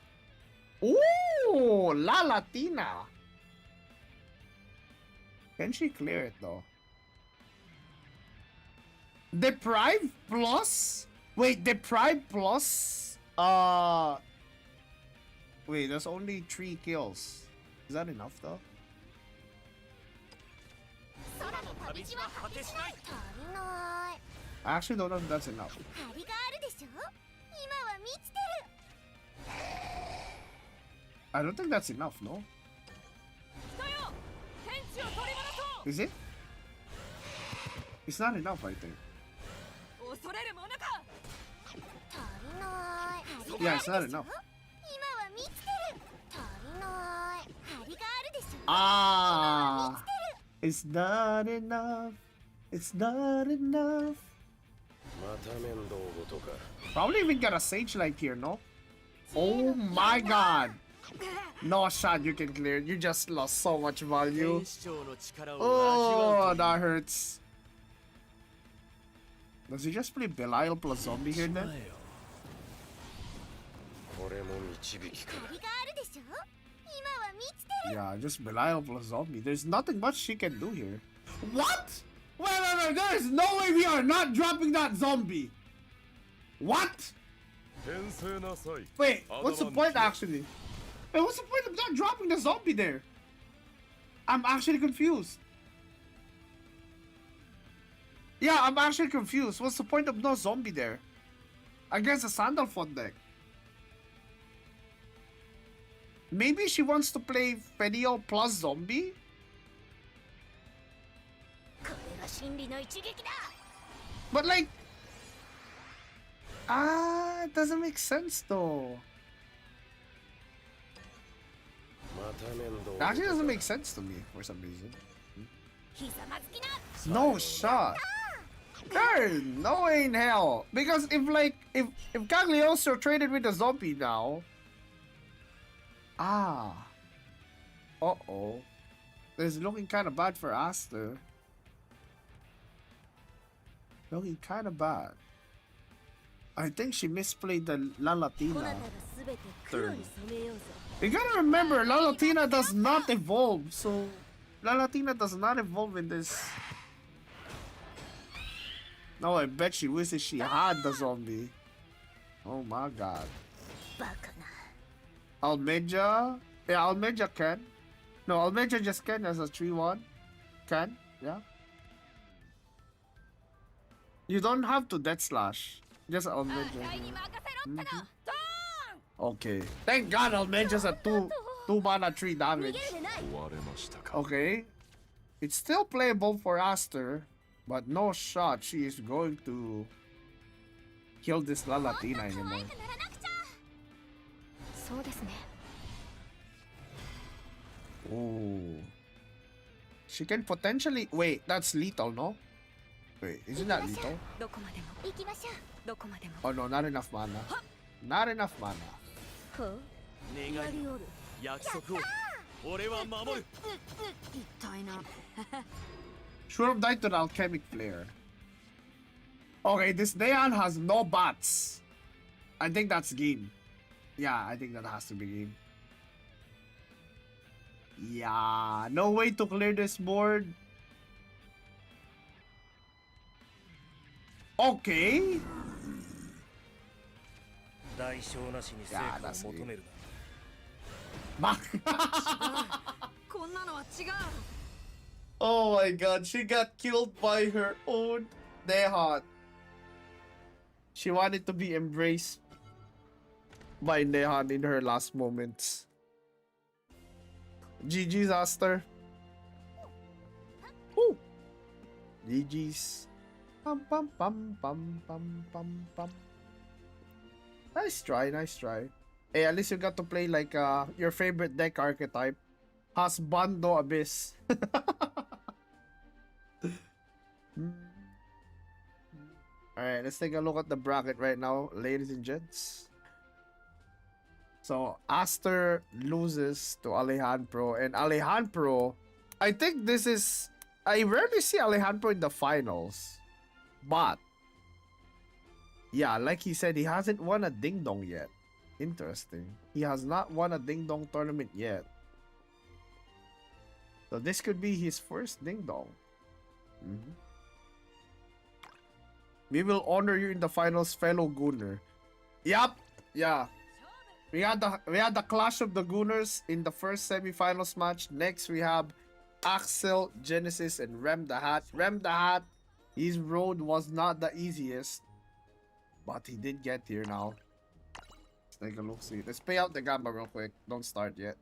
S6: Ooh, La Latina. Can she clear it though? Deprive plus? Wait, deprive plus? Wait, there's only 3 kills. Is that enough though?
S4: 空の旅路は果てしない足りない
S6: I actually don't know if that's enough.
S4: 張りがあるでしょ今は満ちてる
S6: I don't think that's enough, no?
S5: 人よ天地を取り戻そう
S6: Is it? It's not enough, I think.
S5: 恐れるものか
S4: 足りない
S6: Yeah, it's not enough.
S4: 今は満ちてる足りない張りがあるでしょ
S6: Ah! It's not enough. It's not enough.
S8: また面倒ごとか
S6: Probably even got a Sage Light here, no? Oh my god! No shot you can clear. You just lost so much value.
S3: 天使長の力を味
S6: Oh,
S3: わうと
S6: that hurts. Does he just play Belial plus zombie here
S3: しま
S6: then?
S3: えよ
S8: これも導きか
S4: 張りがあるでしょ今は満ちてる
S6: Yeah, just Belial plus zombie. There's nothing much she can do here. What? Wait. There is no way we are not dropping that zombie. What?
S3: 転生なさい
S6: Wait, what's the point actually? Wait, what's the point of not dropping the zombie there? I'm actually confused. Yeah, I'm actually confused. What's the point of no zombie there? Against a Sandalphon deck. Maybe she wants to play Fenial plus zombie?
S4: これが真理の一撃だ
S6: But like... it doesn't make sense though.
S8: また面倒
S6: It actually doesn't make sense to me for some reason.
S4: ひざまずきな
S6: No shot. There's no way in hell. Because if Cagliostro traded with the zombie now. Uh-oh. This is looking kind of bad for Aster. Looking kind of bad. I think she misplayed the La
S4: こな
S6: Latina.
S4: たが全て黒に染めようぞ
S6: You gotta remember, La Latina does not evolve. So, La Latina does not evolve in this. No, I bet she wishes she had the zombie. Oh my god.
S4: バカな
S6: Almeja? Yeah, Almeja can. No, Almeja just can as a 3-1. Can, yeah. You don't have to Death Slash. Just
S5: あ
S6: Almeja.
S5: たいに任せろってのドーン
S6: Okay. Thank God Almeja's a 2 mana 3 damage.
S4: 逃げるでない
S3: 終われましたか
S6: Okay. It's still playable for Aster, but no shot she is going to kill this La
S4: もっと
S6: Latina
S4: 可愛
S6: anymore.
S4: くならなくちゃそうですね
S6: Oh. She can potentially... Wait, that's lethal, no? Wait, isn't that lethal?
S5: どこまでも
S4: 行きましょう
S5: どこまでも
S6: Oh no, not enough mana. Not enough mana.
S4: ほう
S3: 願い
S4: やりおる
S3: 約束を俺は守る
S5: 痛いな
S6: Should have died to the Alchemic Flare. Okay, this Neon has no bats. I think that's game. Yeah, I think that has to be game. Yeah, no way to clear this board. Okay.
S7: 代償なしに成果を求める
S6: Ma-
S5: こんなのは違う
S6: oh my god, she got killed by her own Nehan. She wanted to be embraced by Nehan in her last moments. GG's, Aster. Woo. GG's. Pum pum pum pum pum pum pum. Nice try, nice try. Hey, at least you got to play like your favorite deck archetype. Husbando Abyss. Alright, let's take a look at the bracket right now, ladies and gents. So, Aster loses to Alejandro, and Alejandro, I think this is... I rarely see Alejandro in the finals. But, yeah, like he said, he hasn't won a Dingdong yet. Interesting. He has not won a Dingdong tournament yet. So this could be his first Dingdong. We will honor you in the finals, fellow Gooner. Yup. Yeah. We had the clash of the Gooners in the first semifinals match. Next we have Axel, Genesis, and Rem the Hat. Rem the Hat, his road was not the easiest, but he did get here now. Let's take a look. See, let's pay out the Gamba real quick. Don't start yet.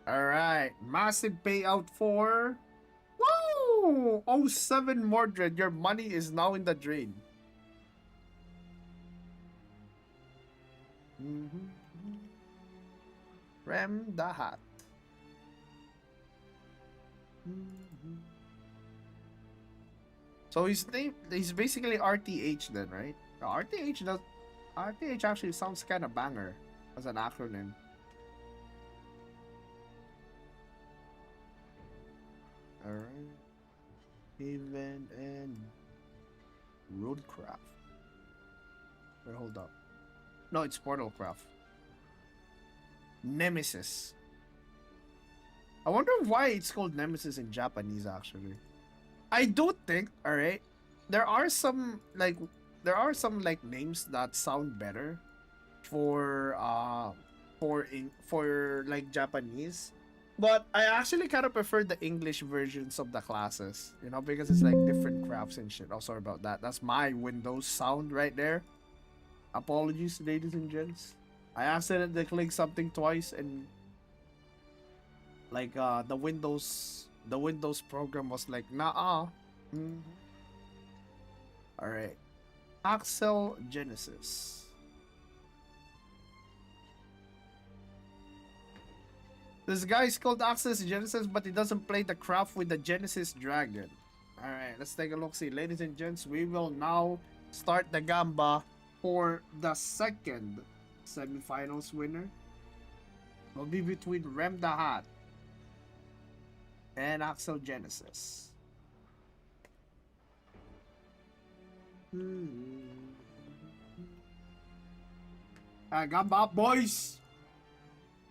S6: Alright, massive payout for... Woo! 07 Mordred, your money is now in the drain. Rem the Hat. So his name is basically RTH then, right? RTH actually sounds kind of banger as an acronym. Alright. Haven and Roadcraft. Wait, hold up. No, it's Portalcraft. Nemesis. I wonder why it's called Nemesis in Japanese actually. I do think, alright, there are some names that sound better for like Japanese. But I actually kind of prefer the English versions of the classes, you know, because it's like different crafts and shit. Oh, sorry about that. That's my Windows sound right there. Apologies, ladies and gents. I accidentally clicked something twice and like the Windows program was like, nah. Alright. Axel Genesis. This guy is called Axis Genesis, but he doesn't play the craft with the Genesis Dragon. Alright, let's take a look. See, ladies and gents, we will now start the Gamba for the second semifinals winner. Will be between Rem the Hat and Axel Genesis. Gamba up, boys!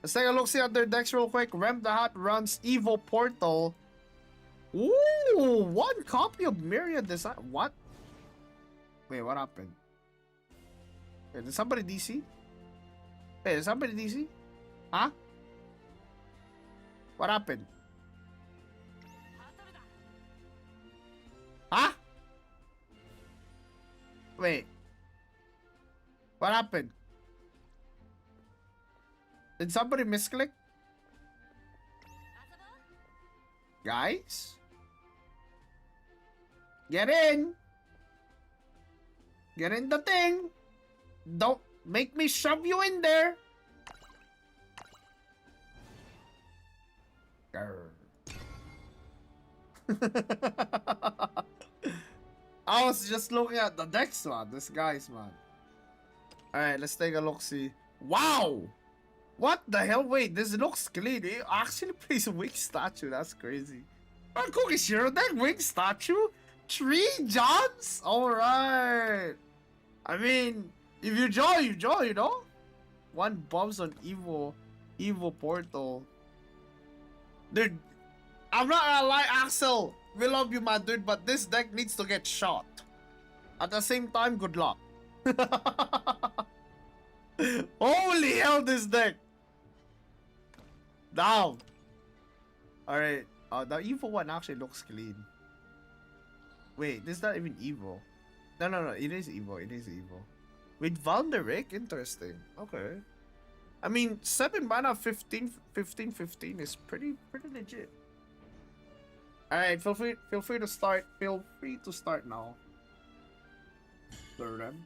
S6: Let's take a look, see at their decks real quick. Rem the Hat runs Evo Portal. Ooh, one copy of Myriad Design. What? Wait, what happened? Wait, did somebody DC? Wait, did somebody DC? Huh? What happened? Huh? Wait. What happened? Did somebody misclick? Guys? Get in! Get in the thing! Don't make me shove you in there! Grr. I was just looking at the decks, man. This guy's, man. Alright, let's take a look-see. Wow! What the hell? Wait, this looks clean. It actually plays a wing statue. That's crazy. Man, Cookie Shiro, that wing statue? 3 Johns? Alright. I mean, if you draw, you draw, you know? 1 bumps on Evo Portal. Dude, I'm not gonna lie, Axel. We love you, man, dude, but this deck needs to get shot. At the same time, good luck. Holy hell, this deck. Down. Alright. The Evo one actually looks clean. Wait, this is not even Evo. No. It is Evo. It is Evo. With Valderik? Interesting. Okay. I mean, 7 mana, 15, 15, 15 is pretty legit. Alright, feel free to start. Feel free to start now. Third them.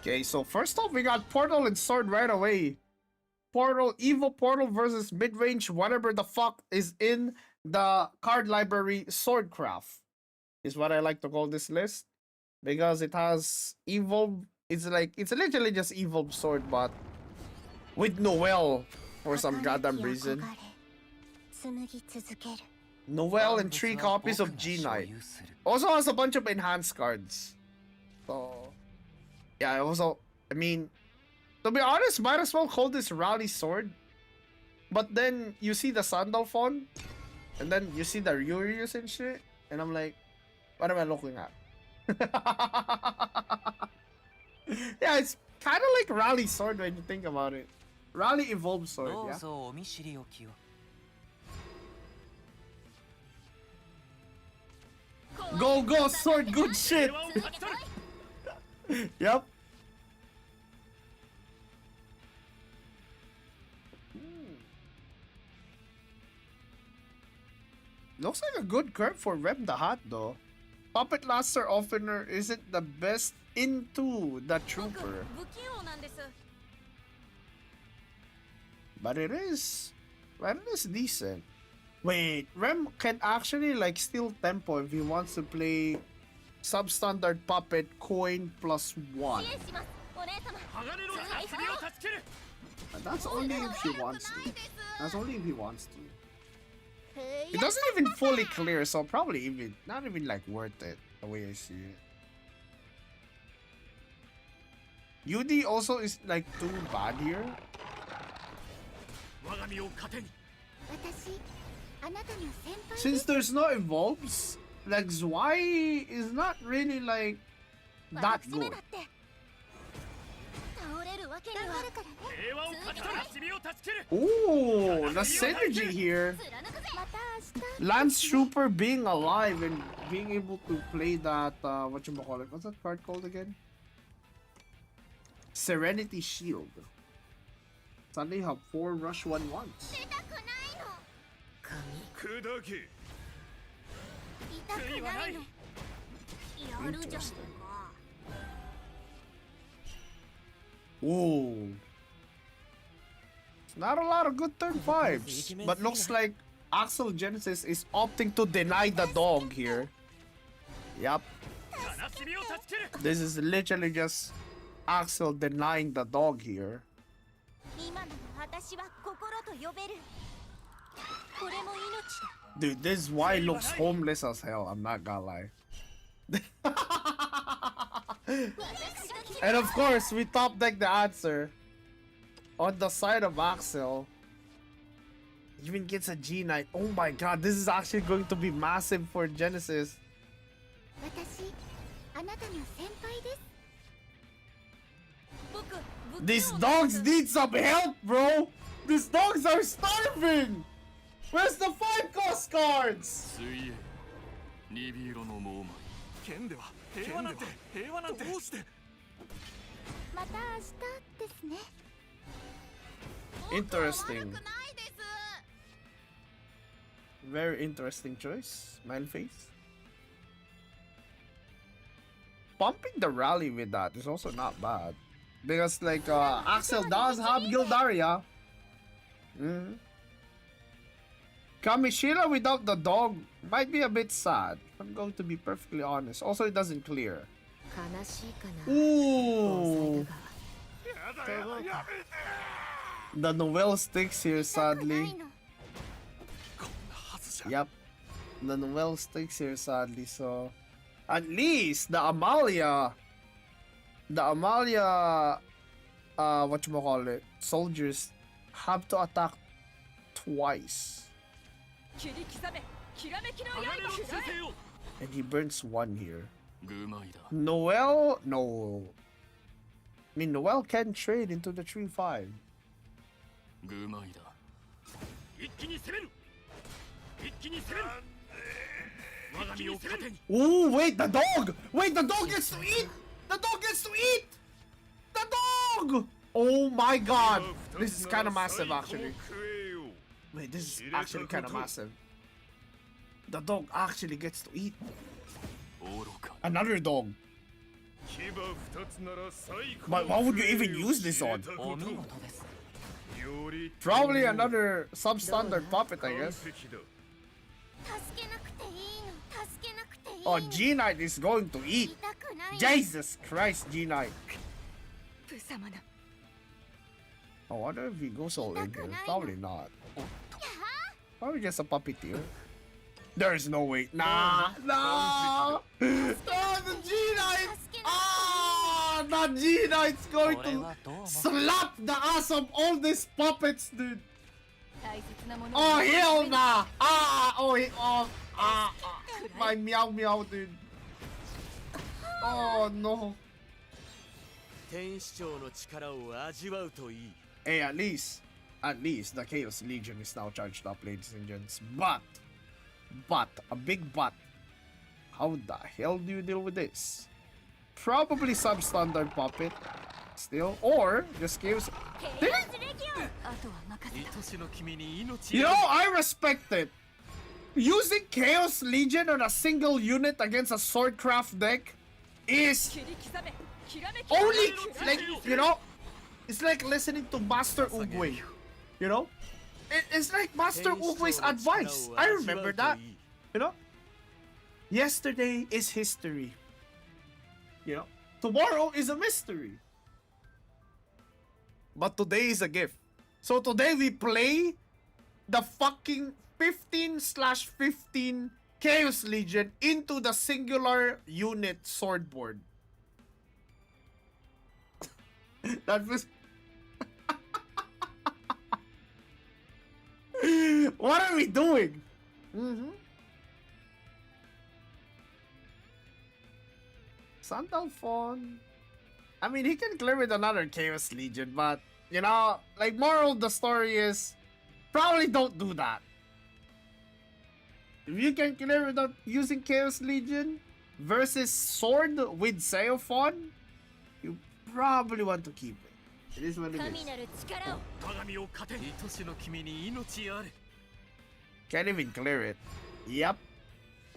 S6: Okay, so first off, we got Portal and Sword right away. Portal, Evil Portal versus mid-range, whatever the fuck is in the card library Swordcraft. Is what I like to call this list. Because it has Evil, it's literally just Evil Sword, but with Noelle for some goddamn reason. Noelle and 3 copies of G-Knight. Also has a bunch of enhanced cards. So, yeah, also, I mean, to be honest, might as well call this Rally Sword. But then you see the Sandalphon, and then you see the Ryurius and shit, and I'm like, what am I looking at? Yeah, it's kind of like Rally Sword when you think about it. Rally Evolved Sword, yeah? Go, Sword, good shit! Yep. Looks like a good curve for Rem the Hat though. Puppet Master Offender isn't the best into the Trooper. But it is decent. Wait, Rem can actually like steal tempo if he wants to play substandard puppet coin +1. But that's only if he wants to. That's only if he wants to. It doesn't even fully clear, so probably not even like worth it the way I see it. UD also is like too bad here. Since there's no evolves, like Zwei is not really like that good. Ooh, the synergy here. Lance Trooper being alive and being able to play that, whatchamacallit, what's that card called again? Serenity Shield. Suddenly you have 4 rush 1/1s. Interesting. Ooh. It's not a lot of good turn 5s, but looks like Axel Genesis is opting to deny the dog here. Yep. This is literally just Axel denying the dog here. Dude, this Y looks homeless as hell, I'm not gonna lie. And of course, we top deck the answer. On the side of Axel, even gets a G-Knight. Oh my god, this is actually going to be massive for Genesis. These dogs need some help, bro! These dogs are starving! Where's the 5-cost cards? Interesting. Very interesting choice, Manface. Pumping the rally with that is also not bad. Because like Axel does have Gildaria. Kamishira without the dog might be a bit sad, if I'm going to be perfectly honest. Also, it doesn't clear. Ooh. The Noelle sticks here, sadly. Yep. The Noelle sticks here, sadly, so... At least, the Amalia, whatchamacallit, soldiers have to attack twice. And he burns 1 here. Noelle, no. I mean, Noelle can trade into the 3-5.
S1: Ooh, wait, the dog! Wait, the dog gets to eat! The dog gets to eat! The dog! Oh my god! This is kind of massive, actually. Wait, this is actually kind of massive. The dog actually gets to eat. Another dog. But what would you even use this on? Probably another substandard puppet, I guess.
S4: 助けなくていいの助けなくていい
S1: Oh,
S4: の
S1: G Knight is going to eat.
S4: 痛くないの
S1: Jesus Christ, G Knight.
S5: ブサマな
S1: I wonder if he goes all in here. Probably not. Probably just a puppeteer. There's no way. Nah, nah. Oh, the G Knight. Ah, the G Knight's going to slap the ass of all these puppets, dude.
S5: 大切なもの
S1: Oh, hell nah. Ah, oh, my meow meow, dude. Oh, no.
S7: 天使長の力を味わうといい
S1: Hey, at least the Chaos Legion is now charged up, ladies and gents. But, a big but. How the hell do you deal with this? Probably substandard puppet. Still, or just Chaos.
S5: ケイオスレギオンあとは任せた
S3: 愛しの君に命
S1: You know, I respect it. Using Chaos Legion on a single unit against a Swordcraft deck is
S5: 切り刻めきらめき
S1: only, like, you know, it's like listening to Master Oogway. You know? It's like Master Oogway's advice. I remember that. You know? Yesterday is history. You know? Tomorrow is a mystery. But today is a gift. So today we play the fucking 15/15 Chaos Legion into the singular unit swordboard. That was... What are we doing? Sandalphon. I mean, he can clear with another Chaos Legion, but, you know, like, moral of the story is, probably don't do that. If you can clear without using Chaos Legion versus Sword with Seophon, you probably want to keep it. It is what it
S5: 神
S1: is.
S5: なる力を
S3: 鏡を糧に愛しの君に命あれ
S1: Can't even clear it. Yep.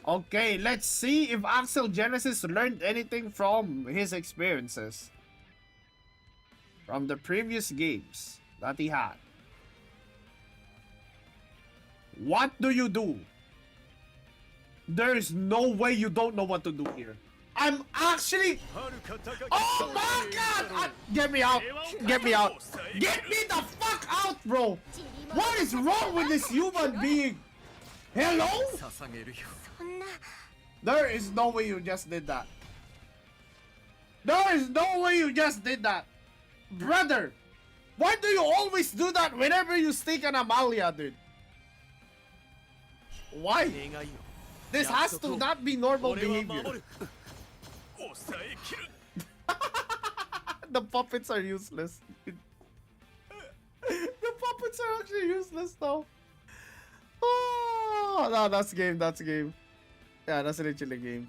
S1: Okay, let's see if Axel Genesis learned anything from his experiences. From the previous games that he had. What do you do? There is no way you don't know what to do here. I'm actually... Oh my god! Get me out! Get me out! Get me the fuck out, bro! What is wrong with this human being? Hello?
S3: 捧げるよ
S4: そんな
S1: There is no way you just did that. There is no way you just did that. Brother, why do you always do that whenever you stick an Amalia, dude? Why?
S3: 願いよ
S1: This has to not be normal
S3: 俺は
S1: behavior.
S3: 守る抑えきる
S1: The puppets are useless. The puppets are actually useless now. Oh, no, that's game. That's game. Yeah, that's literally game.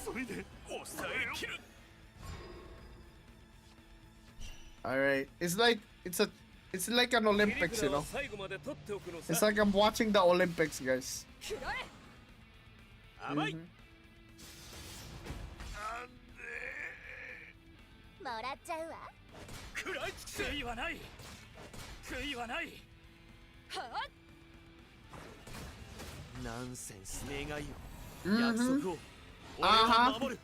S3: 急いで抑えきる
S1: All right, it's like an Olympics, you know.
S7: 最後まで取っておくの
S1: It's
S7: さ
S1: like I'm watching the Olympics, guys.
S5: くらえ
S7: 甘い
S1: Mhm.
S4: もらっちゃうわ
S3: 食らいつくせ
S7: 悔いはない悔いはない
S5: はあ
S7: ナンセンス願いよ
S1: Mhm.
S7: 約束を俺
S1: あは
S7: は守る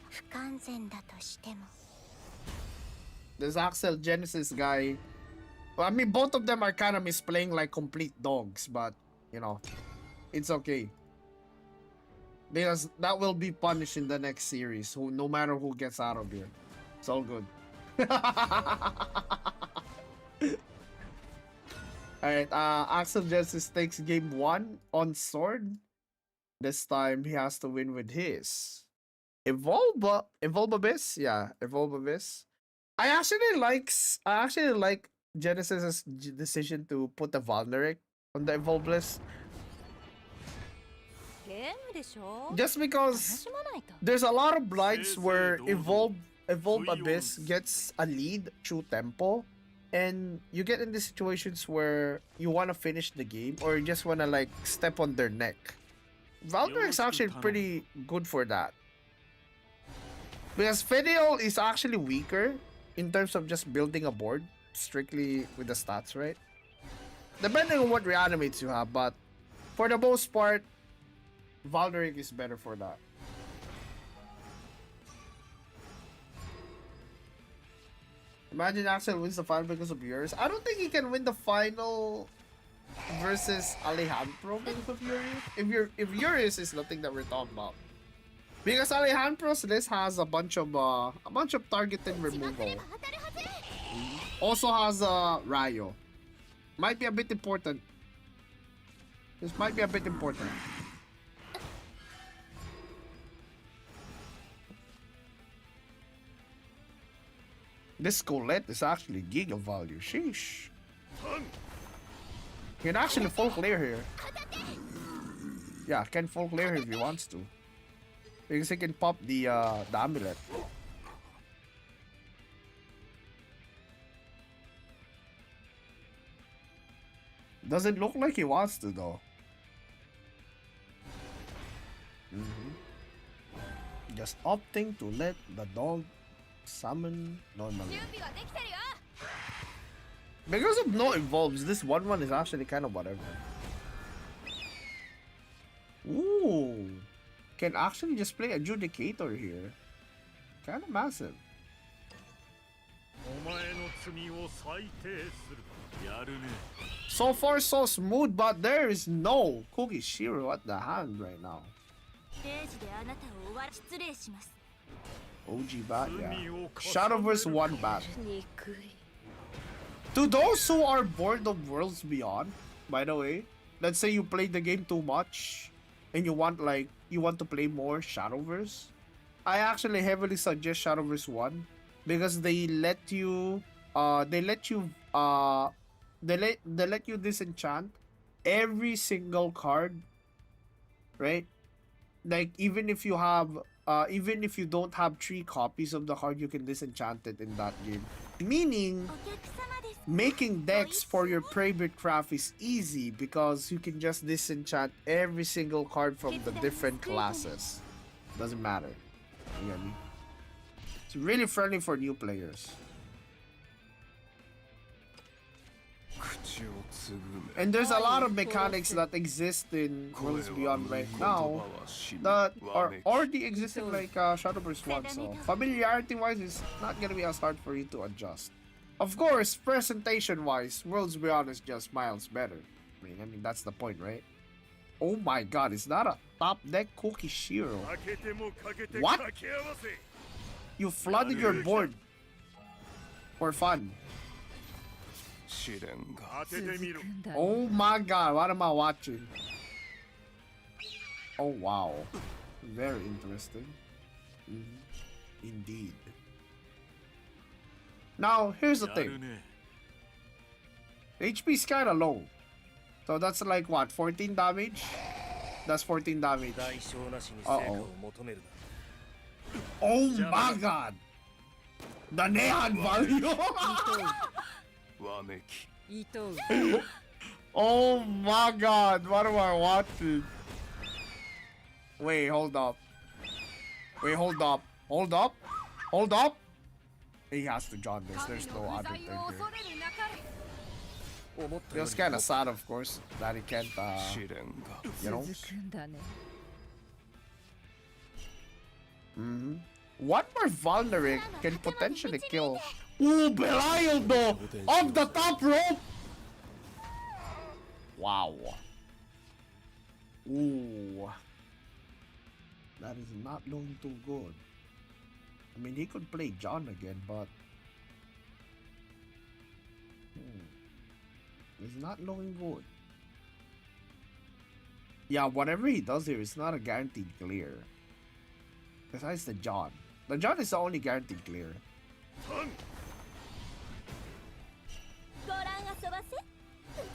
S4: 不完全だとしても
S1: This Axel Genesis guy. Well, I mean, both of them are kind of misplaying like complete dogs, but you know, it's okay. Because that will be punished in the next series. Who, no matter who gets out of here, it's all good. All right, Axel Genesis takes game 1 on sword. This time he has to win with his Evolve Abyss. Yeah, Evolve Abyss. I actually like Genesis's decision to put the Valneric on the Evolve list.
S5: ゲームでしょ。
S6: Just
S5: 楽
S6: because
S5: しまないと。
S6: there's a lot of blights where Evolve Abyss gets a lead through tempo, and you get in these situations where you want to finish the game or you just want to like step on their neck. Valkyrie is actually pretty good for that. Because Fidel is actually weaker in terms of just building a board strictly with the stats, right? Depending on what reanimates you have, but for the most part, Valkyrie is better for that. Imagine Axel wins the final because of yours. I don't think he can win the final versus Alejandro because of Urius. If Urius is the thing that we're talking about. Because Alejandro's list has a bunch of targeted removal. Also has Rayo. Might be a bit important. This might be a bit important. This Colette is actually giga value. Sheesh. He can actually full clear here. Yeah, can full clear if he wants to. Because he can pop the amulet. Doesn't look like he wants to though. Just opting to let the dog summon normally. Because of no evolves, this 1-1 is actually kind of whatever. Ooh. Can actually just play Adjudicator here. Kind of massive. So far so smooth, but there is no Cookie Shiro at the hand right now. OG bat, yeah. Shadowverse 1 bat. To those who are bored of Worlds Beyond, by the way, let's say you played the game too much and you want to play more Shadowverse, I actually heavily suggest Shadowverse 1 because they let you disenchant every single card, right? Like even if you don't have 3 copies of the card, you can disenchant it in that game. Meaning making decks for your Praebit craft is easy because you can just disenchant every single card from the different classes. Doesn't matter. You get me? It's really friendly for new players. And there's a lot of mechanics that exist in Worlds Beyond right now that are already existing like Shadowverse 1, so familiarity wise it's not gonna be as hard for you to adjust. Of course, presentation wise, Worlds Beyond is just miles better. I mean that's the point, right? Oh my god, is that a top deck Cookie Shiro? What? You flooded your board for fun. Oh my god, what am I watching? Oh wow. Very interesting. Indeed. Now, here's the thing. HP is kinda low. So that's like what, 14 damage? That's 14 damage. Uh-oh. Oh my god! The Neon value! Oh my god, what am I watching? Wait, hold up. Wait, hold up. Hold up. Hold up. He has to join this. There's no other thing here. Feels kind of sad, of course, that he can't, you know? One more Vulneric can potentially kill. Ooh, Belial though! Off the top rope! Wow. Ooh. That is not looking too good. I mean, he could play John again, but... It's not looking good. Yeah, whatever he does here is not a guaranteed clear. Besides the John. The John is the only guaranteed clear.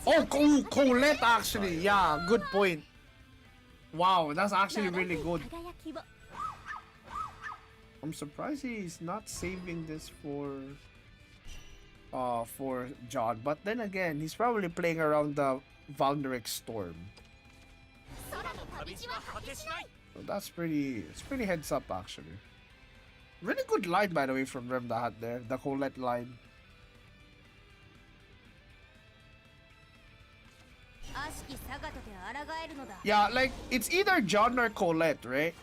S6: Oh, Colette actually. Yeah, good point. Wow, that's actually really good.
S5: 輝きを
S6: I'm surprised he's not saving this for John, but then again, he's probably playing around the Valneric Storm.
S4: 空の旅路は果てしない
S6: So that's it's pretty heads up actually. Really good line by the way from Rem the Hat there, the Colette line.
S5: 悪しきサガトで抗えるのだ
S6: Yeah, like it's either John or Colette, right?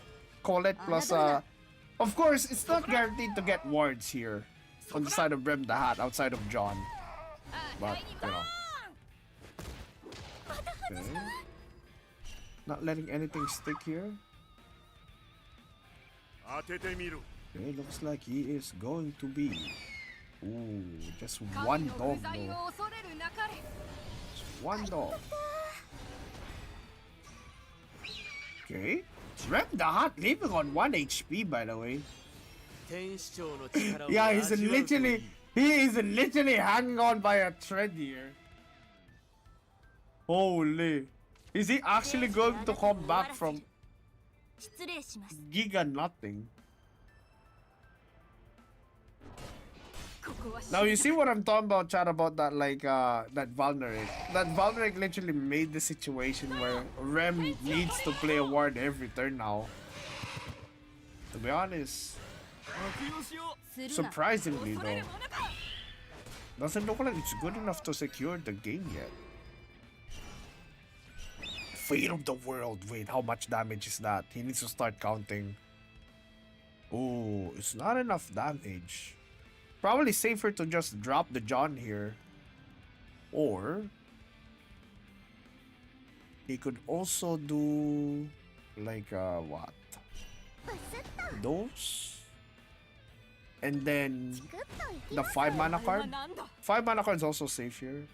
S6: Colette plus of course it's not guaranteed to get wards here on the side of Rem the Hat outside of John. But you know. Okay. Not letting anything stick here.
S3: 当ててみろ
S6: Okay, looks like he is going to be. Ooh, just one dog though.
S5: 恐れるなかれ
S6: Just one dog. Okay. Rem the Hat leaving on 1 HP by the way.
S7: 天使長の力を
S6: Yeah,
S7: 味わうといい
S6: he is literally hanging on by a thread here. Holy. Is he actually going to come back from
S5: 失礼します
S6: Giga nothing?
S5: ここは
S6: Now you see what I'm talking about, chat, about that that Valneric. That Valneric literally made the situation where Rem needs to play a ward every turn now. To be honest,
S3: 悪用しよう
S5: するな
S6: surprisingly
S5: 恐れ
S6: though,
S5: るものか
S6: doesn't look like it's good enough to secure the game yet. Fate of the world. Wait, how much damage is that? He needs to start counting. Oh, it's not enough damage. Probably safer to just drop the John here. Or he could also do like what?
S4: ブスッと
S6: Those? And then
S4: グッといき
S6: the
S4: ます
S6: 5 mana
S5: これは
S6: card?
S5: 何だ
S6: 5 mana card is also safe here.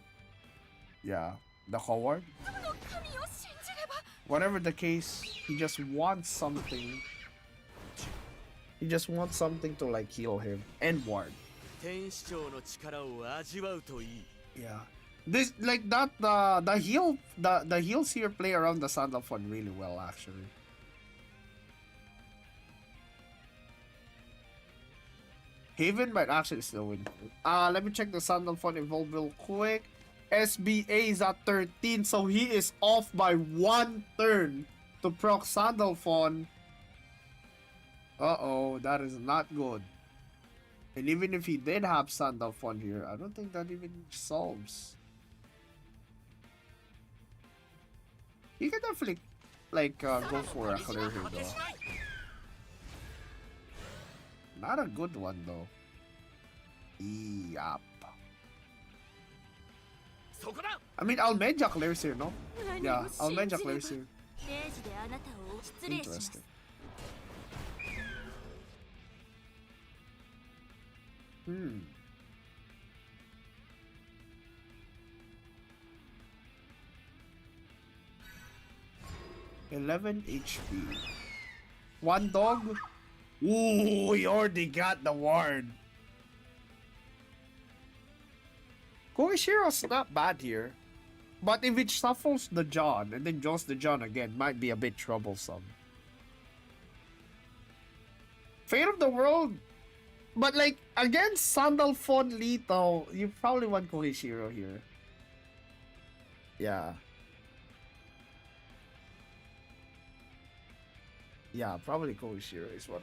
S6: Yeah, the Howard.
S5: この神を信じれば
S6: Whatever the case, he just wants something. He just wants something to like heal him and ward.
S7: 天使長の力を味わうといい
S6: Yeah. This like that the heals here play around the Sandal Fund really well actually. Haven might actually still win. Let me check the Sandal Fund evolve real quick. SBA is at 13, so he is off by 1 turn to proc Sandal Fund. Uh-oh, that is not good. And even if he did have Sandal Fund here, I don't think that even solves. You can definitely like go for a clear here though. Not a good one though. Yup.
S3: そこだ
S6: I mean, Almeja clears here, no?
S5: 何
S6: Yeah,
S5: を信じれ
S6: Almeja
S5: ば
S6: clears here.
S5: 0時であなたを失礼します
S6: Interesting. Hmm. $11 HP. One dog? Ooh, he already got the ward. Koishiro's not bad here. But if it shuffles the John and then draws the John again, might be a bit troublesome. Fate of the World, but like against Sandalphon Lito, you probably want Koishiro here. Yeah. Yeah, probably Koishiro is what.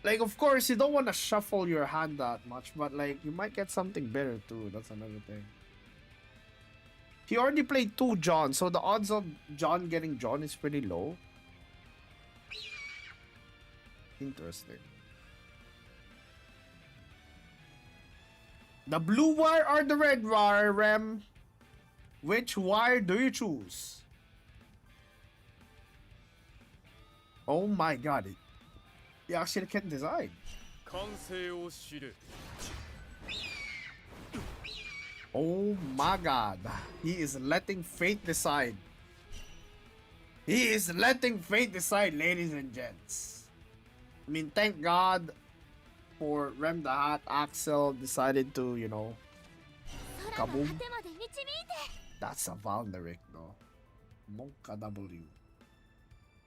S6: Like, of course, you don't want to shuffle your hand that much, but like, you might get something better too. That's another thing. He already played 2 John, so the odds of John getting John is pretty low. Interesting. The blue wire or the red wire, Rem? Which wire do you choose? Oh my god. You actually can decide.
S3: 完成を知れ
S6: Oh my god. He is letting fate decide. He is letting fate decide, ladies and gents. I mean, thank God for Rem the Hat. Axel decided to, you know,
S4: 空の
S6: kaboom.
S4: 果てまで導いて
S6: That's a Valneric, though. Monka W.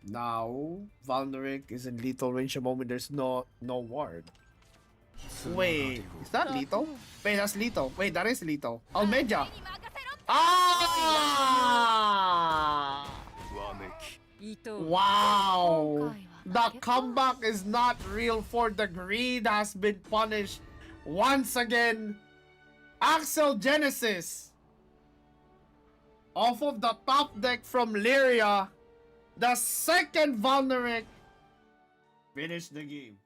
S6: Now, Valneric is in lethal range the moment there's no ward. Wait, is that lethal? Wait, that's lethal. Wait, that is lethal. Almeja. Ah!
S3: わめき
S6: Wow! The comeback is not real for the greed has been punished once again. Axel Genesis off of the top deck from Lyria. The second Valneric finished the game.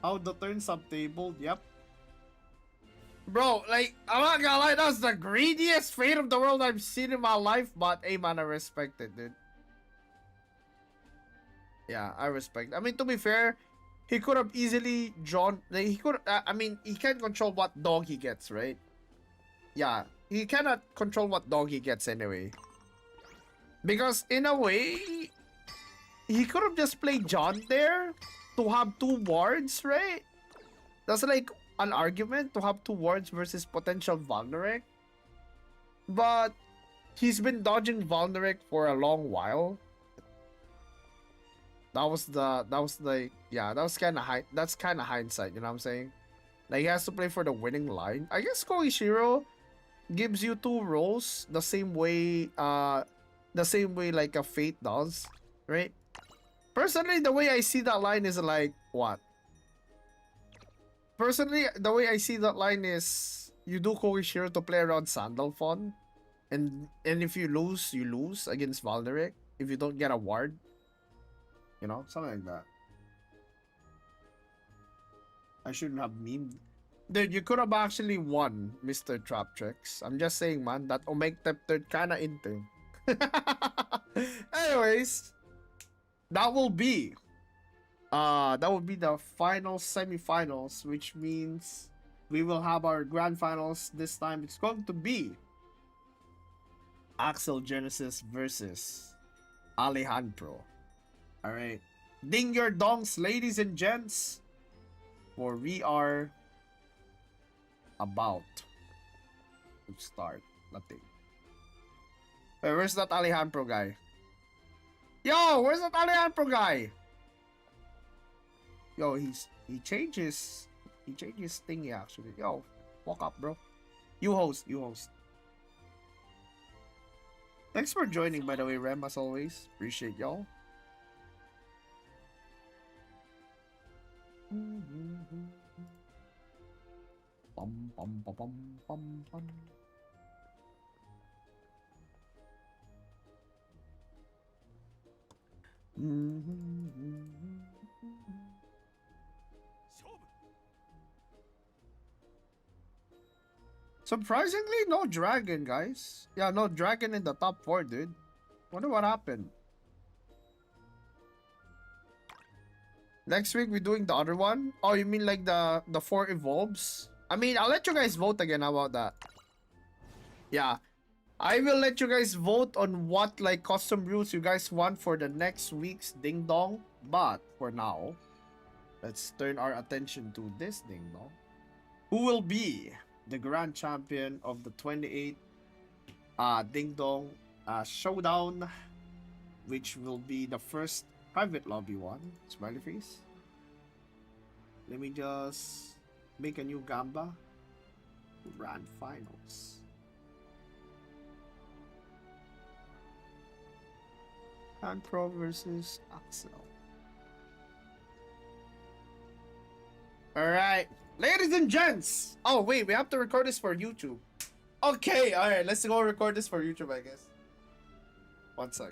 S6: How the turn subtabled, yep. Bro, like, I'm not gonna lie, that's the greediest fate of the world I've seen in my life, but hey man, I respect it, dude. Yeah, I respect. I mean, to be fair, he could have easily drawn, like, he could, I mean, he can't control what dog he gets, right? Yeah, he cannot control what dog he gets anyway. Because in a way, he could have just played John there to have 2 wards, right? That's like an argument to have 2 wards versus potential Valneric. But he's been dodging Valneric for a long while. That was kind of hindsight, you know what I'm saying? Like, he has to play for the winning line. I guess Koishiro gives you 2 roles the same way like a Fate does, right? Personally, the way I see that line is like, what? Personally, the way I see that line is, you do Koishiro to play around Sandalphon, and if you lose, you lose against Valneric. If you don't get a ward, you know, something like that. I shouldn't have memed. Dude, you could have actually won, Mr. Traptrix. I'm just saying, man, that Omeg Tepter kinda into. Anyways, that will be the final semifinals, which means we will have our grand finals this time. It's going to be Axel Genesis versus Alejandro. Alright. Ding your dongs, ladies and gents, for we are about to start. Nothing. Hey, where's that Alejandro guy? Yo, where's that Alejandro guy? Yo, he changes thingy actually. Yo, walk up, bro. You host. Thanks for joining, by the way, Rem, as always. Appreciate y'all. Bum, bum, bum, bum, bum, bum. Surprisingly, no dragon, guys. Yeah, no dragon in the top 4, dude. Wonder what happened. Next week, we're doing the other one? Oh, you mean like the 4 evolves? I mean, I'll let you guys vote again. How about that? Yeah. I will let you guys vote on what like custom rules you guys want for the next week's Dingdong. But for now, let's turn our attention to this Dingdong. Who will be the grand champion of the 28th Dingdong Showdown, which will be the first private lobby one. Smiley face. Let me just make a new Gamba. Grand finals. And Pro versus Axel. Alright. Ladies and gents. Oh wait, we have to record this for YouTube. Okay, alright, let's go record this for YouTube, I guess. One sec.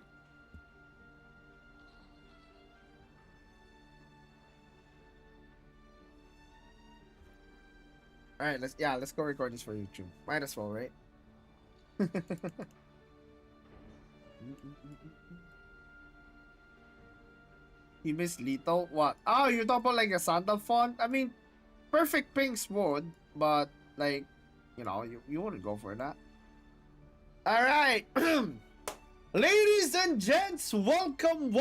S6: Alright, let's go record this for YouTube. Might as well, right? You miss lethal? What? Oh, you're talking about like a sandal font? I mean, perfect pinks would, but like, you know, you wouldn't go for that. Alright. Ladies and gents, welcome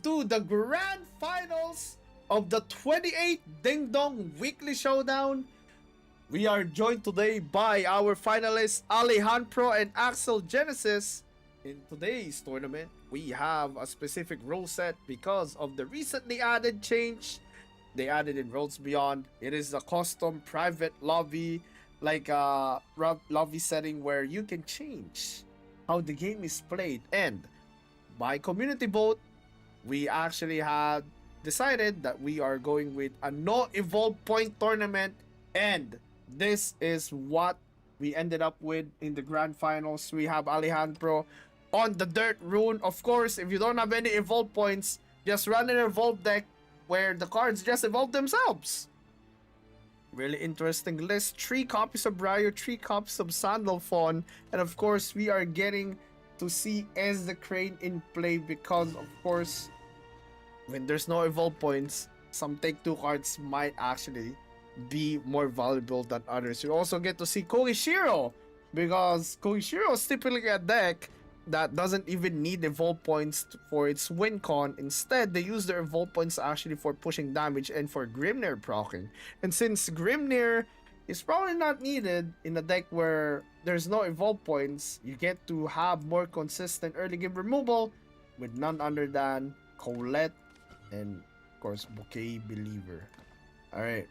S6: to the grand finals
S1: of the 28th Dingdong Weekly Showdown. We are joined today by our finalists Alejandro and Axel Genesis. In today's tournament, we have a specific rule set because of the recently added change. They added in Roads Beyond. It is a custom private lobby, like a lobby setting where you can change how the game is played. And by community vote, we actually had decided that we are going with a no evolve point tournament, and this is what we ended up with in the grand finals. We have Alejandro on the dirt rune. Of course, if you don't have any evolve points, just run an evolve deck where the cards just evolve themselves. Really interesting list. 3 copies of Briar, 3 copies of Sandalphon, and of course we are getting to see as the Crane in play because of course when there's no evolve points, some take 2 cards might actually be more valuable than others. You also get to see Koishiro because Koishiro is typically a deck that doesn't even need evolve points for its win con. Instead, they use their evolve points actually for pushing damage and for Grimnir proccing. And since Grimnir is probably not needed in a deck where there's no evolve points, you get to have more consistent early game removal with none other than Colette and of course Bouquet Believer. Alright.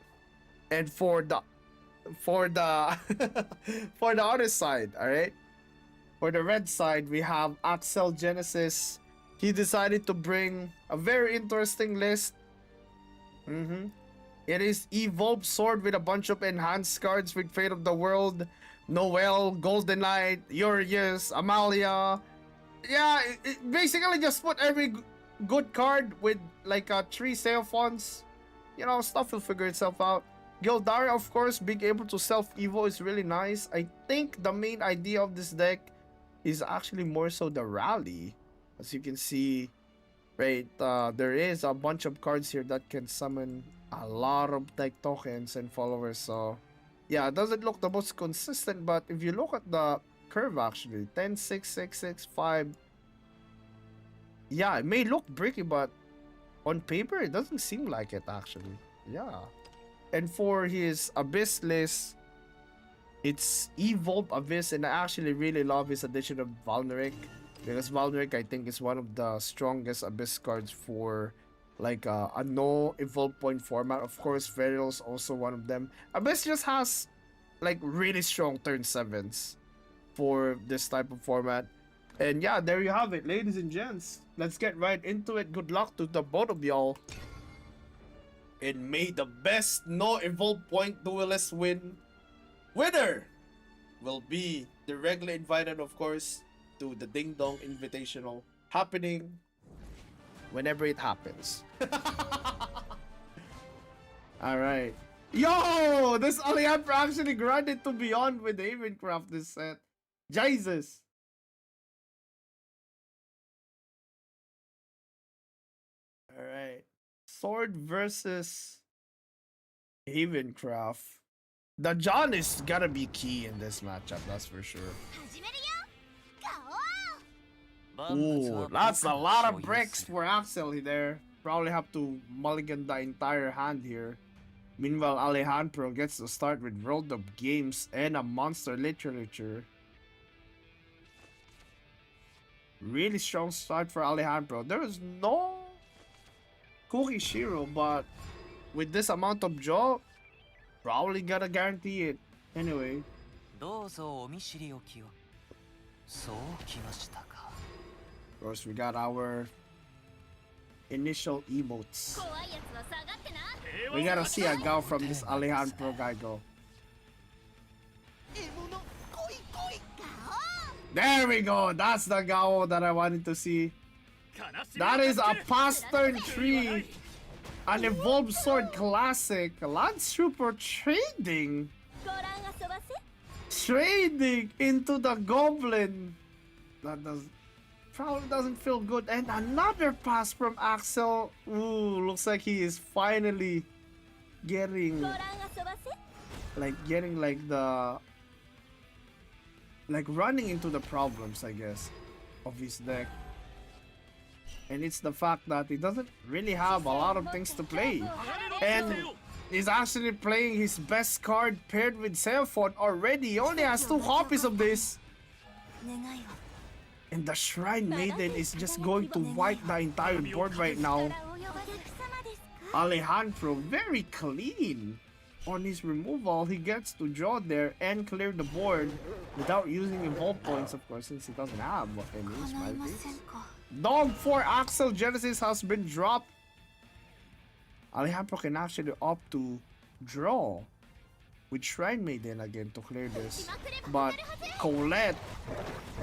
S1: And for the for the other side, alright? For the red side, we have Axel Genesis. He decided to bring a very interesting list. It is Evolve Sword with a bunch of enhanced cards with Fate of the World, Noel, Golden Knight, Urius, Amalia. Yeah, it basically just put every good card with like 3 Seophons. You know, stuff will figure itself out. Gildara, of course, being able to self-evo is really nice. I think the main idea of this deck is actually more so the rally. As you can see, right, there is a bunch of cards here that can summon a lot of tech tokens and followers. So yeah, it doesn't look the most consistent, but if you look at the curve actually, 10, 6, 6, 6, 5, yeah, it may look bricky, but on paper it doesn't seem like it actually. Yeah. And for his Abyss list, it's Evolve Abyss, and I actually really love his addition of Valneric because Valneric I think is one of the strongest Abyss cards for like a no evolve point format. Of course, Veril's also one of them. Abyss just has like really strong turn 7s for this type of format. And yeah, there you have it, ladies and gents. Let's get right into it. Good luck to the both of y'all. And may the best no evolve point duelist win. Winner will be directly invited, of course, to the Dingdong Invitational happening whenever it happens. Alright. Yo! This Alejandro actually granted to Beyond with Havencraft this set. Jesus! Alright. Sword versus Havencraft. The John is gotta be key in this matchup, that's for sure.
S4: 始めるよガオー
S1: Ooh, that's a lot of bricks for Axel there. Probably have to mulligan the entire hand here. Meanwhile, Alejandro gets to start with World of Games and a Monster Literature. Really strong start for Alejandro. There is no Koishiro, but with this amount of draw, probably gotta guarantee it. Anyway.
S7: どうぞお見知りおきを。そうきましたか。
S1: Of course, we got our initial emotes.
S5: 怖いやつは下がってな
S1: We gotta see a Gao from this Alejandro guy go. There we go. That's the Gao that I wanted to see. That is a past turn 3. An Evolved Sword Classic. Lance Trooper trading.
S5: ご覧遊ばせ
S1: Trading into the Goblin. That probably doesn't feel good. And another pass from Axel. Ooh, looks like he is finally getting
S5: ご覧遊ばせ
S1: getting running into the problems, I guess, of his deck.
S6: And it's the fact that he doesn't really have a lot of things to play. And he's actually playing his best card paired with Seraphon already. He only has 2 copies of this. And the Shrine Maiden is just going to wipe the entire board right now. Alejandro very clean. On his removal, he gets to draw there and clear the board without using evolve points, of course, since he doesn't have any smile face. Dog 4 Axel Genesis has been dropped. Alejandro can actually opt to draw with Shrine Maiden again to clear this. But Colette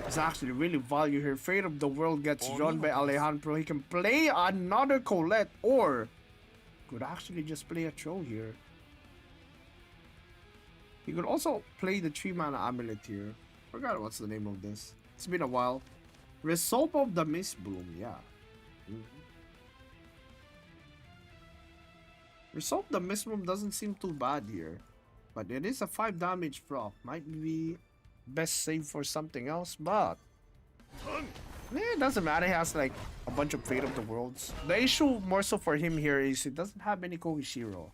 S6: is actually really value here. Fate of the World gets drawn by Alejandro. He can play another Colette or could actually just play a Troll here. He could also play the 3-mana amulet here. Forgot what's the name of this. It's been a while. Resolve of the Mistbloom, yeah. Resolve of the Mistbloom doesn't seem too bad here. But it is a 5 damage prop. Might be best save for something else, but it doesn't matter. He has like a bunch of Fate of the Worlds. The issue more so for him here is he doesn't have any Kohishiro.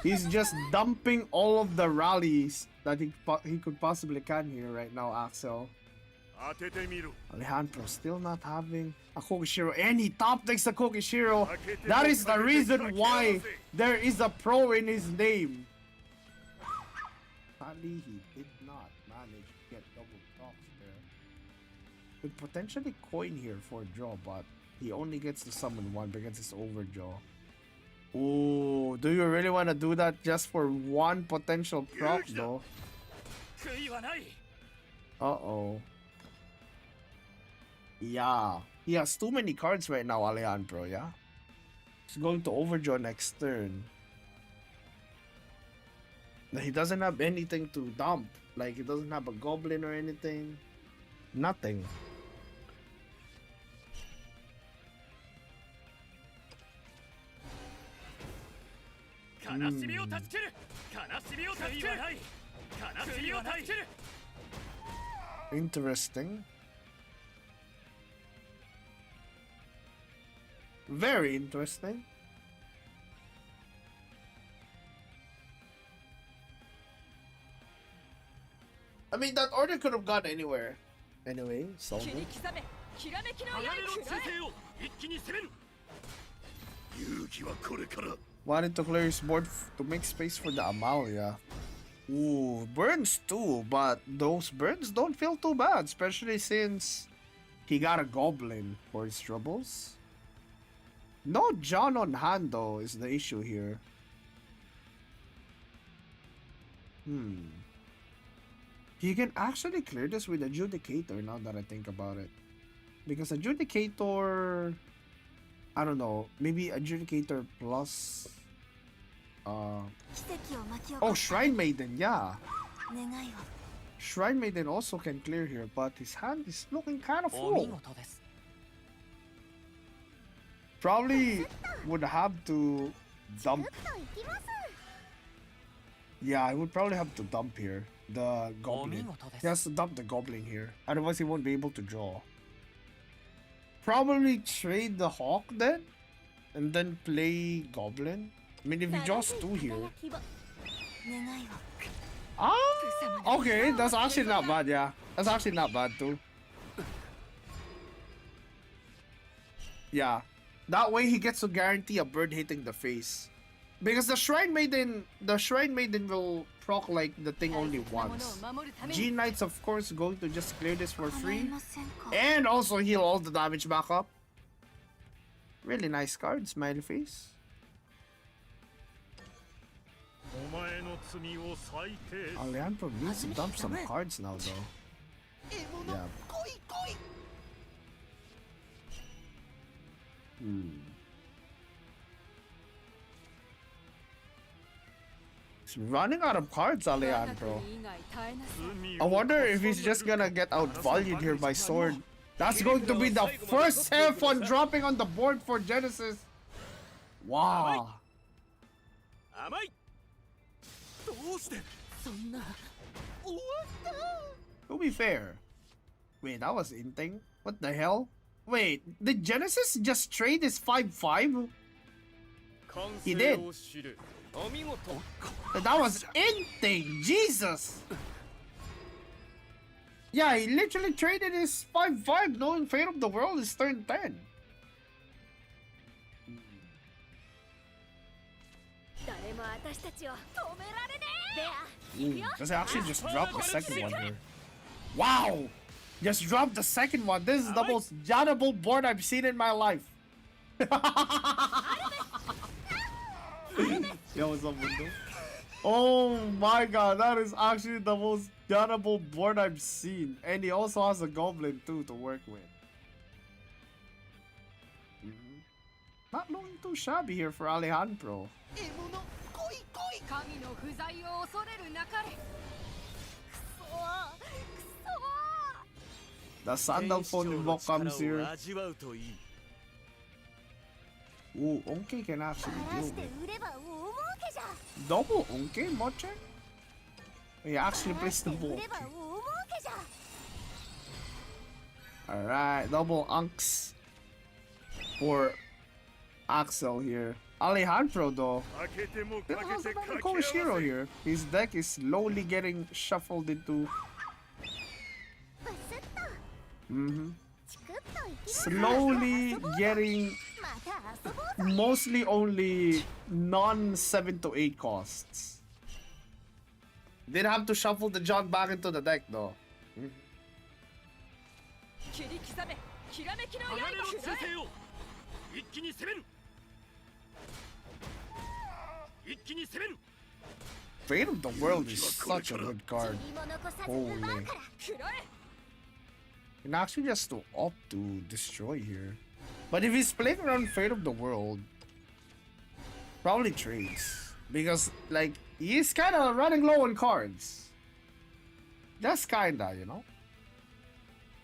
S6: He's just dumping all of the rallies that he could possibly can here right now, Axel. Alejandro still not having a Kohishiro, and he top decks the Kohishiro. That is the reason why there is a pro in his name. Sadly, he did not manage to get double procs there. Could potentially coin here for a draw, but he only gets to summon 1 because it's overdraw. Ooh, do you really want to do that just for 1 potential proc though? Uh-oh. Yeah. He has too many cards right now, Alejandro, yeah? He's going to overdraw next turn. He doesn't have anything to dump. Like, he doesn't have a goblin or anything. Nothing. Interesting. Very interesting. I mean, that order could have gone anywhere. Anyway, so wanted to clear his board to make space for the Amalia. Ooh, burns too, but those burns don't feel too bad, especially since he got a goblin for his troubles. No John on hand though is the issue here. He can actually clear this with Adjudicator now that I think about it. Because Adjudicator, I don't know, maybe Adjudicator plus oh, Shrine Maiden, yeah. Shrine Maiden also can clear here, but his hand is looking kind of full. Probably would have to dump. Yeah, I would probably have to dump here. The goblin. He has to dump the goblin here. Otherwise, he won't be able to draw. Probably trade the hawk then? And then play goblin? I mean, if he draws 2 here. Ah, okay. That's actually not bad, yeah. That's actually not bad too. Yeah. That way he gets to guarantee a bird hitting the face. Because the Shrine Maiden will proc like the thing only once. G Knights of course going to just clear this for free. And also heal all the damage back up. Really nice card, smiley face. Alejandro needs to dump some cards now though. Yeah. He's running out of cards, Alejandro. I wonder if he's just gonna get outvalued here by Sword. That's going to be the first Seraphon dropping on the board for Genesis. Wow. To be fair. Wait, that was Inting? What the hell? Wait, did Genesis just trade his 5-5? He did. That was Inting! Jesus! Yeah, he literally traded his 5-5 knowing Fate of the World is turn 10. Does it actually just drop the second one here? Wow! Just dropped the second one. This is the most jammable board I've seen in my life. Yo, what's up, Window? Oh my god, that is actually the most jammable board I've seen. And he also has a goblin too to work with. Not looking too shabby here for Alejandro. The Sandalphone invoke comes here. Ooh, Onke can actually deal with. Double Onke, Moche? He actually plays the ball. Alright, double Unks for Axel here. Alejandro though, still has another Koshiro here. His deck is slowly getting shuffled into slowly getting mostly only non 7 to 8 costs. Did have to shuffle the John back into the deck though. Fate of the World is such a good card. Holy. And actually just to opt to destroy here. But if he's playing around Fate of the World, probably trades. Because, like, he's kind of running low on cards. Just kinda, you know?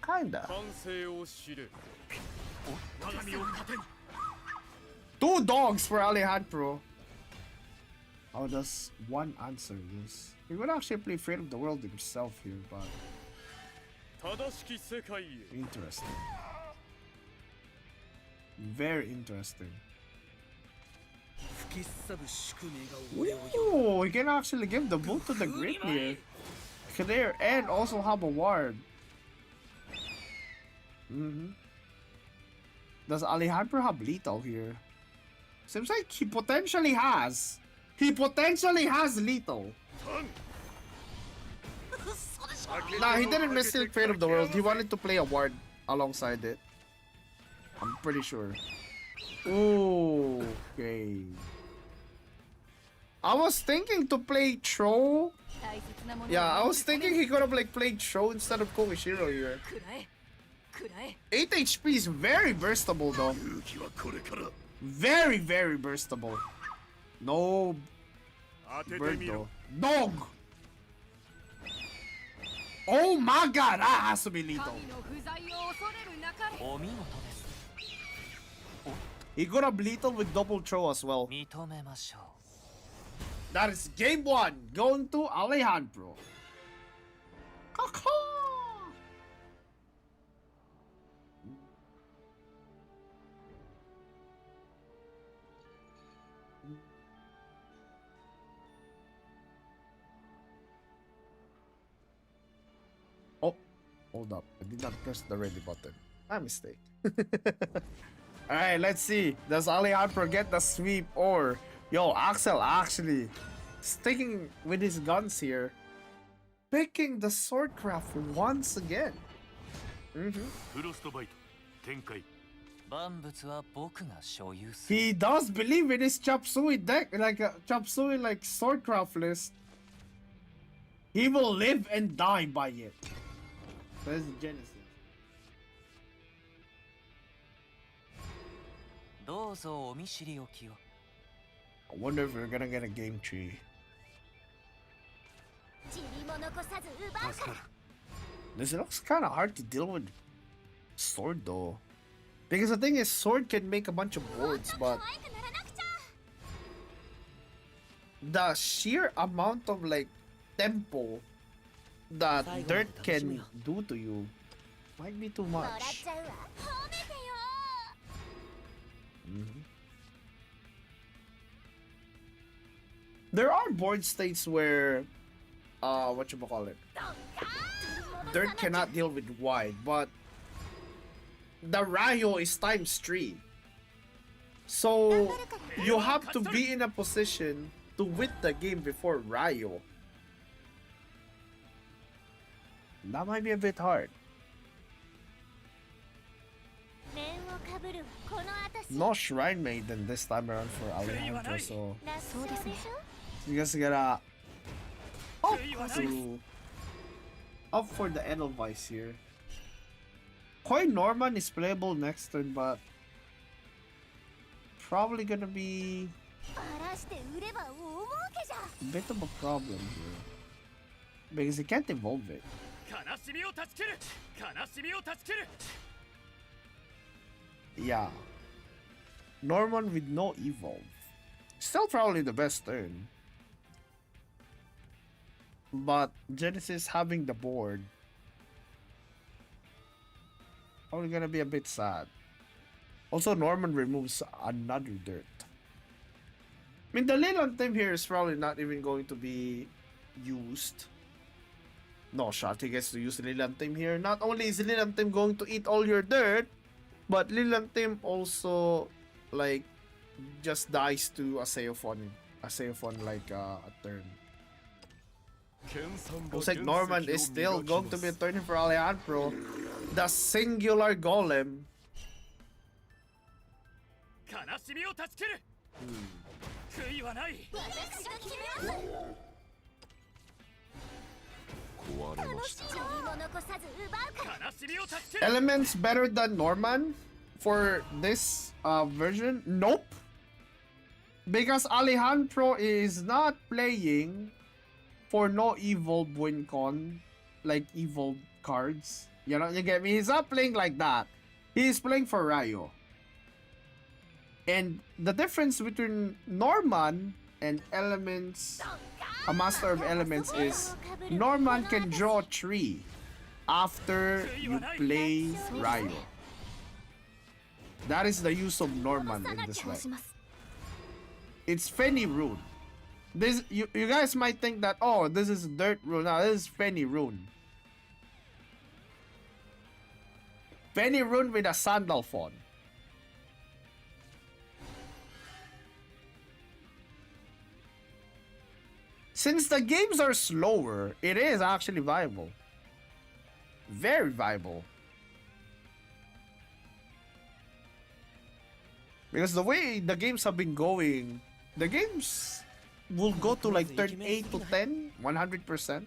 S6: Kinda. 2 dogs for Alejandro. How does one answer this? He would actually play Fate of the World himself here, but... Interesting. Very interesting. Ooh, he can actually give the boot to the Great here. Clear and also have a ward. Does Alejandro have lethal here? Seems like he potentially has. He potentially has lethal. Nah, he didn't miss the Fate of the World. He wanted to play a ward alongside it. I'm pretty sure. Ooh, okay. I was thinking to play Tro. Yeah, I was thinking he could have like played Tro instead of Komishiro here. 8 HP is very burstable though. Very, very burstable. No bird though. Dog! Oh my god, that has to be lethal. He could have lethal with double throw as well. That is game 1 going to Alejandro. Oh, hold up. I did not press the ready button. My mistake. Alright, let's see. Does Alejandro get the sweep or... Yo, Axel actually sticking with his guns here. Picking the Swordcraft once again. He does believe in his Chop Suey deck, like a Chop Suey like Swordcraft list. He will live and die by it. There's Genesis. I wonder if we're gonna get a game tree. This looks kind of hard to deal with Sword though. Because the thing is, Sword can make a bunch of boards, but the sheer amount of like tempo that dirt can do to you might be too
S4: もらっ
S6: much.
S4: ちゃうわ褒めてよ
S6: There are board states where, whatchamacallit, dirt cannot deal with wide, but the Rayo is times 3. So you have to be in a position to win the game before Rayo. That might be a bit hard.
S4: 面をかぶるこの私
S6: No Shrine Maiden this time around for Alejandro, so
S4: ラストでしょ
S6: you guys gotta up for the Edelweiss here. Koi Norman is playable next turn, but probably gonna be
S4: バラして売れば大儲けじゃ
S6: a bit of a problem here. Because he can't evolve it.
S3: 悲しみを断ち切る悲しみを断ち切る
S6: Yeah. Norman with no evolve. Still probably the best turn. But Genesis having the board probably gonna be a bit sad. Also, Norman removes another dirt. I mean, the Leland team here is probably not even going to be used. No shot he gets to use the Leland team here. Not only is Leland team going to eat all your dirt, but Leland team also like just dies to a Seophon like a turn. Looks like Norman is still going to be a turn for Alejandro. The singular golem.
S3: 悲しみを断ち切る悔いはない
S4: 私が決めます何も残さず奪うから
S3: 悲しみを断ち切る
S6: Elements better than Norman for this version? Nope. Because Alejandro is not playing for no evolve win con, like evolve cards. You know, you get me? He's not playing like that. He's playing for Rayo. And the difference between Norman and Elements, a Master of Elements, is Norman can draw 3 after you play Rayo. That is the use of Norman in this deck. It's Fenny Rune. This you guys might think that, oh, this is Dirt Rune. No, this is Fenny Rune. Fenny Rune with a Sandal Fawn. Since the games are slower, it is actually viable. Very viable. Because the way the games have been going, the games will go to like turn 8 to 10, 100%.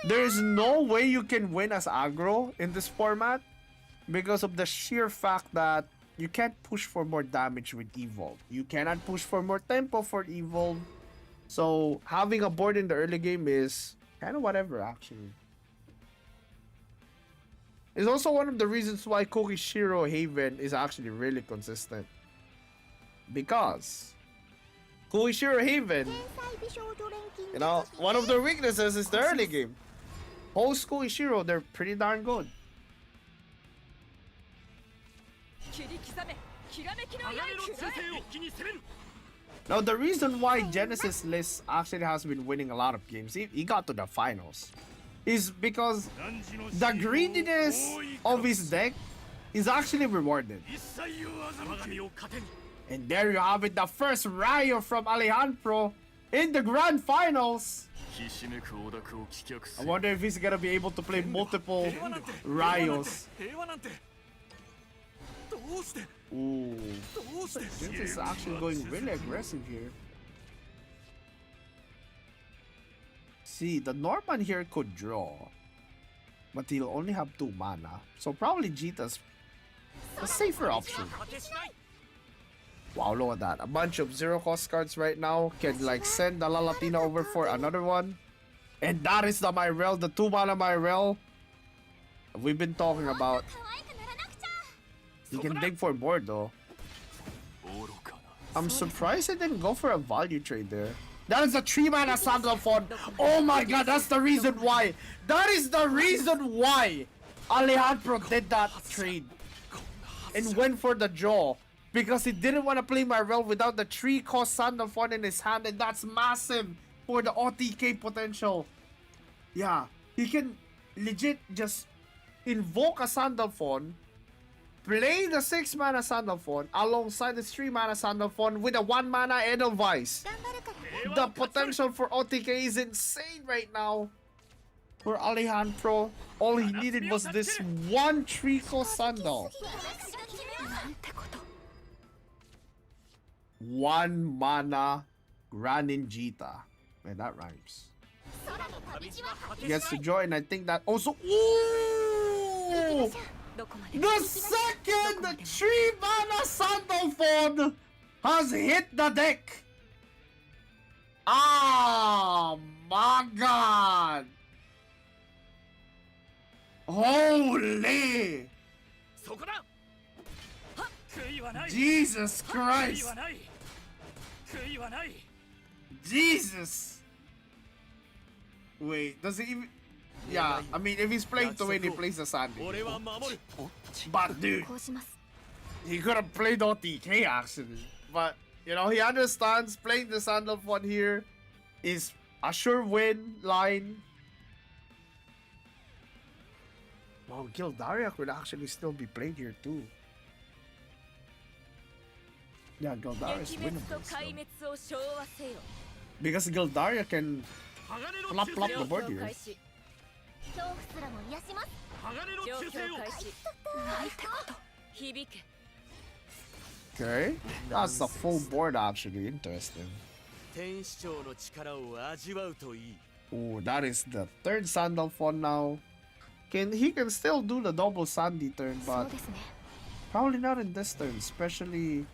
S6: There is no way you can win as aggro in this format because of the sheer fact that you can't push for more damage with Evolve. You cannot push for more tempo for Evolve. So having a board in the early game is kind of whatever actually. It's also one of the reasons why Kokishiro Haven is actually really consistent. Because Kokishiro Haven, you know, one of their weaknesses is the early game. Host Kokishiro, they're pretty darn good.
S5: 切り刻めきらめきの
S3: 鋼の
S5: 刃
S3: 忠誠を一気に攻める
S6: Now, the reason why Genesis List actually has been winning a lot of games, he got to the finals, is because the greediness of his deck is actually rewarded.
S3: 一切を欺きを糧に
S6: And there you have it, the first Rayo from Alejandro in the grand finals.
S3: ひしめくオダクを棄却
S6: I
S3: せよ
S6: wonder if he's gonna be able to play multiple
S3: 平和なんて
S6: Rayos.
S3: 平和なんてどうして
S6: Ooh,
S3: どうして
S6: this is actually going really aggressive here. See, the Norman here could draw, but he'll only have 2 mana. So probably Jita's a safer option.
S3: 果てしない
S6: Wow, look at that. A bunch of 0-cost cards right now can like send the Lalatina over for another one. And that is the Myrel, the 2 mana Myrel we've been talking about.
S4: 可愛くならなくちゃ
S6: He can dig for board though.
S3: 愚かな
S6: I'm surprised he didn't go for a value trade there. That is a 3-mana Sandalphon. Oh my god, that's the reason why. That is the reason why Alejandro did that trade and went for the draw. Because he didn't want to play Marvel without the 3-cost Sandalphon in his hand, and that's massive for the OTK potential. Yeah, he can legit just invoke a Sandalphon, play the 6-mana Sandalphon alongside the 3-mana Sandalphon with a 1-mana Edelweiss. The potential for OTK is insane right now. For Alejandro, all he needed was this one 3-cost Sandal. 1-mana Graninjita. Man, that rhymes. Gets to join, I think that also. Ooh! The second 3-mana Sandalphon has hit the deck. Oh my god. Holy. Jesus Christ. Jesus. Wait, does he even... Yeah, I mean, if he's playing to win, he plays the Sandy. But dude, he could have played OTK actually. But, you know, he understands playing the Sandalphon here is a sure win line. Wow, Gildaria could actually still be played here too. Yeah, Gildaria is winnable still. Because Gildaria can plop the board here. Okay, that's the full board actually. Interesting. Oh, that is the third Sandalphon now. He can still do the double Sandy turn, but probably not in this turn, especially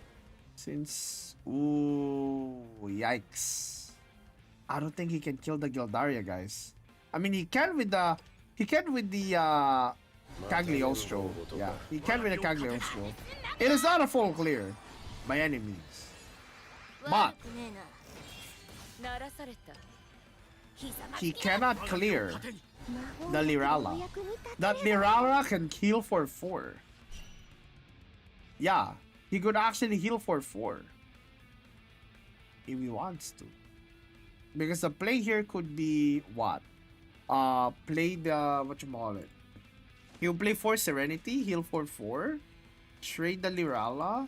S6: since... Ooh, yikes. I don't think he can kill the Gildaria, guys. I mean, he can with the Cagliostro. Yeah, he can with the Cagliostro. It is not a full clear by any means, but he cannot clear the Lirala. That Lirala can heal for 4. Yeah, he could actually heal for 4 if he wants to. Because the play here could be what? Play the whatchamacallit. He'll play for Serenity, heal for 4, trade the Lirala,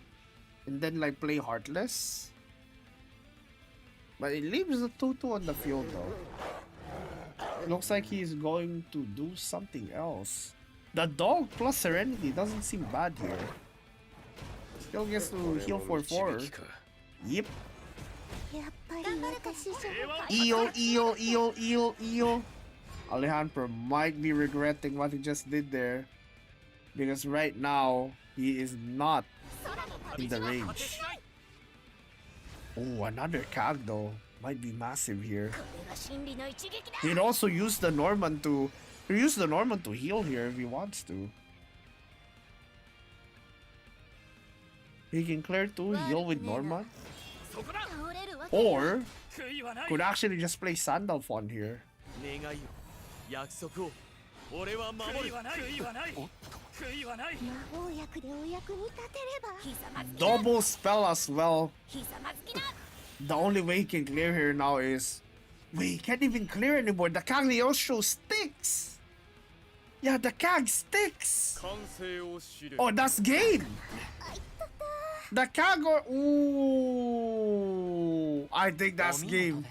S6: and then like play Heartless. But it leaves the 2-2 on the field though. It looks like he's going to do something else. The dog plus Serenity doesn't seem bad here. Still gets to heal for 4. Yep. Eel. Alejandro might be regretting what he just did there. Because right now, he is not in the range. Oh, another Cag though. Might be massive here. He'd also use the Norman to... heal here if he wants to. He can clear 2, heal with Norman. Or could actually just play Sandalphon here. Double spell as well. The only way he can clear here now is... Wait, he can't even clear anymore. The Cagliostro sticks! Yeah, the Cag sticks! Oh, that's game! The Kagor... Ooh... I think that's game.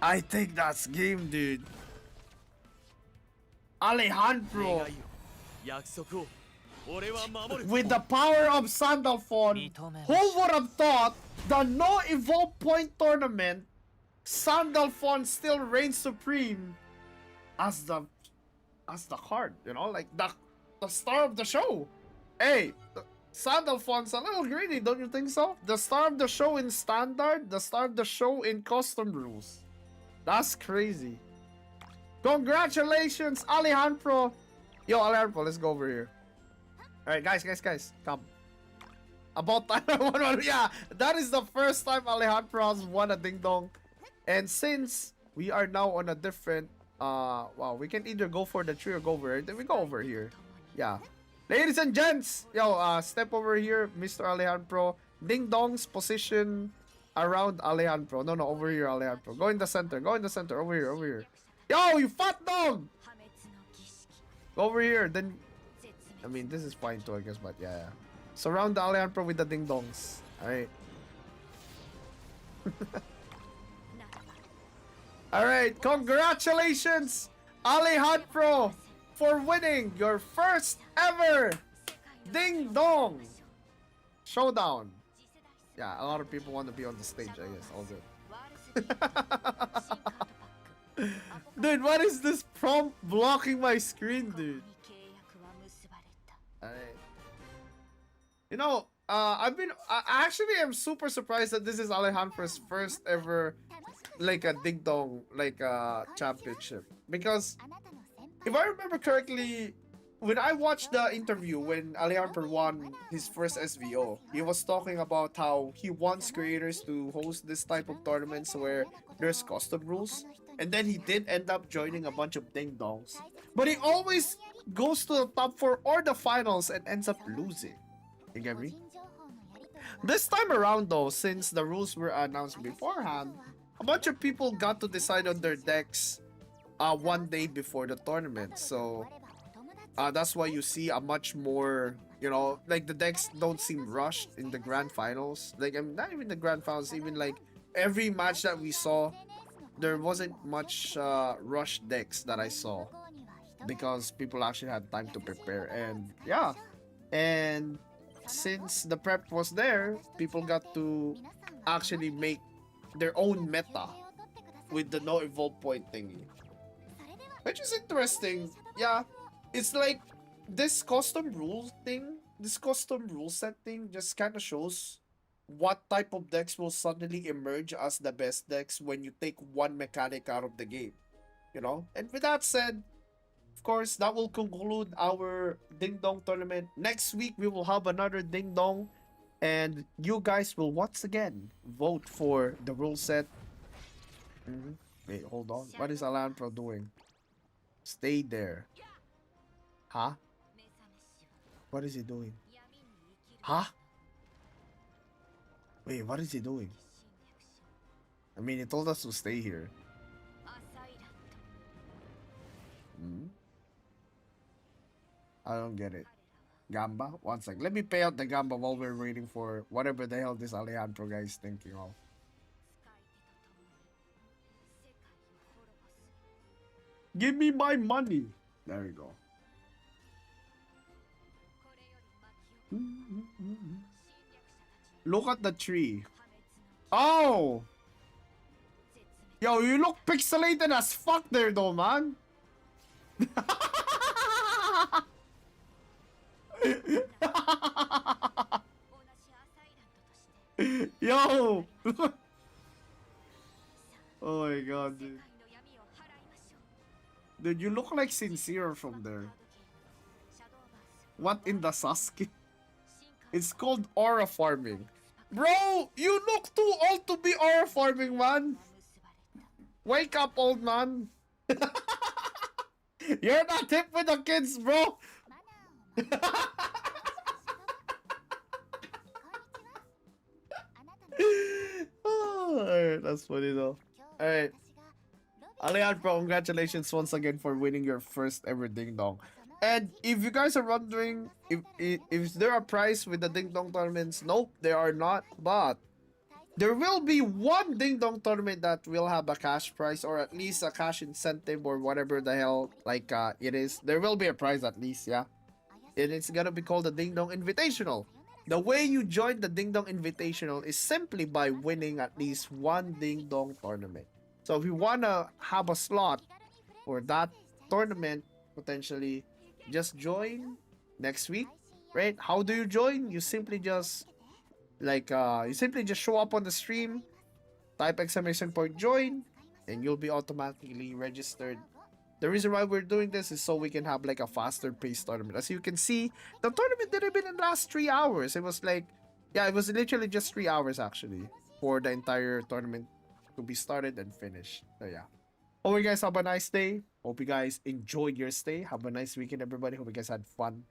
S6: I think that's game, dude. Alejandro. With the power of Sandalphon, who would have thought the no evolve point tournament, Sandalphon still reigns supreme as the card, you know, like the star of the show. Hey, Sandalphon's a little greedy, don't you think so? The star of the show in standard, the star of the show in custom rules. That's crazy. Congratulations, Alejandro. Yo, Alejandro, let's go over here. Alright, guys, come. About time I won one. Yeah, that is the first time Alejandro has won a Dingdong.
S1: And since we are now on a different, wow, we can either go for the tree or go over here. Then we go over here. Yeah. Ladies and gents, yo, step over here, Mr. Alejandro. Dingdong's position around Alejandro. No, over here, Alejandro. Go in the center. Go in the center. Over here, over here. Yo, you fat dog! Go over here. Then, I mean, this is fine too, I guess, but yeah. Surround the Alejandro with the ding-dongs. Alright. Alright, congratulations, Alejandro, for winning your first ever Ding-Dong Showdown. Yeah, a lot of people want to be on the stage, I guess. All good. Dude, what is this prompt blocking my screen, dude? Alright. You know, I actually am super surprised that this is Alejandro's first ever, like a Dingdong, like championship. Because, if I remember correctly, when I watched the interview when Alejandro won his first SVO, he was talking about how he wants creators to host this type of tournaments where there's custom rules. And then he did end up joining a bunch of ding-dongs. But he always goes to the top 4 or the finals and ends up losing. You get me? This time around though, since the rules were announced beforehand, a bunch of people got to decide on their decks one day before the tournament. So that's why you see a much more, you know, like the decks don't seem rushed in the grand finals. Like, I mean, not even the grand finals, even like every match that we saw, there wasn't much rush decks that I saw because people actually had time to prepare. And yeah, and since the prep was there, people got to actually make their own meta with the no evolve point thingy, which is interesting. Yeah, it's like this custom rule thing, this custom rule set thing just kind of shows what type of decks will suddenly emerge as the best decks when you take one mechanic out of the game, you know? And with that said, of course, that will conclude our Ding Dong tournament. Next week, we will have another Ding Dong, and you guys will once again vote for the rule set. Wait, hold on. What is Alejandro doing? Stay there. Huh? What is he doing? Huh? Wait, what is he doing? I mean, he told us to stay here. I don't get it. Gamba? One sec. Let me pay out the Gamba while we're waiting for whatever the hell this Alejandro guy is thinking of. Give me my money. There we go. Look at the tree. Oh! Yo, you look pixelated as fuck there though, man. Yo! Oh my god, dude. Dude, you look like Sincere from there. What in the Sasuke? It's called aura farming. Bro, you look too old to be aura farming, man. Wake up, old man. You're not hip with the kids, bro. Alright, that's funny though. Alright. Alejandro, congratulations once again for winning your first ever Ding Dong. And if you guys are wondering if there are prize with the Ding Dong tournaments, nope, there are not. But there will be one Ding Dong tournament that will have a cash prize, or at least a cash incentive, or whatever the hell like it is. There will be a prize at least, yeah. And it's gonna be called the Ding Dong Invitational. The way you join the Ding Dong Invitational is simply by winning at least one Ding Dong tournament. So if you wanna have a slot for that tournament, potentially, just join next week, right? How do you join? You simply just show up on the stream, type exclamation point join, and you'll be automatically registered. The reason why we're doing this is so we can have like a faster paced tournament. As you can see, the tournament didn't even last 3 hours. It was like, yeah, it was literally just 3 hours actually for the entire tournament
S6: to be started and finished. So yeah. Hope you guys have a nice day. Hope you guys enjoyed your stay. Have a nice weekend, everybody. Hope you guys had fun.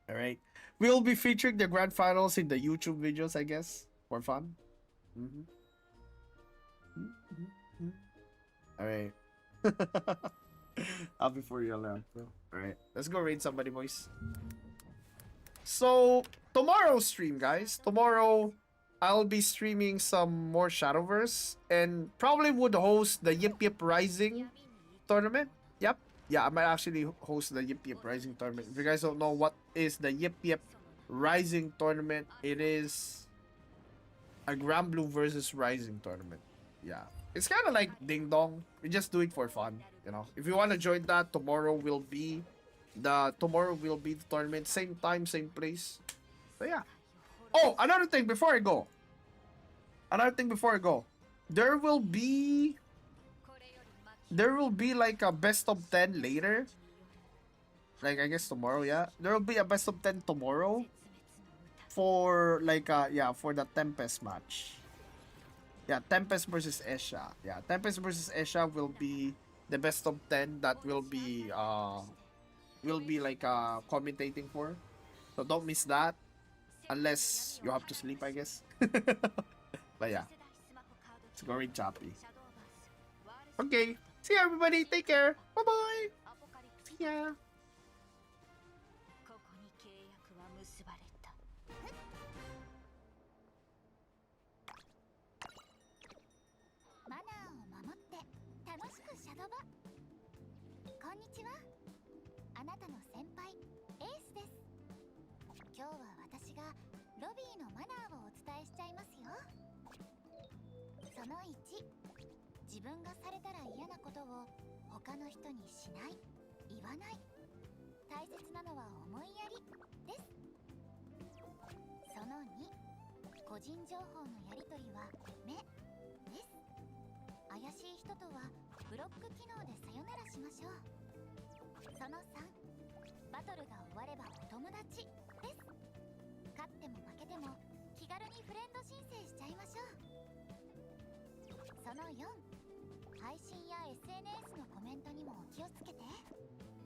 S6: All right. We'll be featuring the grand finals in the YouTube videos, I guess, for fun. All right. Happy for you, bro. All right. Let's go raid somebody, boys. So tomorrow's stream, guys. Tomorrow, I'll be streaming some more Shadowverse and probably would host the Yip Yip Rising tournament. Yep. Yeah, I might actually host the Yip Yip Rising tournament. If you guys don't know what is the Yip Yip Rising tournament, it is a Grand Blue versus Rising tournament. Yeah. It's kind of like Dingdong. We just do it for fun, you know. If you want to join that, tomorrow will be the tournament, same time, same place. So yeah. Oh, another thing before I go. There will be like a best of 10 later. Like I guess tomorrow, yeah. There will be a best of 10 tomorrow for like for the Tempest match. Yeah, Tempest versus Esha. Yeah, Tempest versus Esha will be the best of 10 that will be like commentating for. So don't miss that. Unless you have to sleep, I guess. But yeah. It's going choppy. Okay. See you, everybody. Take care. Bye-bye. See ya.
S4: マナーを守って楽しくシャドバ。こんにちは。あなたの先輩エースです。今日は私がロビーのマナーをお伝えしちゃいますよ。その1、自分がされたら嫌なことを他の人にしない、言わない。大切なのは思いやりです。その2、個人情報のやり取りは目です。怪しい人とはブロック機能でさよならしましょう。その3、バトルが終わればお友達です。勝っても負けても気軽にフレンド申請しちゃいましょう。その4、配信や SNS のコメントにもお気をつけて。